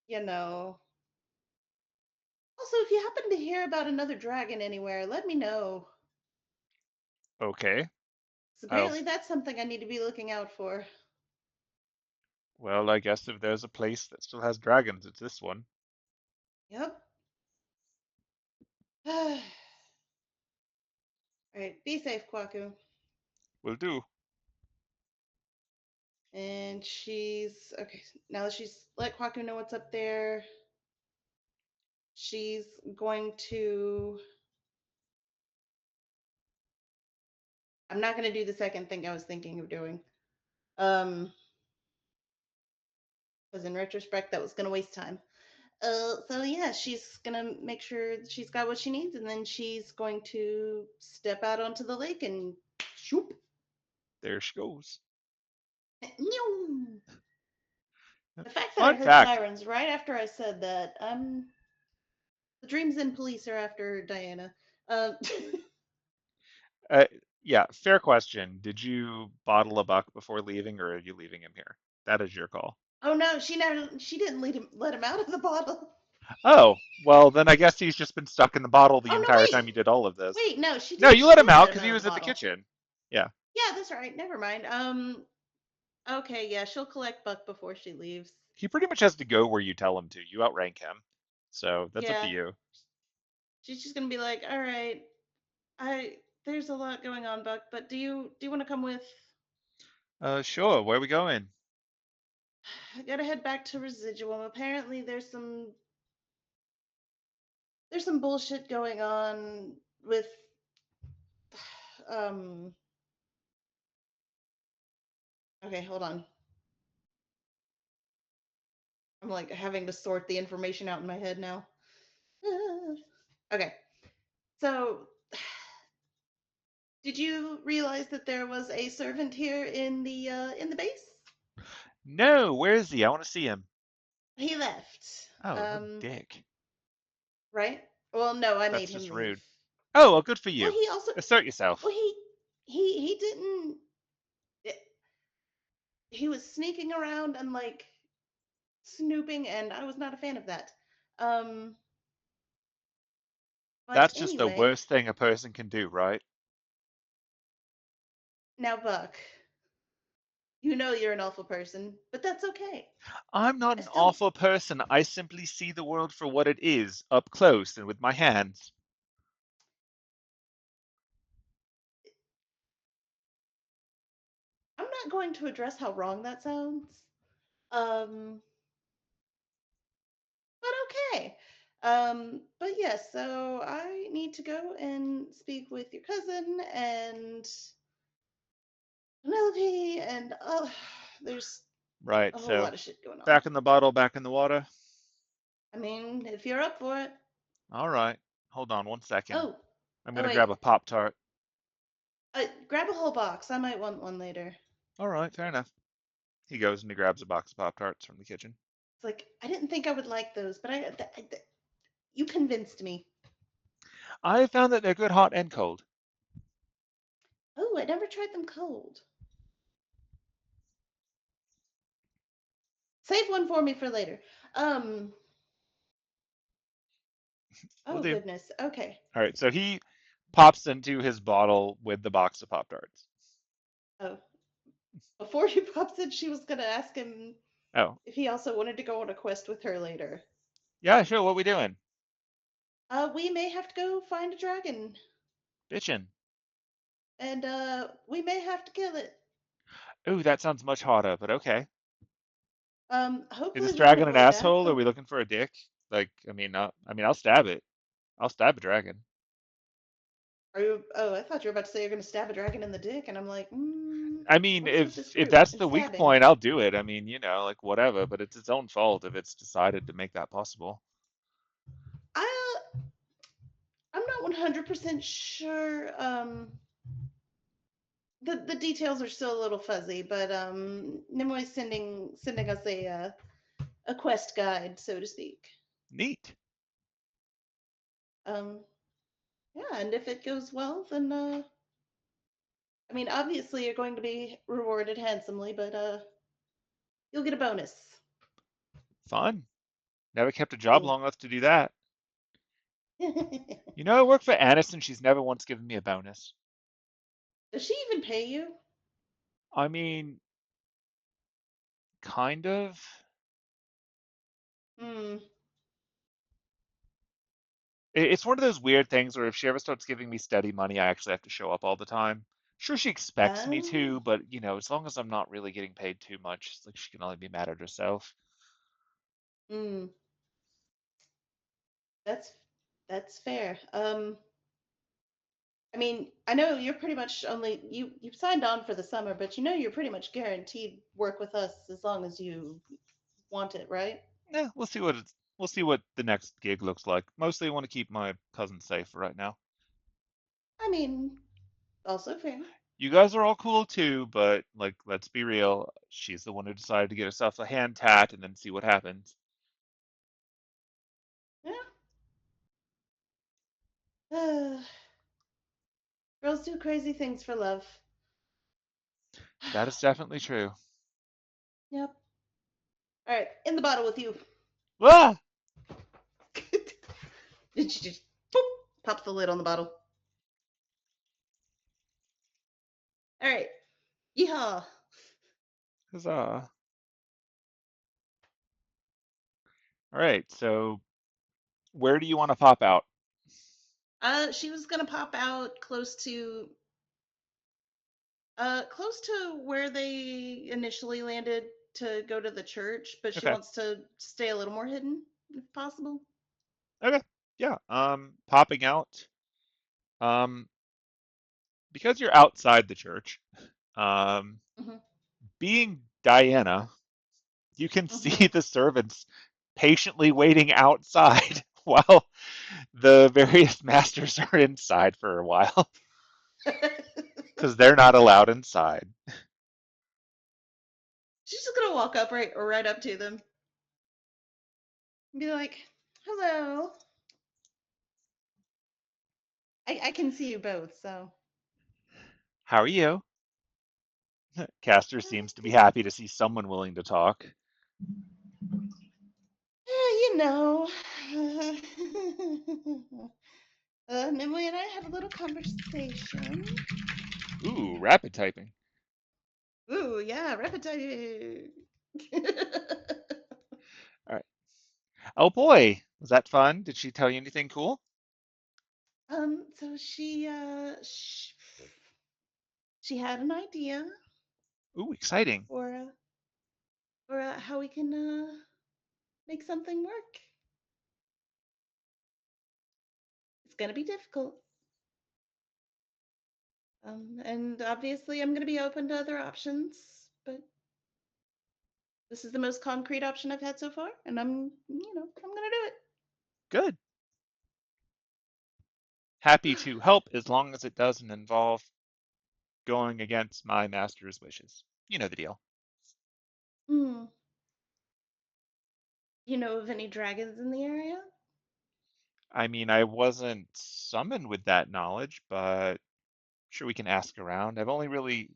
You know. Also, if you happen to hear about another dragon anywhere, let me know. Okay. 'Cause I'll, apparently that's something I need to be looking out for. well, I guess if there's a place that still has dragons, it's this one. Yep. All right, be safe, Kwaku. Will do. And she's okay. Now that she's let Kwaku know what's up there, she's going to. I'm not going to do the second thing I was thinking of doing. Because in retrospect, that was going to waste time. So yeah, she's gonna make sure that she's got what she needs, and then she's going to step out onto the lake and shoop. There she goes. The fact that I Fun heard fact. sirens right after I said that, the dreams and police are after Diana. Um, Uh, yeah, fair question. Did you bottle a buck before leaving, or are you leaving him here? That is your call. oh no, she didn't let him out of the bottle. Oh, well, then I guess he's just been stuck in the bottle the Oh entire no, time you did all of this. wait, no, No, you she let him did out let him because out he of the was at the bottle. kitchen. Yeah. Yeah, that's right. Never mind. Okay, yeah, she'll collect Buck before she leaves. He pretty much has to go where you tell him to. You outrank him. So that's up to Yeah, you. she's just gonna be like, all right, I there's a lot going on, Buck, but do you want to come with? Sure. Where are we going? I gotta head back to Residuum. Apparently, there's some bullshit going on with um. Okay, hold on. I'm like having to sort the information out in my head now. Okay, so did you realize that there was a servant here in the base? No, where is he? I want to see him. He left. Oh, what a dick. Right? Well, no, I made That's him just leave. rude. Oh, well, good for Well, you. he also Assert yourself. well he didn't he was sneaking around and like snooping, and I was not a fan of that. Um, but That's just the anyway, worst thing a person can do, right? now Buck, you know you're an awful person, but that's okay. I'm not I an still awful person. I simply see the world for what it is, up close and with my hands. I'm not going to address how wrong that sounds. Um, but okay. But yes, so I need to go and speak with your cousin and Penelope, and there's Right, a whole so lot of shit going on. back in the bottle, back in the water. I mean, if you're up for it. All right. Hold on 1 second. Oh, I'm oh gonna wait. grab a Pop Tart. Grab a whole box. I might want one later. All right, fair enough. He goes and he grabs a box of Pop Tarts from the kitchen. It's like I didn't think I would like those, but you convinced me. I found that they're good hot and cold. Oh, I never tried them cold. Save one for me for later. Um. Will Oh do. goodness. Okay. All right, so he pops into his bottle with the box of Pop Tarts. Oh, before he pops in, she was gonna ask him Oh, if he also wanted to go on a quest with her later. yeah, sure. What we doing? We may have to go find a dragon, Bitchin'. and we may have to kill it. Ooh, that sounds much hotter, but okay. Is Hopefully this we get a dragon an really bad asshole? Are one. we looking for a dick? Like, I'll stab it. I'll stab a dragon. Are you? Oh, I thought you were about to say you're gonna stab a dragon in the dick, and I'm like, I mean, what's with this if fruit that's and the weak stabbing? point, I'll do it. I mean, like whatever, but it's its own fault if it's decided to make that possible. 100% sure. The details are still a little fuzzy, but Nimoy's sending us a quest guide, so to speak. Neat. Um, yeah, and if it goes well, then I mean, obviously you're going to be rewarded handsomely, but you'll get a bonus. Fun. Never kept a job Cool. long enough to do that. You know, I work for Annis and she's never once given me a bonus. Does she even pay you? I mean, kind of. Hmm. It's one of those weird things where if she ever starts giving me steady money, I actually have to show up all the time. Sure, she expects me Oh. to, but you know, as long as I'm not really getting paid too much, it's like she can only be mad at herself. Hmm. That's that's fair. I mean, I know you're pretty much only you signed on for the summer, but you know you're pretty much guaranteed work with us as long as you want it, right? We'll see what the next gig looks like. Mostly, I want to keep my cousin safe for right now. I mean, also fair. You guys are all cool too, but like, let's be real. She's the one who decided to get herself a hand tat and then see what happens. Yeah. Girls do crazy things for love. That is definitely true. Yep. All right, in the bottle with you. Ah! Did you just boop, pop the lid on the bottle? All right. Yeehaw. Huzzah. All right, so where do you want to pop out? She was gonna pop out close to where they initially landed to go to the church, but she Okay. wants to stay a little more hidden if possible. Okay. Yeah. Popping out. Um, because you're outside the church, um, Hmm. being Diana, you can Hmm. see the servants patiently waiting outside while the various masters are inside for a while because they're not allowed inside. She's just gonna walk up right up to them and be like, "Hello. I can see you both, so How are you? Castor seems to be happy to see someone willing to talk. you know." Emily and I had a little conversation. Ooh, rapid typing. Ooh, yeah, repetitive. All right. Oh boy, was that fun? Did she tell you anything cool? So she had an idea Ooh, exciting. for how we can make something work. It's gonna be difficult. And obviously I'm gonna be open to other options, but this is the most concrete option I've had so far, and I'm gonna do it. Good. Happy to help as long as it doesn't involve going against my master's wishes. You know the deal. Hmm. You know of any dragons in the area? I mean, I wasn't summoned with that knowledge, but sure we can ask around. I've only really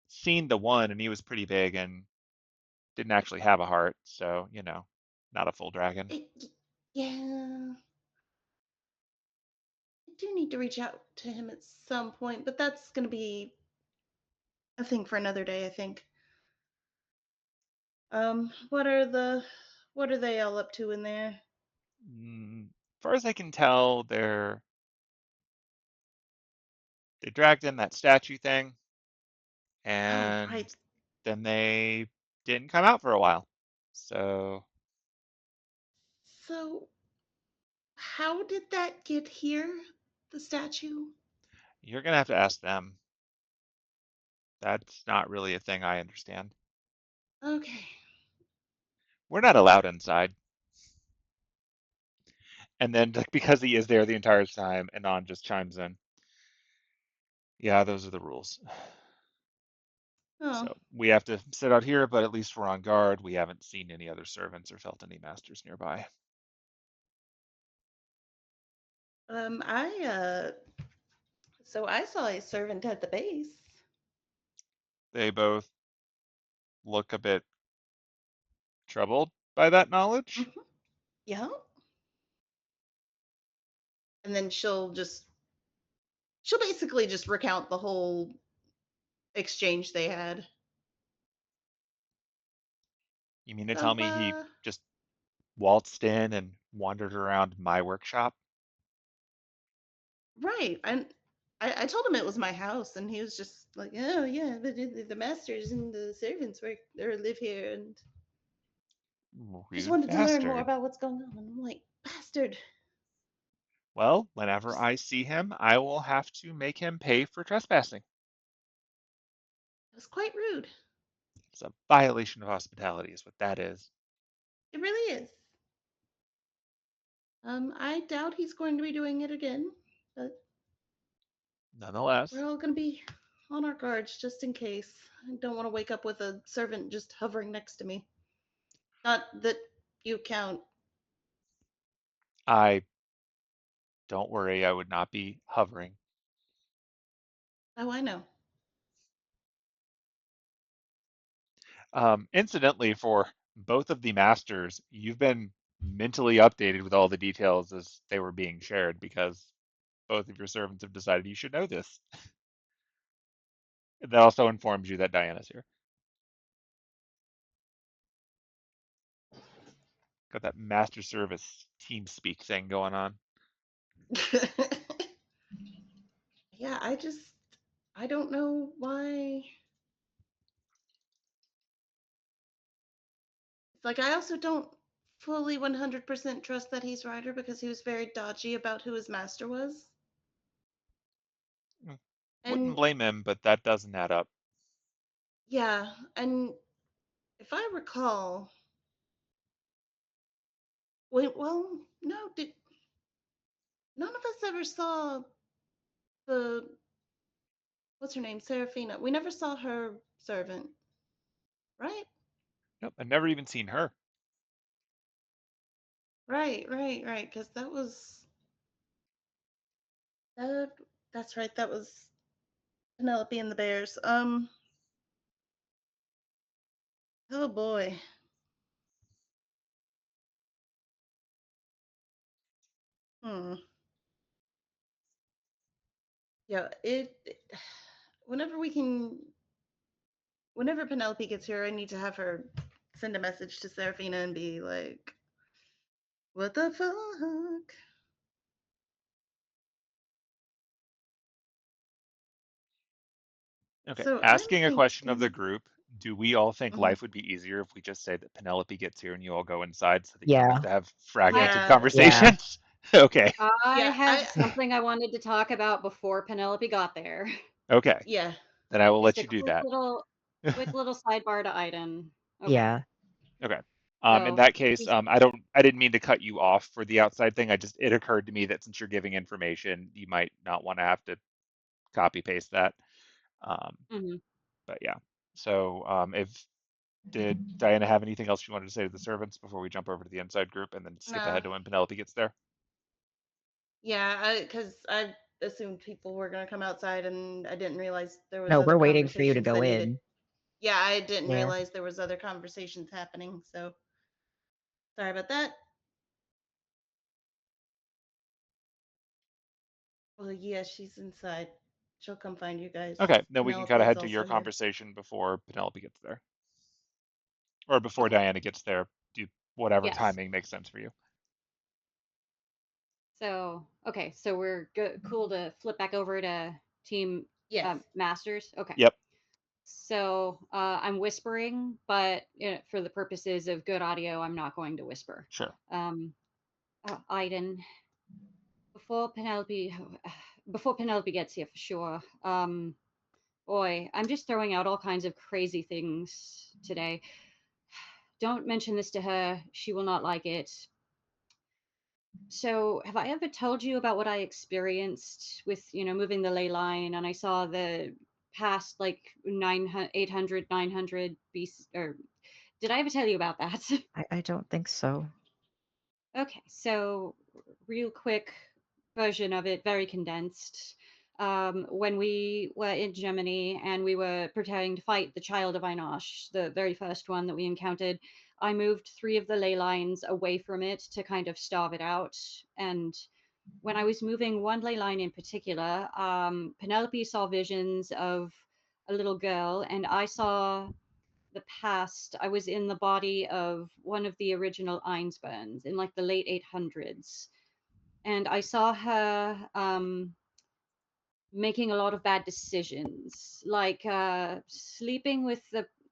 seen the one, and he was pretty big and didn't actually have a heart, so, you know, not a full dragon. Yeah, I do need to reach out to him at some point, but that's gonna be a thing for another day, I think. What are they all up to in there? As far as I can tell, they dragged in that statue thing, Oh, and right. then they didn't come out for a while. So So, how did that get here? The statue? you're gonna have to ask them. That's not really a thing I understand. Okay. We're not allowed inside. And then because he is there the entire time, Anon just chimes in. Yeah, those are the rules. Oh, So we have to sit out here, but at least we're on guard. We haven't seen any other servants or felt any masters nearby. so I saw a servant at the base. They both look a bit troubled by that knowledge. Mm-hmm. Yeah. And then she'll basically just recount the whole exchange they had. You mean to So, tell me he just waltzed in and wandered around my workshop? right. And I told him it was my house, and he was just like, "Oh yeah, the masters and the servants work or live here, and just Rude wanted to learn more bastard. about what's going on." And I'm like, "Bastard, Well, whenever I see him, I will have to make him pay for trespassing. it was quite rude. It's a violation of hospitality, is what that is. It really is." I doubt he's going to be doing it again, but Nonetheless, we're all going to be on our guards just in case. I don't want to wake up with a servant just hovering next to me. Not that you count. I don't worry, I would not be hovering. Oh, I know. Incidentally, for both of the masters, you've been mentally updated with all the details as they were being shared because both of your servants have decided you should know this. That also informs you that Diana's here. Got that master service team speak thing going on. Yeah, I don't know why. It's like I also don't fully 100% trust that he's Ryder because he was very dodgy about who his master was. Wouldn't And blame him, but that doesn't add up. yeah, and if I recall, well, no, none of us ever saw the what's her name, Serafina. We never saw her servant, right? Nope, I've never even seen her. Right. Because that. That's right. That was Penelope and the Bears. Oh boy. Hmm. Yeah. Whenever we can. Whenever Penelope gets here, I need to have her send a message to Serafina and be like, "What the fuck?" Okay, So I'm asking a question of the thinking. group, do we all think Mhm. life would be easier if we just say that Penelope gets here and you all go inside so that you don't have Yeah. to have fragmented I Yeah. Yeah. conversations? Okay, I Yeah. have something I wanted to talk about before Penelope got there. okay, Yeah. then I will Just let a you do that. quick little sidebar to Iden. Okay. Yeah. Okay. In So that case, he's I didn't mean to cut you off for the outside thing. It occurred to me that since you're giving information, you might not want to have to copy paste that. Um, mhm. but yeah. So, if did Diana have anything else she wanted to say to the servants before we jump over to the inside group and then skip Nah. ahead to when Penelope gets there? Yeah. Because I assumed people were gonna come outside, and I didn't realize there was No, other we're waiting for you to conversations go that needed. in. Yeah, I didn't Yeah. realize there was other conversations happening. So sorry about that. Well, yeah, she's inside. She'll come find you guys. Okay, then we can Penelope cut is ahead to your also here. conversation before Penelope gets there, or before Okay. Diana gets there. Do whatever Yes. timing makes sense for you. So okay, so we're cool to flip back over to team Yes. masters. Okay. Yep, So I'm whispering, but for the purposes of good audio, I'm not going to whisper. sure. Um, Iden, before Penelope, before Penelope gets here for sure. Boy, I'm just throwing out all kinds of crazy things today. Don't mention this to her; she will not like it. So, have I ever told you about what I experienced with, moving the ley line, and I saw the past like 900, 800, 900 BC, or did I ever tell you about that? I don't think so. Okay, so real quick version of it, very condensed. When we were in Germany and we were preparing to fight the Child of Einosh, the very first one that we encountered, I moved 3 of the ley lines away from it to kind of starve it out. And when I was moving one ley line in particular, Penelope saw visions of a little girl, and I saw the past. I was in the body of one of the original Einsburns in like the late 800s, and I saw her making a lot of bad decisions, like sleeping with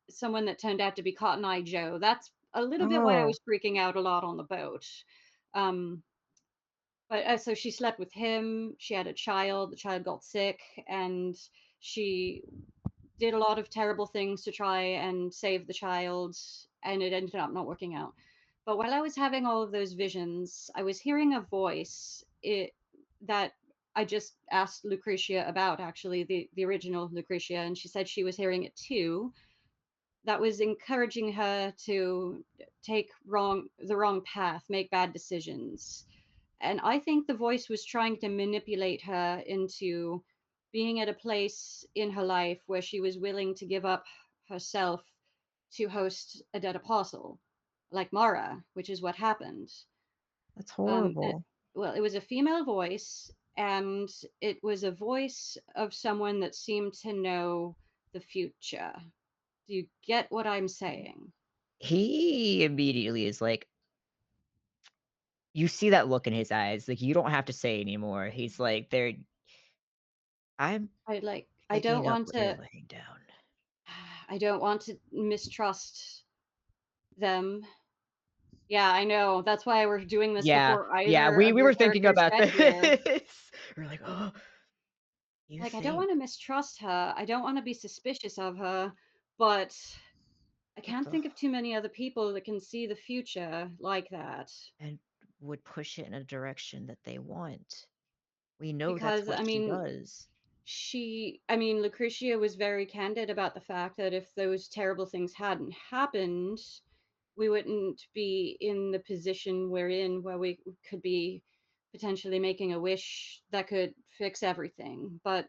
someone that turned out to be Cotton Eye Joe. That's a little bit why I Oh, was freaking out a lot on the boat. Um, but so she slept with him. She had a child. The child got sick, and she did a lot of terrible things to try and save the child, and it ended up not working out. But while I was having all of those visions, I was hearing a voice that I just asked Lucretia about, actually, the original Lucretia, and she said she was hearing it too. That was encouraging her to take the wrong path, make bad decisions. And I think the voice was trying to manipulate her into being at a place in her life where she was willing to give up herself to host a dead apostle, like Mara, which is what happened. that's Um, horrible. well, it was a female voice, and it was a voice of someone that seemed to know the future. Do you get what I'm saying? He immediately is like, you see that look in his eyes. Like, you don't have to say anymore. He's like, there. I'm I don't picking up want what you're to laying down. I don't want to mistrust them. Yeah, I know. That's why we're doing this Yeah, before yeah. either We of we your were thinking characters about get here. this. We're like, oh, you Like, I don't think, want to mistrust her. I don't want to be suspicious of her, but I but can't the think of too many other people that can see the future like that. And would push it in a direction that they want. We know that's Because, what she does. Lucretia was very candid about the fact that if those terrible things hadn't happened, we wouldn't be in the position we're in, where we could be potentially making a wish that could fix everything. But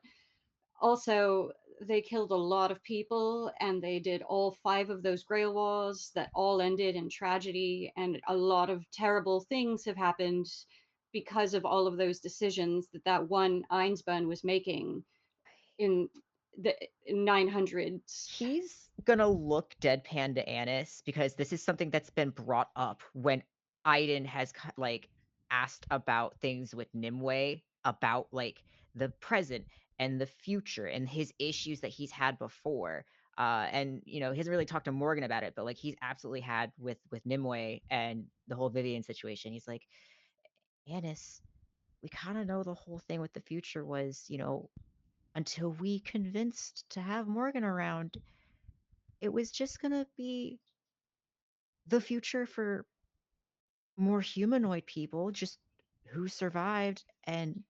also, they killed a lot of people, and they did all 5 of those Grail Wars that all ended in tragedy, and a lot of terrible things have happened because of all of those decisions that one Einsburn was making in the 900s. he's gonna look deadpan to Annis because this is something that's been brought up when Aiden has like asked about things with Nimue, about like the present and the future and his issues that he's had before. And he hasn't really talked to Morgan about it, but like he's absolutely had with Nimue and the whole Vivian situation. He's like, Annis, we kind of know the whole thing with the future was, until we convinced to have Morgan around, it was just gonna be the future for more humanoid people, just who survived, and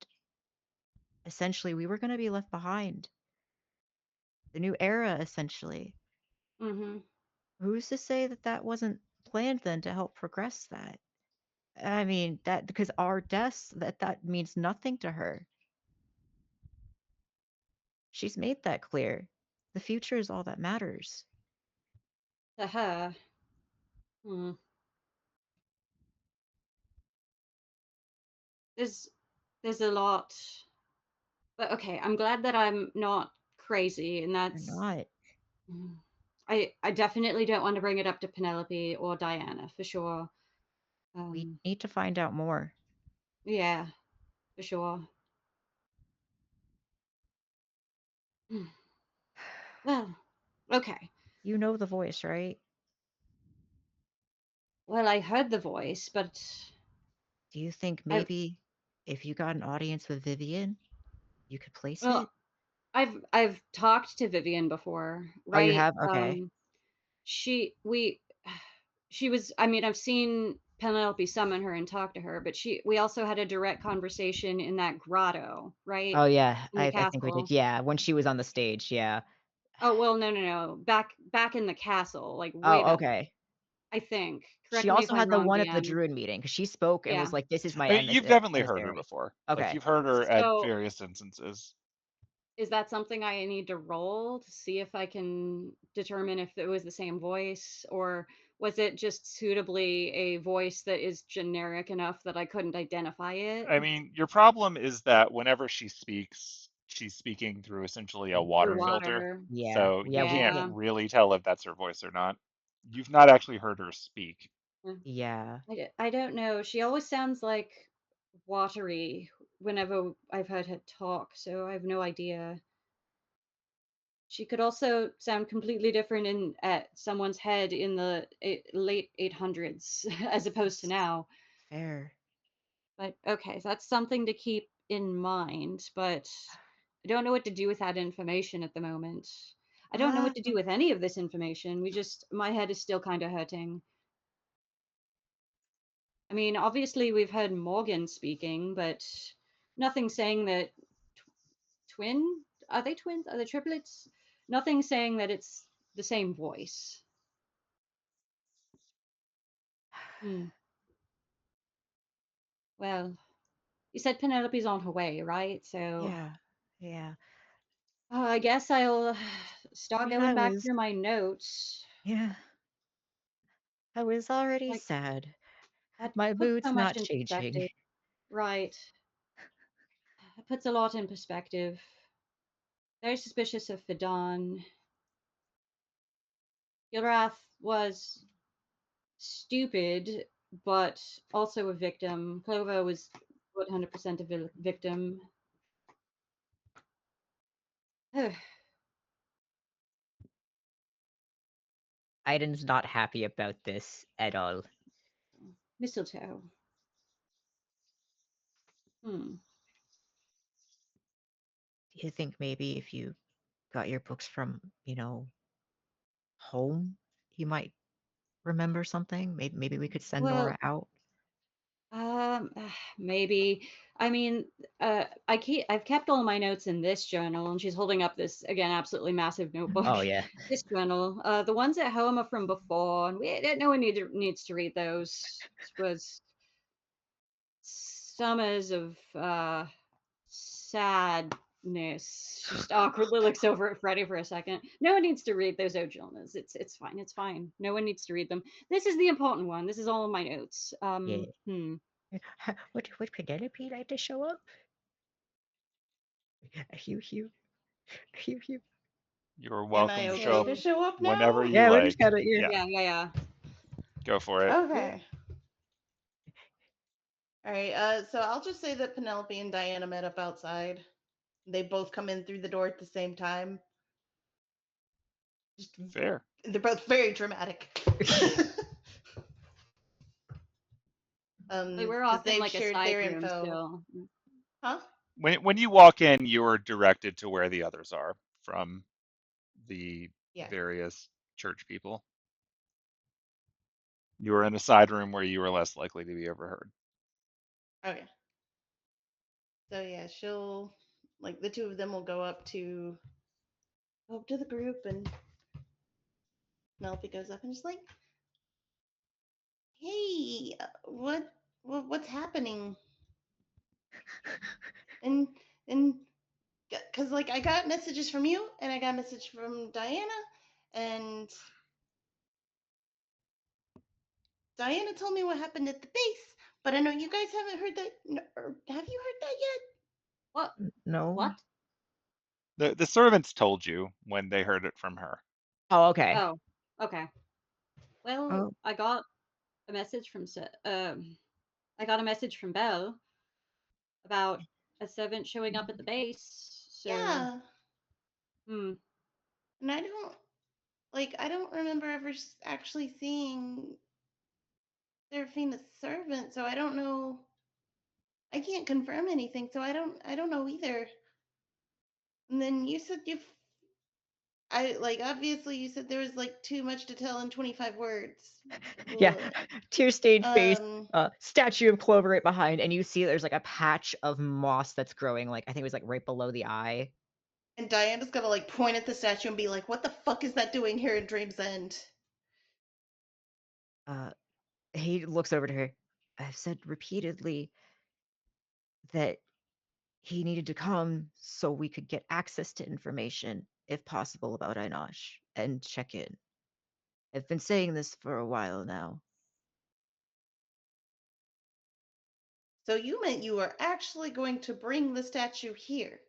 essentially we were gonna be left behind. The new era, essentially. Hmm. Who's to say that that wasn't planned then to help progress that? I mean, that because our deaths, that means nothing to her. She's made that clear. The future is all that matters. To her. Hmm. There's there's a lot, but okay, I'm glad that I'm not crazy, and You're that's not. mm, I definitely don't want to bring it up to Penelope or Diana for sure. We Um, need to find out more. yeah, for sure. Well, okay. You know the voice, right? Well, I heard the voice, but Do you think I've maybe if you got an audience with Vivian, you could place well, it? I've talked to Vivian before, Oh, you right? have? Okay. She we she was, I mean, I've seen Penelope summon her and talk to her, but we also had a direct conversation in that grotto, right? Oh yeah, In the I think we did. castle. Yeah, when she was on the stage. Yeah. Oh well, no. Back in the castle, like way Oh, back. okay. I think. She Correct me if also I'm had the wrong, one at the Dan. druid meeting because she spoke and Yeah. was like, "This is my You've definitely heard her emissary." before. Like Okay. you've heard her at So various instances. is that something I need to roll to see if I can determine if it was the same voice, or was it just suitably a voice that is generic enough that I couldn't identify it I mean, your problem is that whenever she speaks, she's speaking through essentially a through water filter. water? Yeah. So Yeah. you can't Yeah. really tell if that's her voice or not. You've not actually heard her speak. Yeah. I don't know. She always sounds like watery whenever I've heard her talk, so I have no idea. She could also sound completely different in at someone's head in the late 800s as opposed to now. Fair. But okay, so that's something to keep in mind, but I don't know what to do with that information at the moment. I don't know what to do with any of this information. My head is still kind of hurting. I mean, obviously we've heard Morgan speaking, but nothing saying that twin? Are they twins? Are they triplets? Nothing saying that it's the same voice. Hmm. Well, you said Penelope's on her way, right? So Yeah. Yeah. I guess I'll I start mean, going back through my notes. yeah. I was already Like sad. that My puts so mood's much not in changing. perspective, right? It puts a lot in perspective. Very suspicious of Fidan. Gilrath was stupid, but also a victim. Clover was 100% a victim. Aiden's not happy about this at all. Mistletoe. Hmm. Do you think maybe if you got your books from, home, you might remember something? Maybe we could send Nora Well, out. maybe. I mean, I've kept all my notes in this journal, and she's holding up this again absolutely massive notebook. Oh yeah. This journal. The ones at home are from before, and no one needs to read those. It was summers of sadness. Just awkwardly looks over at Freddie for a second. No one needs to read those old journals. It's fine. It's fine. No one needs to read them. This is the important one. This is all of my notes. Yeah. Would Penelope like to show up? Hugh, Hugh, Hugh, Hugh. You're Am I welcome to show okay up to show up whenever now? you Yeah, we're just like. kind of Yeah, Yeah. go for it. Okay. All right. So I'll just say that Penelope and Diana met up outside. They both come in through the door at the same time. Just Fair. they're both very dramatic. They were Because off in they've like a shared side their room info. still. Huh? When you walk in, you are directed to where the others are from the Yeah. various church people. You are in a side room where you are less likely to be overheard. Okay. So yeah, she'll like the two of them will go up to the group, and Penelope goes up and is like, "Hey, what's happening?" And and because like I got messages from you, and I got a message from Diana, and Diana told me what happened at the base, but I know you guys haven't heard that. Or have you heard that yet? What? no. What? The servants told you when they heard it from her. Oh, okay. Oh, okay. Well, Oh, I got a message from I got a message from Belle about a servant showing up at the base. So, Yeah, hmm. and I don't remember ever actually seeing Serafina's servant, so I don't know. I can't confirm anything, so I don't know either. And then you said obviously you said there was like too much to tell in 25 words. Yeah, Ugh. tear-stained face, Um, statue of Clover right behind, and you see there's like a patch of moss that's growing, like I think it was like right below the eye. and Diana's gonna like point at the statue and be like, "What the fuck is that doing here in Dream's End?" He looks over to her. I've said repeatedly that he needed to come so we could get access to information, if possible, about Einosh and check in. I've been saying this for a while now. So you meant you were actually going to bring the statue here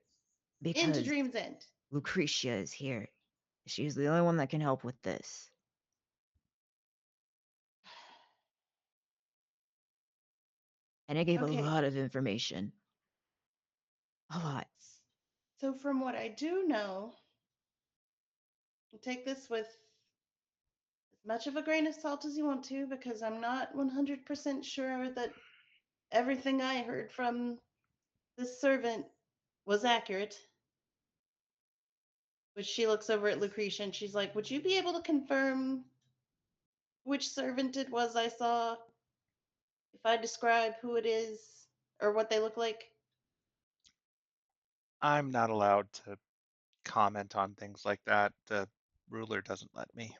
into Because Dream's End? Lucretia is here. She's the only one that can help with this. And I gave a Okay. lot of information. A lot. So from what I do know, take this with as much of a grain of salt as you want to, because I'm not 100% sure that everything I heard from this servant was accurate. Which she looks over at Lucretia and she's like, "Would you be able to confirm which servant it was I saw if I describe who it is or what they look like?" I'm not allowed to comment on things like that. The ruler doesn't let me.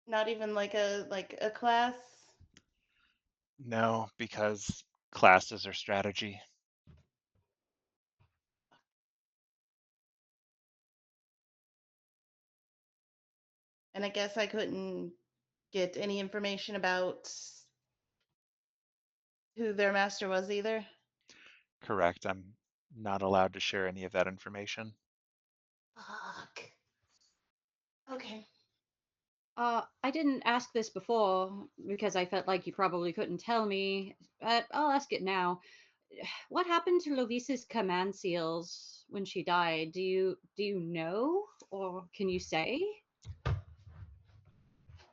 Not even like a class. No, because classes are strategy. And I guess I couldn't get any information about who their master was either. Correct. I'm not allowed to share any of that information. Fuck. Okay. I didn't ask this before because I felt like you probably couldn't tell me, but I'll ask it now. What happened to Lovisa's command seals when she died? Do you know, or can you say?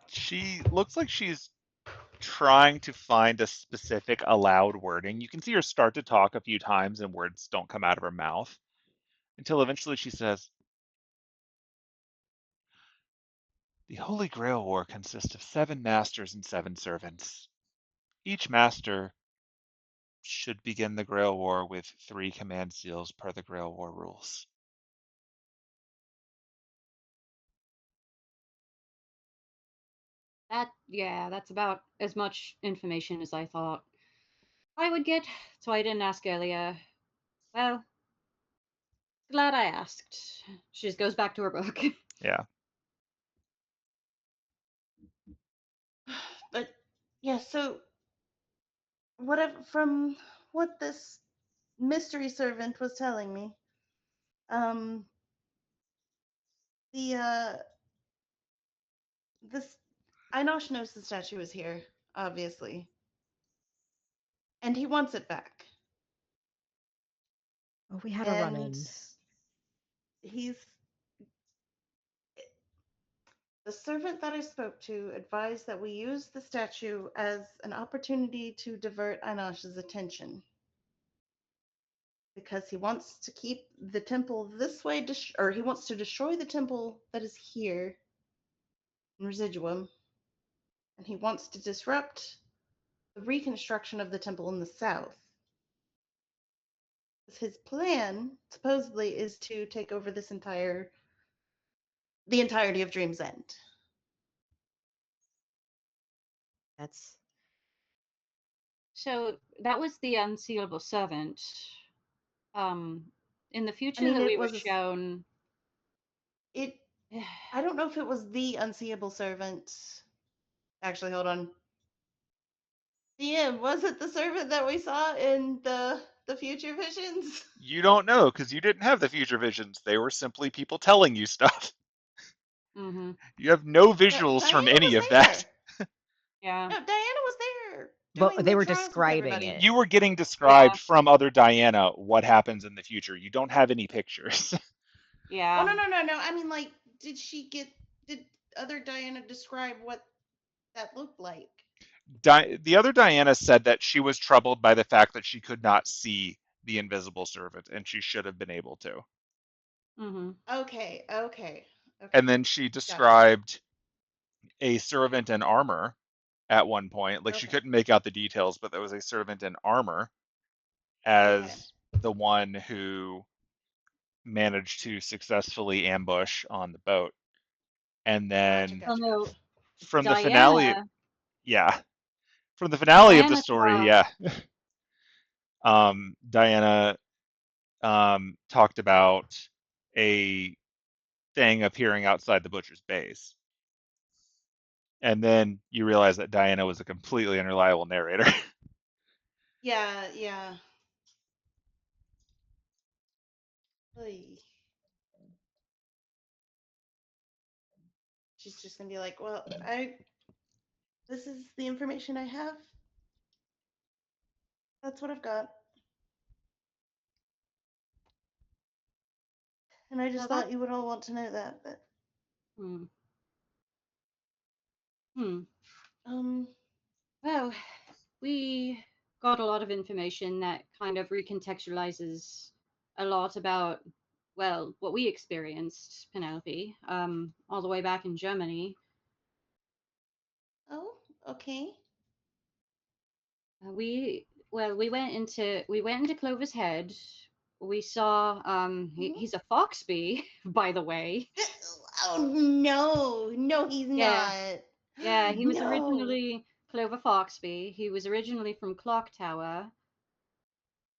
She looks like she's trying to find a specific allowed wording. You can see her start to talk a few times and words don't come out of her mouth until eventually she says, "The Holy Grail War consists of 7 masters and 7 servants. Each master should begin the Grail War with 3 command seals per the Grail War rules." Yeah, that's about as much information as I thought I would get, so I didn't ask earlier. Well, glad I asked. She just goes back to her book. Yeah. But yeah, so whatever from what this mystery servant was telling me, um the this Einosh knows the statue is here, obviously. And he wants it back. Oh, we had a And run-in. he's the servant that I spoke to advised that we use the statue as an opportunity to divert Einosh's attention. Because he wants to keep the temple this way, or he wants to destroy the temple that is here in Residuum, and he wants to disrupt the reconstruction of the temple in the south. His plan, supposedly, is to take over the entirety of Dream's End. That's So that was the unsealable servant. In the I future mean, that we it were was shown, it. I don't know if it was the unseeable servant. Actually, hold on. DM, was it the servant that we saw in the future visions? You don't know because you didn't have the future visions. They were simply people telling you stuff. mm-hmm, You have no No, visuals from Diana any was of that. there. yeah, No, Diana was there but doing they the were trials with describing everybody. it. You were getting yeah, described from other Diana what happens in the future. You don't have any pictures. Oh yeah. no. I mean, like, did other Diana describe what that looked like? The other Diana said that she was troubled by the fact that she could not see the invisible servant and she should have been able to. Mm-hmm. Okay, okay, And okay. then she Gotcha. described a servant in armor at one point. Like she Okay. couldn't make out the details, but there was a servant in armor Okay. as the one who managed to successfully ambush on the boat. And Gotcha, then Oh gotcha, no, gotcha. from the finale, Diana. yeah, from the finale of the Diana story, saw. yeah, Diana talked about a thing appearing outside the butcher's base. And then you realize that Diana was a completely unreliable narrator. Yeah, yeah. Oy. She's just gonna be like, well, this is the information I have. That's what I've got. And I just Well, that. thought you would all want to know that, but Hmm. Hmm. um Well, we got a lot of information that kind of recontextualizes a lot about, well, what we experienced, Penelope, all the way back in Germany. oh, okay. We went into Clover's Head. We saw Mhm. he's a Foxby, by the way. Oh no. No, he's Yeah, not. yeah, he was No. originally Clover Foxby. He was originally from Clock Tower.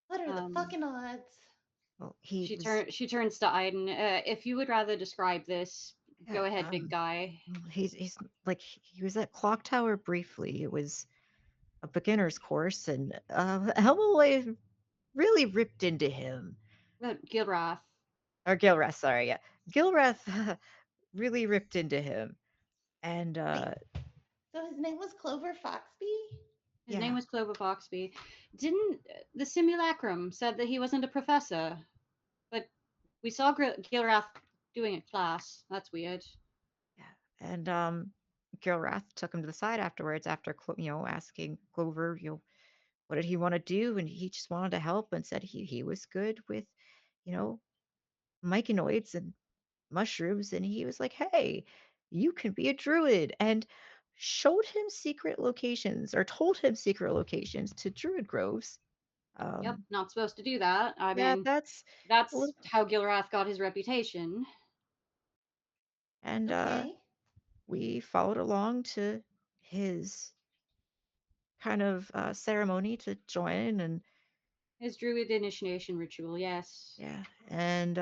What are the Um, fucking odds? Well, he she was, turns to Iden. If you would rather describe this, yeah, go ahead, big guy. he's like, he was at Clock Tower briefly. It was a beginner's course, and El-Melloi really ripped into him. Gilrath. Or Gilrath, sorry, yeah. Gilrath really ripped into him. And Wait, so his name was Clover Foxby? His name yeah, was Clover Foxby. Didn't the simulacrum said that he wasn't a professor, but we saw Gilrath doing a class. That's weird. yeah. And Gilrath took him to the side afterwards after asking Clover, what did he want to do? And he just wanted to help and said he was good with, you know, myconoids and mushrooms. And he was like, hey, you can be a druid. And showed him secret locations or told him secret locations to druid groves. Yep, Um, not supposed to do that. I yeah, mean, that's a that's little, how Gilrath got his reputation. and Okay. we followed along to his kind of ceremony to join. And His druid initiation ritual, yes. yeah, and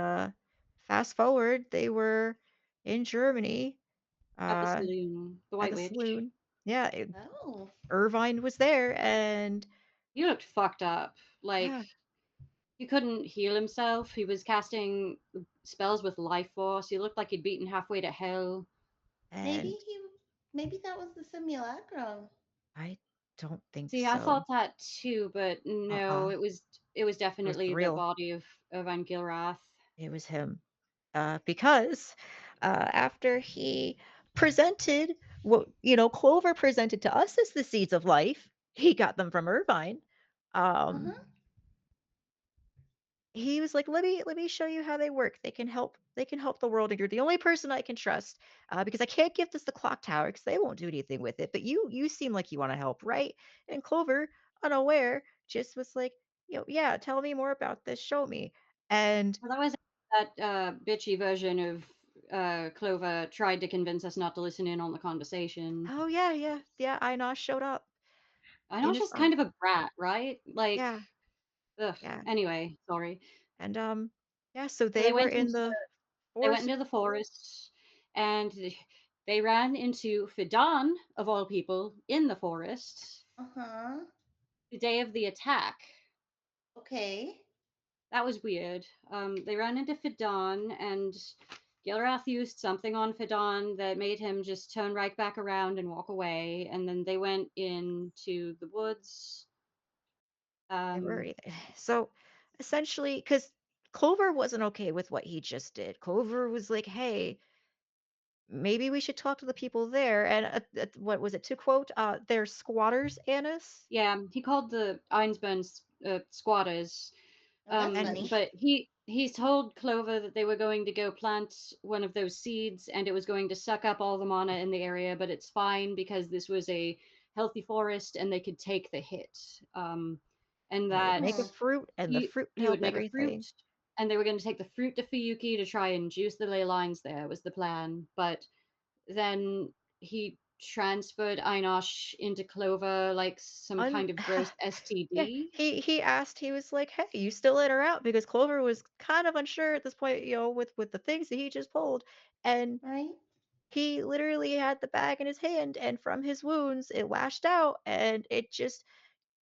fast forward, they were in Germany At the uh, saloon, the at White the Witch. saloon. Yeah, Oh. Irvine was there, and He looked fucked up. Like, yeah, he couldn't heal himself. He was casting spells with life force. He looked like he'd beaten halfway to hell. Maybe and he maybe that was the simulacrum. I don't think See, I so. thought that too, but no, Uh-uh. it was It was definitely the real. body of Van Gilrath. It was him. Because after he presented what Clover presented to us as the seeds of life, he got them from Irvine. Um, Uh-huh. he was like, let me show you how they work. They can help the world, and you're the only person I can trust, because I can't give this the clock tower because they won't do anything with it. But you seem like you want to help, right? And Clover, unaware, just was like, yeah, tell me more about this, show me. And Well, that was that bitchy version of Clover tried to convince us not to listen in on the conversation. oh yeah, yeah, yeah, Ina showed up I know in his she's kind arm. of a brat, right? Like, Yeah, ugh. yeah. Anyway, sorry. And yeah, so So they were in the they went forest. into the forest, and they ran into Fidan, of all people, in the forest Uh-huh. the day of the attack. Okay. That was weird. They ran into Fidan, and Gilrath used something on Fidan that made him just turn right back around and walk away. And then they went into the woods. They were Um, either. So essentially, because Clover wasn't okay with what he just did. Clover was like, "Hey, maybe we should talk to the people there." And what was it to quote? They're squatters, Annis. yeah, he called the Einsburn squatters. Oh, that's And funny. But he he told Clover that they were going to go plant one of those seeds and it was going to suck up all the mana in the area, but it's fine because this was a healthy forest and they could take the hit. And It would that make a Mhm. fruit, and the fruit he would held make a fruit, everything. and they were going to take the fruit to Fuyuki to try and juice the ley lines there, was the plan. But then he transferred Einosh into Clover like some Un kind of gross Yeah, STD. he asked, he was like, "Hey, you still in or out?" Because Clover was kind of unsure at this point, with the things that he just pulled, and Right? he literally had the bag in his hand, and from his wounds, it lashed out, and it just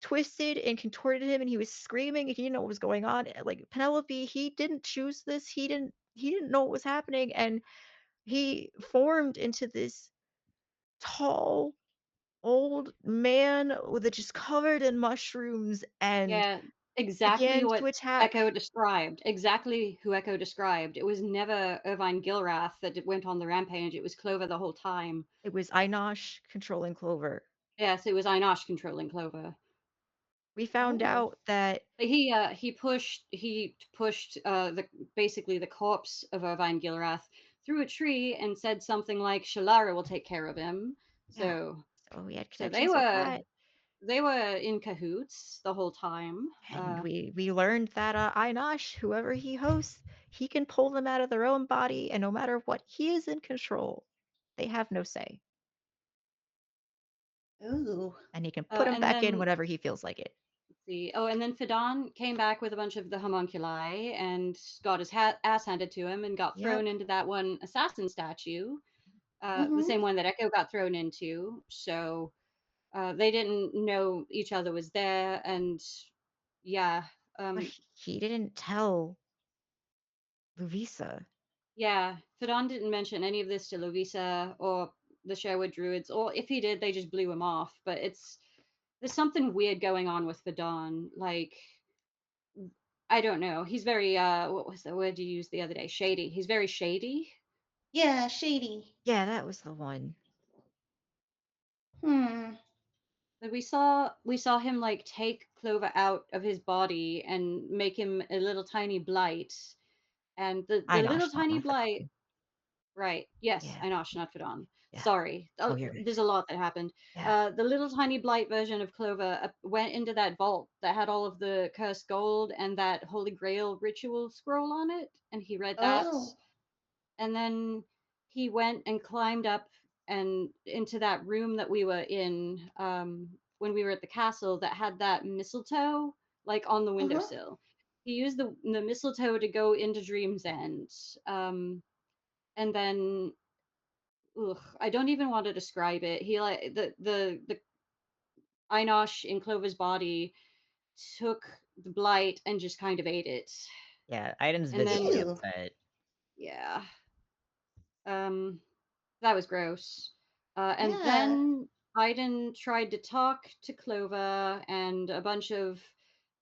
twisted and contorted him, and he was screaming, and he didn't know what was going on. Like Penelope, he didn't choose this. He didn't know what was happening, and he formed into this tall old man with it just covered in mushrooms and Yeah, exactly began what to attack. Echo described. Exactly who Echo described. It was never Irvine Gilrath that went on the rampage. It was Clover the whole time. It was Einosh controlling Clover. Yes, it was Einosh controlling Clover. We found Oh. out that He pushed the basically the corpse of Irvine Gilrath through a tree and said something like Shalara will take care of him. yeah, So so he had so they connections with were that, they were in cahoots the whole time. and we learned that Einosh, whoever he hosts, he can pull them out of their own body, and no matter what, he is in control. They have no say, Ooh. and he can put them and back in then whenever he feels like it. see. Oh, and then Fidon came back with a bunch of the homunculi and got his ass handed to him and got Yep, thrown into that one assassin statue, the Mhm. same one that Echo got thrown into. So they didn't know each other was there, and yeah, but um, he didn't tell Luvisa. yeah. Fidon didn't mention any of this to Lovisa or the Sherwood Druids, or if he did, they just blew him off. But there's something weird going on with Fidon, like I don't know. He's very what was the word you used the other day? Shady. He's very shady. Yeah, shady. Yeah, that was the one. Hmm. But we saw him like take Clover out of his body and make him a little tiny blight. And the little Einosh, tiny not blight, Fedon. right? Yes, Yeah, I know, not Fidon. yeah. Sorry, Oh, you're good. there's a lot that happened. Yeah. The little tiny blight version of Clover went into that vault that had all of the cursed gold and that Holy Grail ritual scroll on it, and he read that. Oh. And then he went and climbed up and into that room that we were in when we were at the castle that had that mistletoe like on the Uh-huh. windowsill. He used the mistletoe to go into Dream's End, and then I don't even want to describe it. He like the Einosh in Clover's body took the blight and just kind of ate it, Yeah, Item's and then visibly Ew. upset. yeah, um, that was gross. And Yeah. then Iden tried to talk to Clover, and a bunch of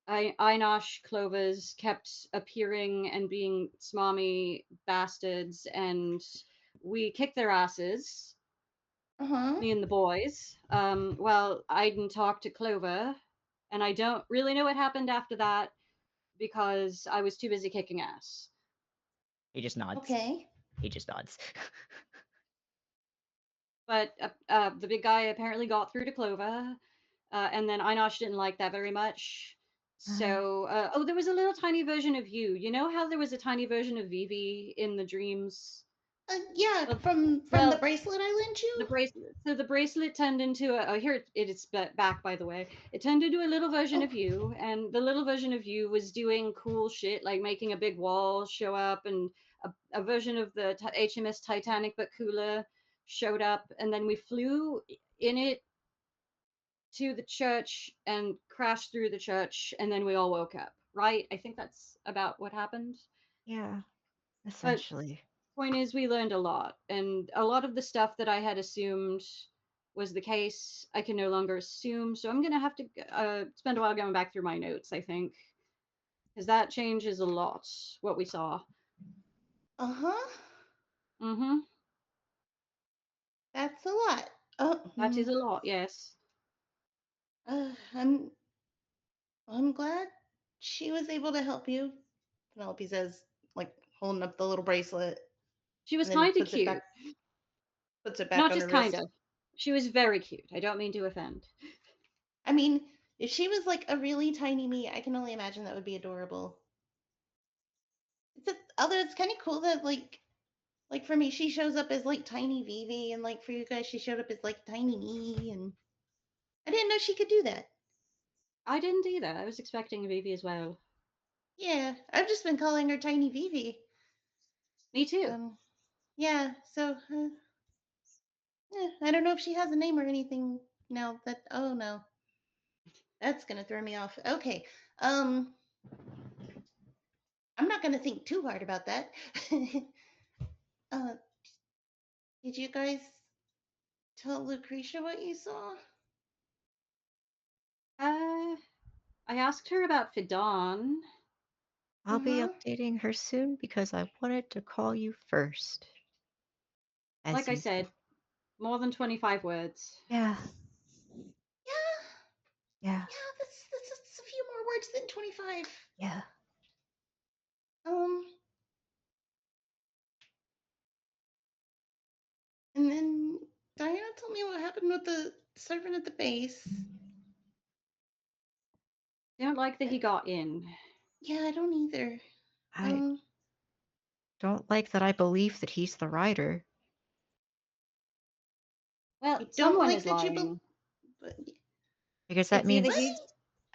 Einosh Clovers kept appearing and being smarmy bastards, and we kicked their asses, Uh-huh. me and the boys. Well, Iden talked to Clover, and I don't really know what happened after that because I was too busy kicking ass. He just nods. Okay. He just nods. But the big guy apparently got through to Clover, and then Einosh didn't like that very much. Uh, So, oh, there was a little tiny version of you. You know how there was a tiny version of Vivi in the dreams? Yeah, Well, from the well, bracelet I lent the you. bracelet. So the bracelet turned into a. Oh, here it is back, by the way. It turned into a little version Oh. of you, and the little version of you was doing cool shit like making a big wall show up, and a version of the HMS Titanic but cooler showed up, and then we flew in it to the church and crashed through the church, and then we all woke up. Right? I think that's about what happened. yeah, But essentially. point is, we learned a lot, and a lot of the stuff that I had assumed was the case, I can no longer assume. So I'm gonna have to spend a while going back through my notes, I think, because that changes a lot what we saw. Uh-huh. Mm-hmm. That's a lot. Oh. That is a lot, yes. I'm glad she was able to help you. Penelope says, like holding up the little bracelet. She was And then kind of puts it cute. back. Puts it back Not on just her kind wrist. of. She was very cute. I don't mean to offend. I mean, if she was like a really tiny me, I can only imagine that would be adorable. Although it's kind of cool that like for me, she shows up as like tiny Vivi, and like for you guys, she showed up as like tiny me, and I didn't know she could do that. I didn't either. I was expecting a Vivi as well. Yeah, I've just been calling her Tiny Vivi. Me too. Yeah, so I don't know if she has a name or anything now. Oh no, that's gonna throw me off. Okay, I'm not gonna think too hard about that. uh, did you guys tell Lucretia what you saw? I asked her about Fidon. I'll be Uh-huh. updating her soon because I wanted to call you first. As Like I usual. said, more than 25 words. Yeah, Yeah, yeah, that's a few more words than 25. yeah. Um, and then Diana told me what happened with the servant at the base. I don't like that he got in. Yeah, I don't either. I don't like that I believe that he's the writer. Well, I don't someone like is that lying. but Because that It's means either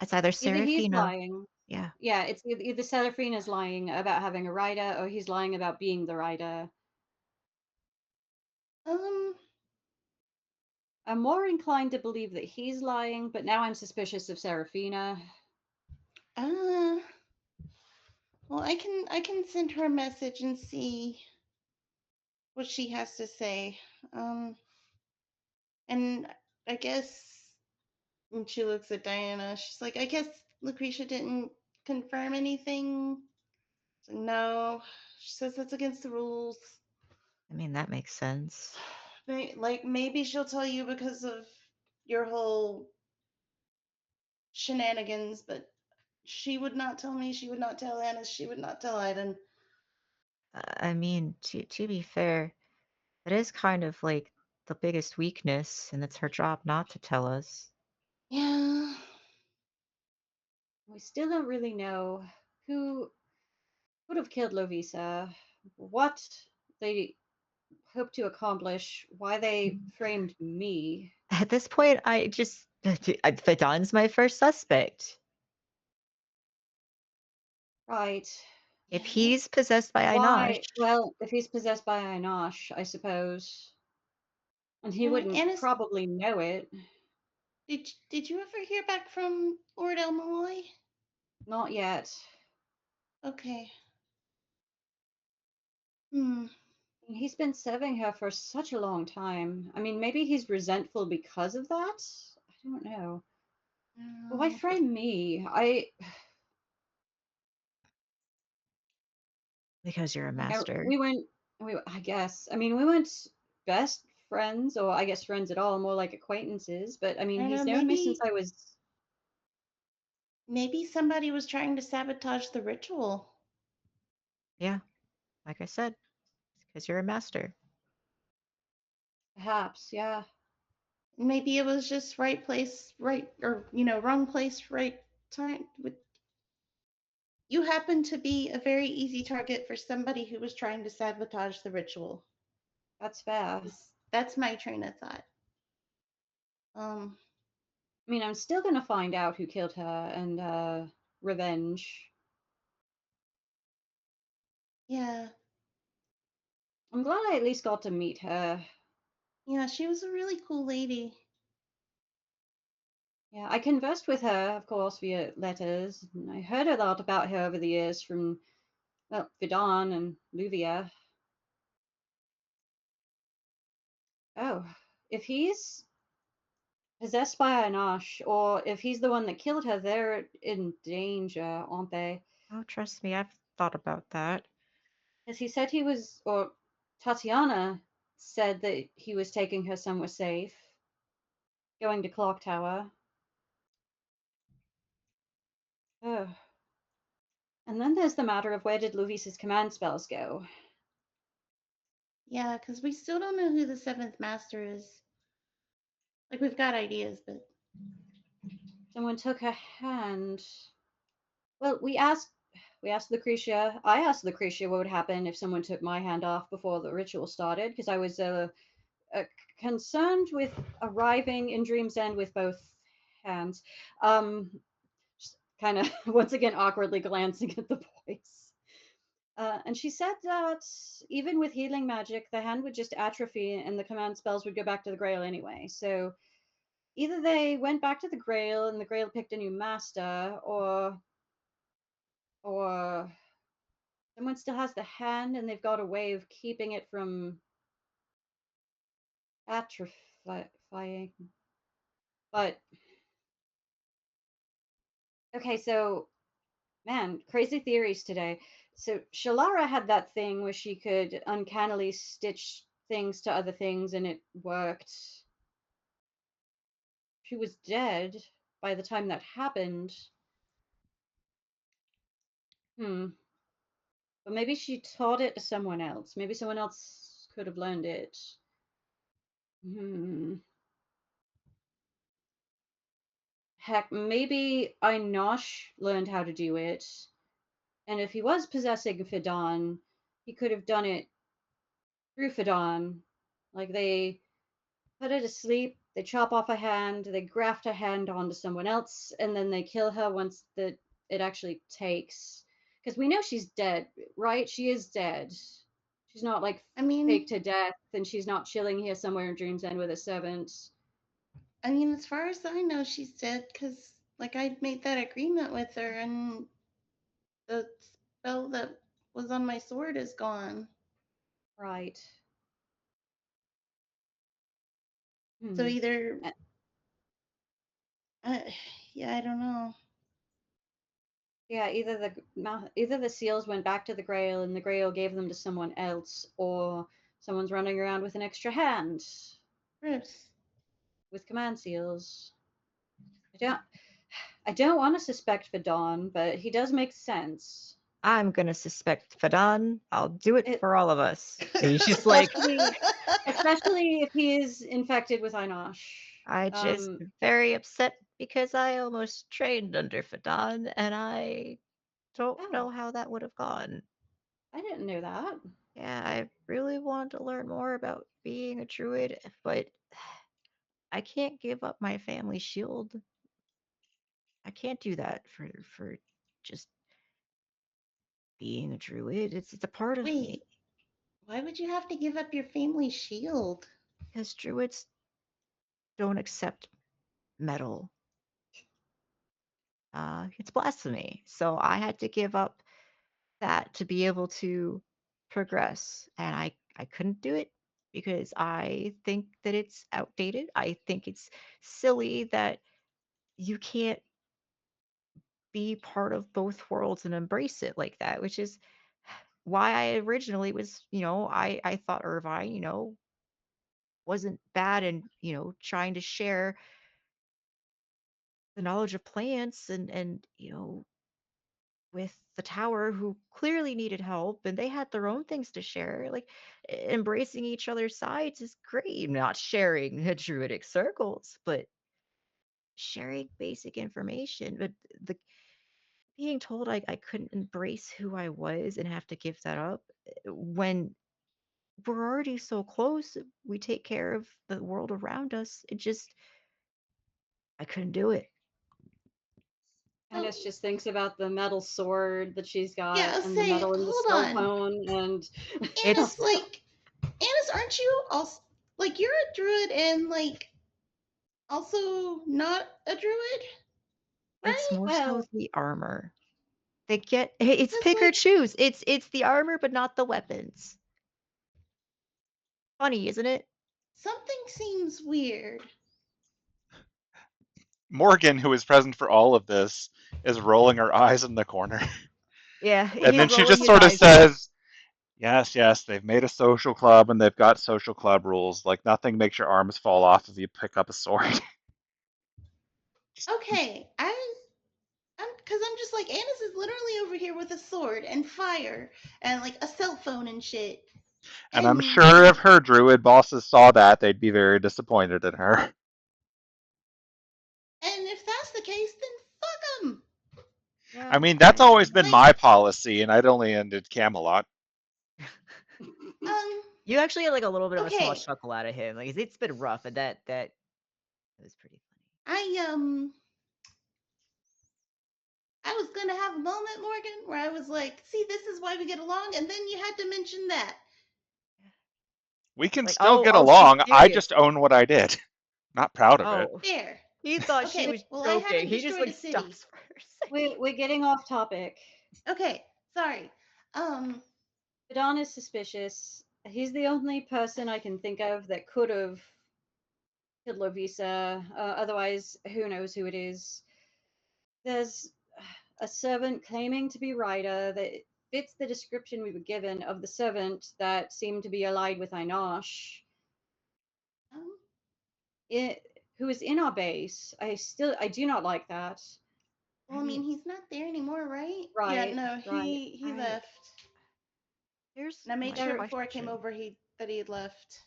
it's either he's Serafina. lying. Yeah. Yeah, it's either Seraphina's lying about having a rider, or he's lying about being the rider. um, I'm more inclined to believe that he's lying, but now I'm suspicious of Seraphina. uh, well, I can send her a message and see what she has to say. And I guess, and she looks at Diana. She's like, I guess Lucretia didn't confirm anything. She's like, no, she says that's against the rules. I mean, that makes sense. Like maybe she'll tell you because of your whole shenanigans, but she would not tell me. She would not tell Anna. She would not tell Aiden. I mean, to be fair, it is kind of like the biggest weakness, and it's her job not to tell us. Yeah. We still don't really know who would have killed Lovisa, what they hope to accomplish, why they framed me. At this point, I just Fadon's my first suspect. Right. If Yeah. he's possessed by Why? Einosh, Well, if he's possessed by Einosh, I suppose. And he wouldn't Anna, probably know it. did you ever hear back from Lord El-Melloi? Not yet. Okay. Hmm. He's been serving her for such a long time. I mean, maybe he's resentful because of that? I don't know. But why frame me? because you're a master. I guess. I mean, we weren't best friends, or I guess friends at all, more like acquaintances. But I I mean, don't he's know. known me since I was. Maybe somebody was trying to sabotage the ritual. Yeah, like I said, because you're a master. Perhaps, yeah. Maybe it was just right place, right, or wrong place, right time. You happen to be a very easy target for somebody who was trying to sabotage the ritual. That's fair. That's my train of thought. Um, I mean, I'm still gonna find out who killed her and revenge. yeah, I'm glad I at least got to meet her. yeah, she was a really cool lady. Yeah, I conversed with her, of course, via letters. And I heard a lot about her over the years from, well, Vidon and Luvia. Oh, if he's possessed by Anash, or if he's the one that killed her, they're in danger, aren't they? Oh, trust me, I've thought about that. Because he said he was, or Tatiana said that he was taking her somewhere safe, going to Clock Tower. Oh. And then there's the matter of where did Luvis's command spells go? Yeah, because we still don't know who the seventh master is. Like, we've got ideas, but Someone took her hand. Well, we asked Lucretia. I asked Lucretia what would happen if someone took my hand off before the ritual started, because I was concerned with arriving in Dream's End with both hands. Just kind of once again awkwardly glancing at the boys. And she said that even with healing magic, the hand would just atrophy and the command spells would go back to the Grail anyway. So either they went back to the Grail and the Grail picked a new master, or someone still has the hand and they've got a way of keeping it from atrophying. But okay, so man, crazy theories today. So Shalara had that thing where she could uncannily stitch things to other things and it worked. She was dead by the time that happened. But maybe she taught it to someone else. Maybe someone else could have learned it. Heck, maybe Einosh learned how to do it. And if he was possessing Fidon, he could have done it through Fidon. Like they put her to sleep, they chop off a hand, they graft a hand onto someone else, and then they kill her once it actually takes. Because we know she's dead, right? She is dead. She's not like faked to death, and she's not chilling here somewhere in Dream's End with a servant. I mean, as far as I know, she's dead because, like, I made that agreement with her, and the spell that was on my sword is gone. Right. So either, yeah, I don't know. Yeah, either the seals went back to the Grail and the Grail gave them to someone else, or someone's running around with an extra hand. Gross. With command seals. I don't want to suspect Fidon, but he does make sense. I'm gonna suspect Fidon. I'll do it for all of us. He's just like, especially if he is infected with Einosh. I just very upset because I almost trained under Fidon, and I don't know how that would have gone. I didn't know that. Yeah, I really want to learn more about being a druid, but I can't give up my family shield. I can't do that for just being a druid. It's a part of me. Why would you have to give up your family shield? Because druids don't accept metal. It's blasphemy. So I had to give up that to be able to progress, and I couldn't do it because I think that it's outdated. I think it's silly that you can't be part of both worlds and embrace it like that, which is why I originally was, I thought Irvine, wasn't bad and, trying to share the knowledge of plants and, with the tower who clearly needed help and they had their own things to share. Like embracing each other's sides is great. Not sharing the druidic circles, but sharing basic information. But the being told I couldn't embrace who I was and have to give that up when we're already so close, we take care of the world around us. I couldn't do it. Candace just thinks about the metal sword that she's got and the metal in the stone, and Candace, Candace, aren't you also you're a druid and also not a druid? Right? It's more so the armor. It's pick or choose. It's the armor, but not the weapons. Funny, isn't it? Something seems weird. Morgan, who is present for all of this, is rolling her eyes in the corner. Yeah, and then she just sort of says, yes, they've made a social club and they've got social club rules. Like nothing makes your arms fall off if you pick up a sword. Okay, I'm because I'm just like, Annis is literally over here with a sword and fire and like a cell phone and shit. And I'm sure if her druid bosses saw that, they'd be very disappointed in her. And if that's the case, then fuck them. Yeah, I mean, that's always been Like- my policy, and I'd only ended Camelot. You actually had like a little bit of a small Okay. chuckle out of him. Like it's been rough, and that was pretty funny. I was gonna have a moment, Morgan, where I was like, see, this is why we get along, and then you had to mention that. We can Like, still oh, get she's along. I serious. just own what I did. Not proud of it. Oh, There. he thought she Okay, was well, I joking. haven't He just destroyed like a city. stops for a second. We're getting off topic. Okay, sorry. Badon is suspicious. He's the only person I can think of that could have killed Lovisa. Otherwise, who knows who it is. There's a servant claiming to be Ryder that fits the description we were given of the servant that seemed to be allied with Einosh. Who is in our base. I do not like that. Well, I mean, he's not there anymore, right? Right. Yeah, no, right. he left. Here's And I made my sure before I came question. over that he had left.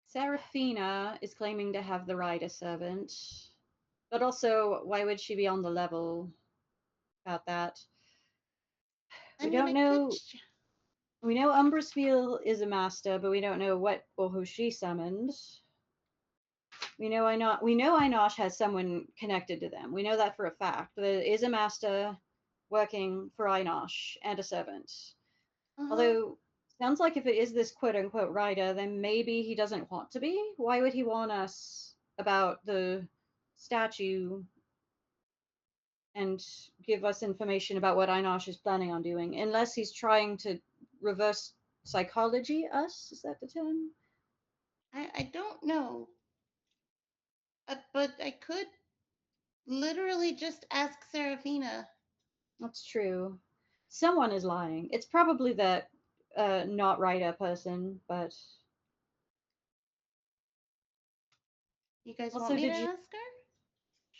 Seraphina is claiming to have the Ryder servant. But also, why would she be on the level about that? We don't know. We know Umbrasfield is a master, but we don't know what or who she summoned. We know Einosh has someone connected to them. We know that for a fact. There is a master working for Einosh and a servant. Although, sounds like if it is this quote-unquote Ryder, then maybe he doesn't want to be. Why would he warn us about the statue and give us information about what Einosh is planning on doing? Unless he's trying to reverse psychology us? Is that the term? I don't know. But I could literally just ask Seraphina. That's true. Someone is lying. It's probably that not Ryder person, but You guys Also, want me to did you- ask her?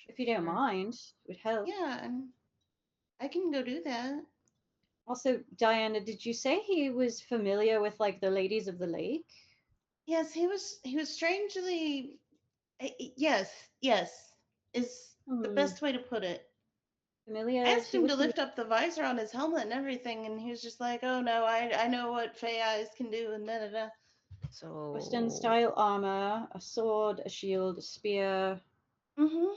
if you don't Sure. mind, it would help. Yeah, I can go do that. Also, Diana, did you say he was familiar with like the ladies of the lake? Yes, he was strangely yes is the best way to put it. Familiar. I asked him to lift up the visor on his helmet and everything, and he was just like, "Oh no, I know what Fey eyes can do," and da da da. So Western style armor, a sword, a shield, a spear. Mm-hmm.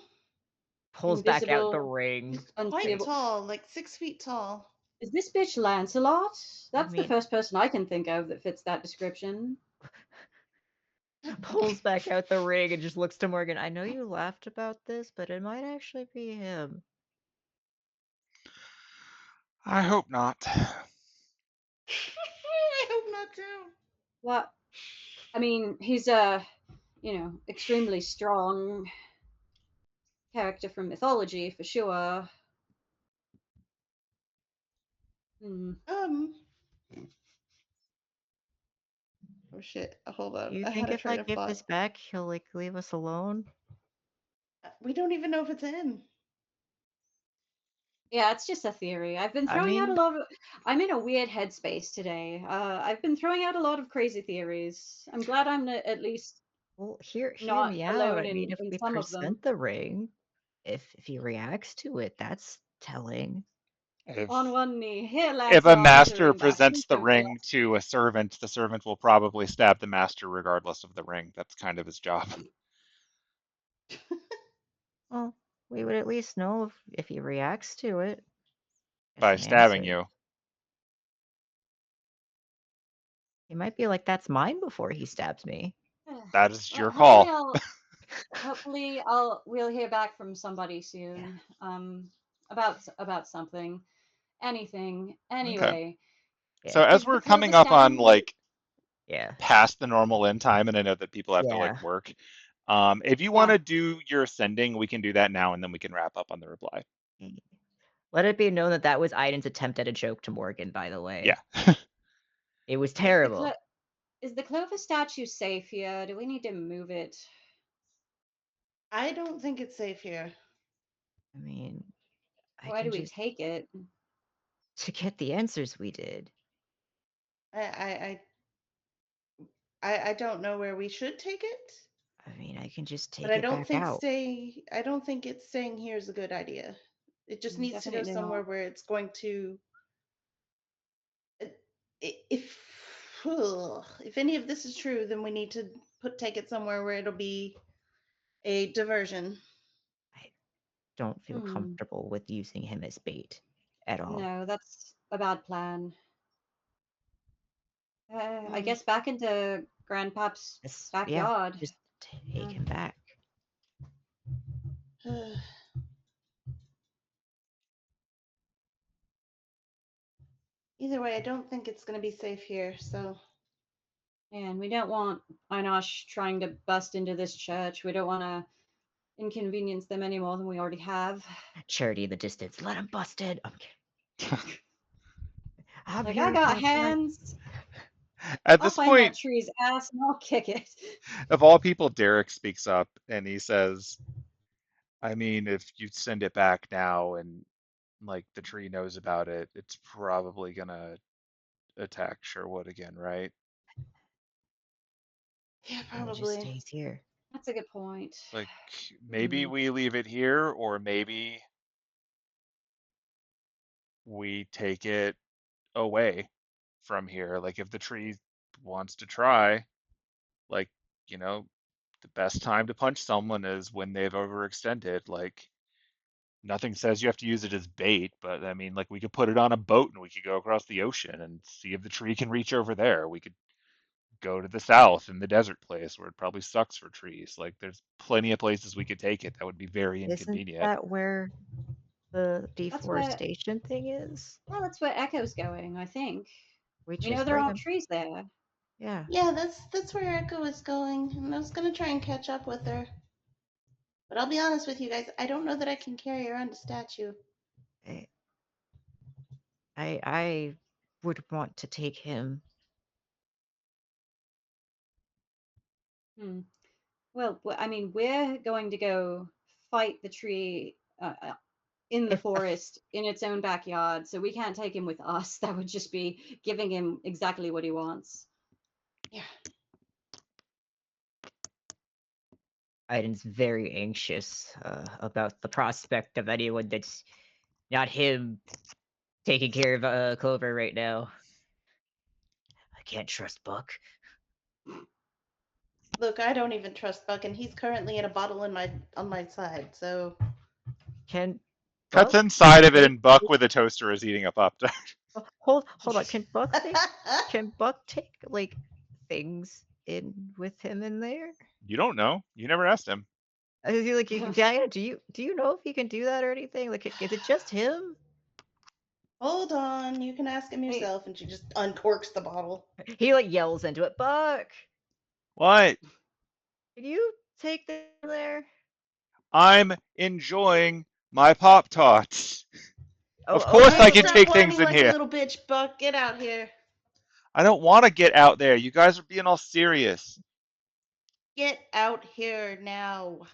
pulls back out the Invisible. ring. Quite Unseeable. tall, like 6 feet tall. Is this bitch Lancelot? That's mean- the first person I can think of that fits that description. Pulls back out the ring and just looks to Morgan. I know you laughed about this, but it might actually be him. I hope not. I hope not too. What? I mean, he's extremely strong character from mythology for sure. Oh shit! Hold on. You I think had a if I train of give thought. this back, he'll like leave us alone? We don't even know if it's him. Yeah, it's just a theory. I've been throwing out a lot of. I'm in a weird headspace today. I've been throwing out a lot of crazy theories. I'm glad I'm at least Well, hear not me out. alone I mean, if in we some of them. present the ring, if he reacts to it, that's telling. On one knee, here, If a Lancelot, master ring back. presents the Don't ring to a servant, the servant will probably stab the master regardless of the ring. That's kind of his job. Well, we would at least know if he reacts to it. as By an stabbing answer. you. He might be like, "That's mine," before he stabs me. That is your Hopefully call. we'll hear back from somebody soon. About something, anything. Anyway. Yeah. So as Is we're the coming Clovis up on statue- like Yeah. past the normal end time, and I know that people have to Yeah. like work. If you want to do your sending, we can do that now, and then we can wrap up on the reply. Let it be known that that was Aiden's attempt at a joke to Morgan, by the way. Yeah. It was terrible. Is the Clovis statue safe here? Do we need to move it? I don't think it's safe here. I mean, I Why can do we just take it? to get the answers we did. I I don't know where we should take it, I mean, I can just but take it back out. I don't think it's staying here is a good idea. It just needs to go Definitely somewhere not. where it's going to if if any of this is true, then we need to take it somewhere where it'll be a diversion. I don't feel Hmm. comfortable with using him as bait at all. No, that's a bad plan. I Mm. guess back into Grandpap's Yeah, backyard. just take Yeah. him back. Either way, I don't think it's going to be safe here. So And we don't want Einosh trying to bust into this church. We don't want to inconvenience them any more than we already have. Charity in the distance. Let him bust in. I'm kidding. I'm Like, here I with got my friend. hands. At I'll this find that point, tree's ass and I'll kick it. of all people, Derek speaks up and he says, I mean, if you send it back now and like the tree knows about it, it's probably gonna attack Sherwood again, right? yeah, And it just probably. stays here. That's a good point. Like maybe Hmm. we leave it here, or maybe we take it away from here. Like if the tree wants to try, like, you know, the best time to punch someone is when they've overextended. Like nothing says you have to use it as bait, but I mean, like we could put it on a boat and we could go across the ocean and see if the tree can reach over there. We could go to the south in the desert place where it probably sucks for trees. Like there's plenty of places we could take it that would be very Isn't inconvenient. that where the That's where, deforestation thing is? well, that's where Echo's going, I think. We We know just there bring are him. trees there. Yeah. Yeah, that's where Echo is going, and I was gonna try and catch up with her. But I'll be honest with you guys, I don't know that I can carry around a statue. I I would want to take him. Hmm. Well, I mean, we're going to go fight the tree in the If forest in its own backyard, so we can't take him with us. That would just be giving him exactly what he wants. Yeah. Aiden's very anxious about the prospect of anyone that's not him taking care of Clover right now. I can't trust Buck. Look, I don't even trust Buck, and he's currently in a bottle in my on my side. So Can Cuts Buck inside of it take and Buck with a toaster is eating a Pop Tart. hold on? Can Buck take like things in with him in there? You don't know. You never asked him. Is he like Diana? Do you know if he can do that or anything? Like, is it just him? hold on, you can ask him Wait, yourself. And she just uncorks the bottle. He like yells into it. Buck, What? can you take them there? I'm enjoying my Pop Tarts. Oh, Of course I Okay, can okay. stop take things whining in like a here. little bitch, Buck. Get out here. I don't want to get out there. You guys are being all serious. Get out here now.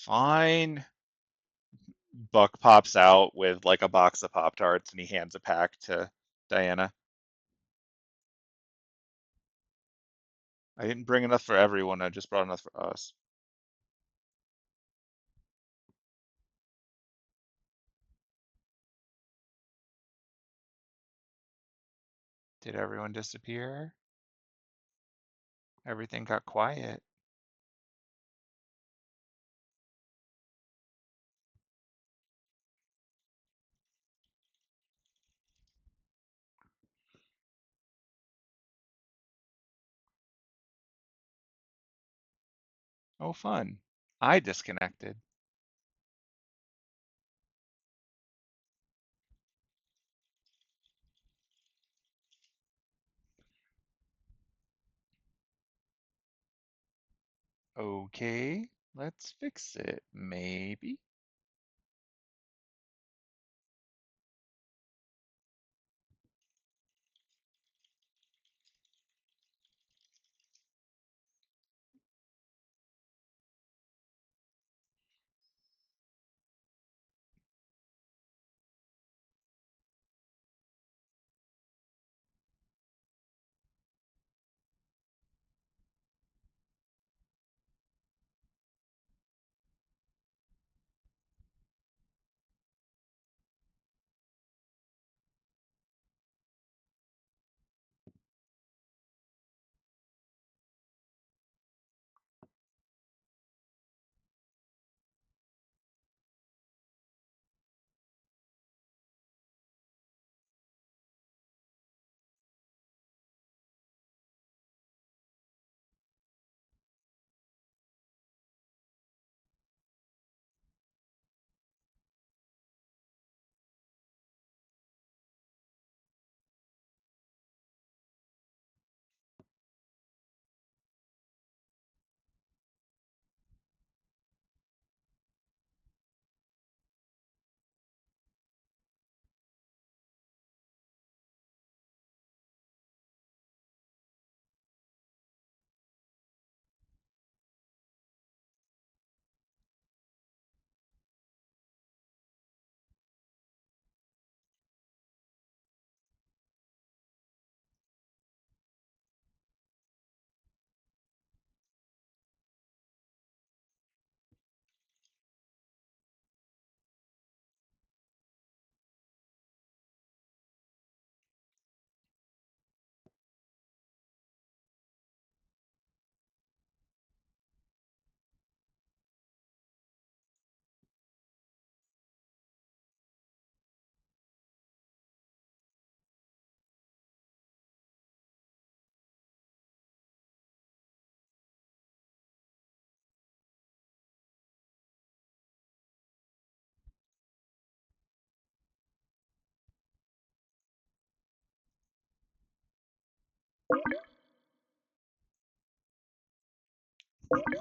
Fine. Buck pops out with like a box of Pop Tarts and he hands a pack to Diana. I didn't bring enough for everyone. I just brought enough for us. Did everyone disappear? Everything got quiet. Oh, fun. I disconnected. Okay, let's fix it. Maybe.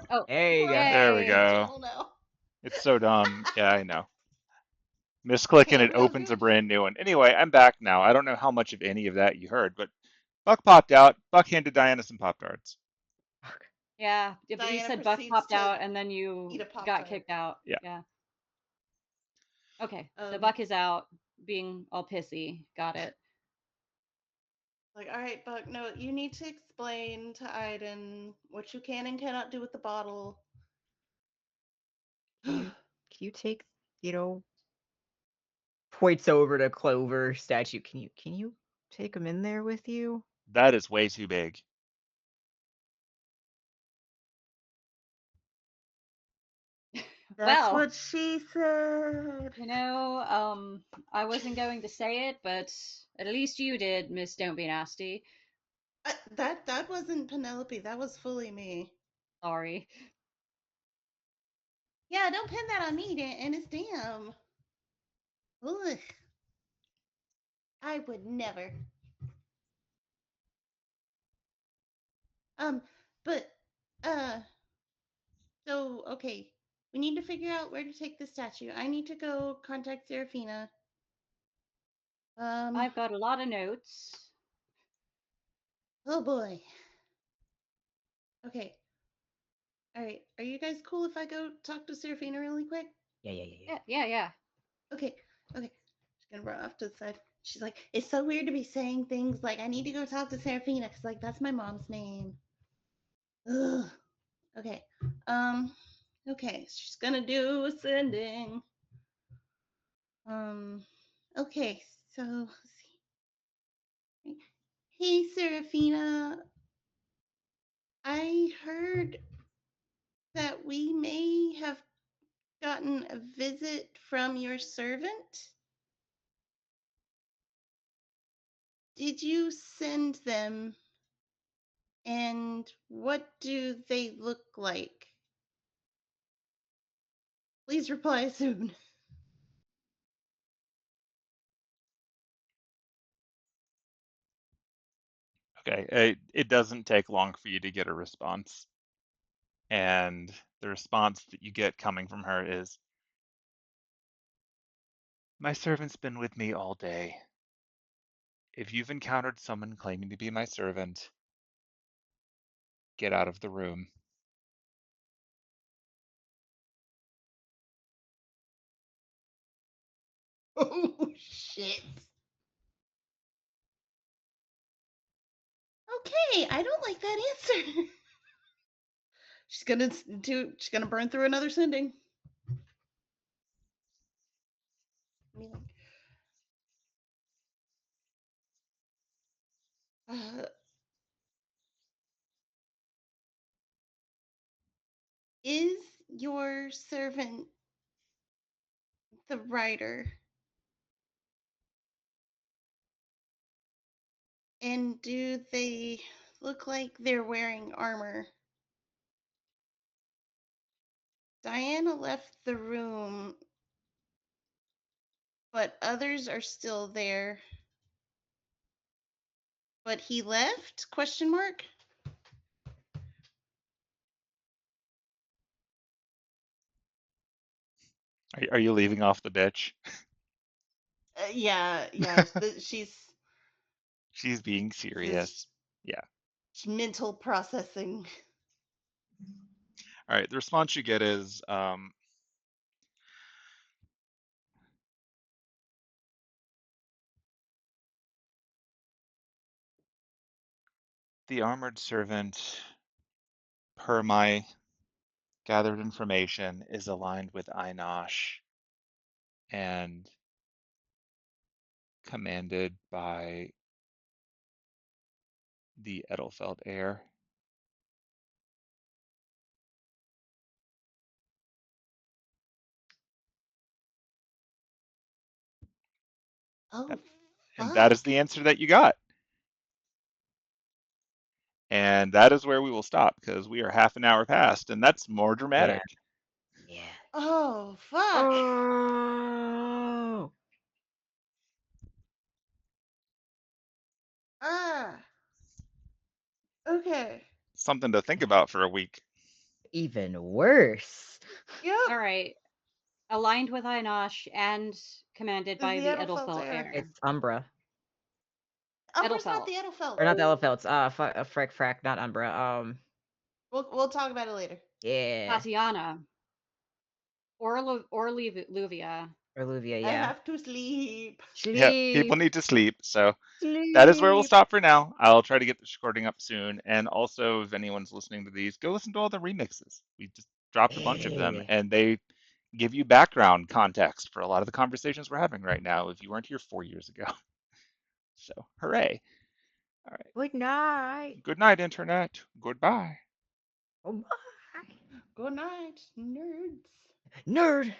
Oh, There you go. There we yay. go. Channel now. It's so dumb. Yeah, I know. Misclick and Okay, it well, opens a good. brand new one. Anyway, I'm back now. I don't know how much of any of that you heard, but Buck popped out. Buck handed Diana some Pop Tarts. Yeah, but you Diana said Buck proceeds popped to out and then eat you a Pop got Tart. kicked out. Yeah. Yeah. Okay, so Um, Buck is out being all pissy. Got it. Like, all right, Buck, no, you need to explain to Aiden what you can and cannot do with the bottle. Can you take, points over to Clover statue. Can you take him in there with you? That is way too big. That's Well, what she said. I wasn't going to say it, but at least you did, Miss Don't Be Nasty. That wasn't Penelope. That was fully me. Sorry. Yeah, don't pin that on me, and it's damn. Ugh. I would never. But uh, so okay, we need to figure out where to take the statue. I need to go contact Serafina. I've got a lot of notes. Oh boy. Okay. All right. Are you guys cool if I go talk to Serafina really quick? Yeah. Okay. Okay. She's gonna run off to the side. She's like, it's so weird to be saying things like I need to go talk to Serafina because like that's my mom's name. Ugh. Okay. Okay. She's gonna do ascending. Okay. So let's see. Hey, Serafina. I heard that we may have gotten a visit from your servant. Did you send them? And what do they look like? Please reply soon. Okay, it doesn't take long for you to get a response. And the response that you get coming from her is, my servant's been with me all day. If you've encountered someone claiming to be my servant, get out of the room. Oh, shit. Okay, I don't like that answer. She's gonna burn through another sending. Uh, is your servant the writer? And do they look like they're wearing armor? Diana left the room, but others are still there. But he left? Question mark. Are you leaving off the bitch? Yeah. She's being serious. Yeah. Mental processing. All right. The response you get is, the armored servant, per my gathered information, is aligned with Einosh and commanded by the Edelfelt heir. Oh, And that is fuck. the answer that you got. And that is where we will stop because we are half an hour past, and that's more Yeah. dramatic. Yeah. Oh, fuck. Oh. Ah. Okay. Something to think about for a week. Even worse. Yep. All right. Aligned with Einosh and commanded Is by the the Edelfelt Edelfelt heir. heir. It's Umbra. Umbra's not Edelfelt. the Edelfelt. Or not the Edelfelts. Frick, frack, not Umbra. We'll talk about it later. Yeah. Tatiana. Or Luvia. Or Luvia, I yeah. have to sleep. Yeah, people Sleep. need to sleep. So Sleep. that is where we'll stop for now. I'll try to get this recording up soon. And also, if anyone's listening to these, go listen to all the remixes. We just dropped a bunch of them, Hey. and they give you background context for a lot of the conversations we're having right now if you weren't here 4 years ago. So, hooray. All right. Good night. Good night, Internet. Goodbye. Oh, bye. Good night, nerds. Nerd.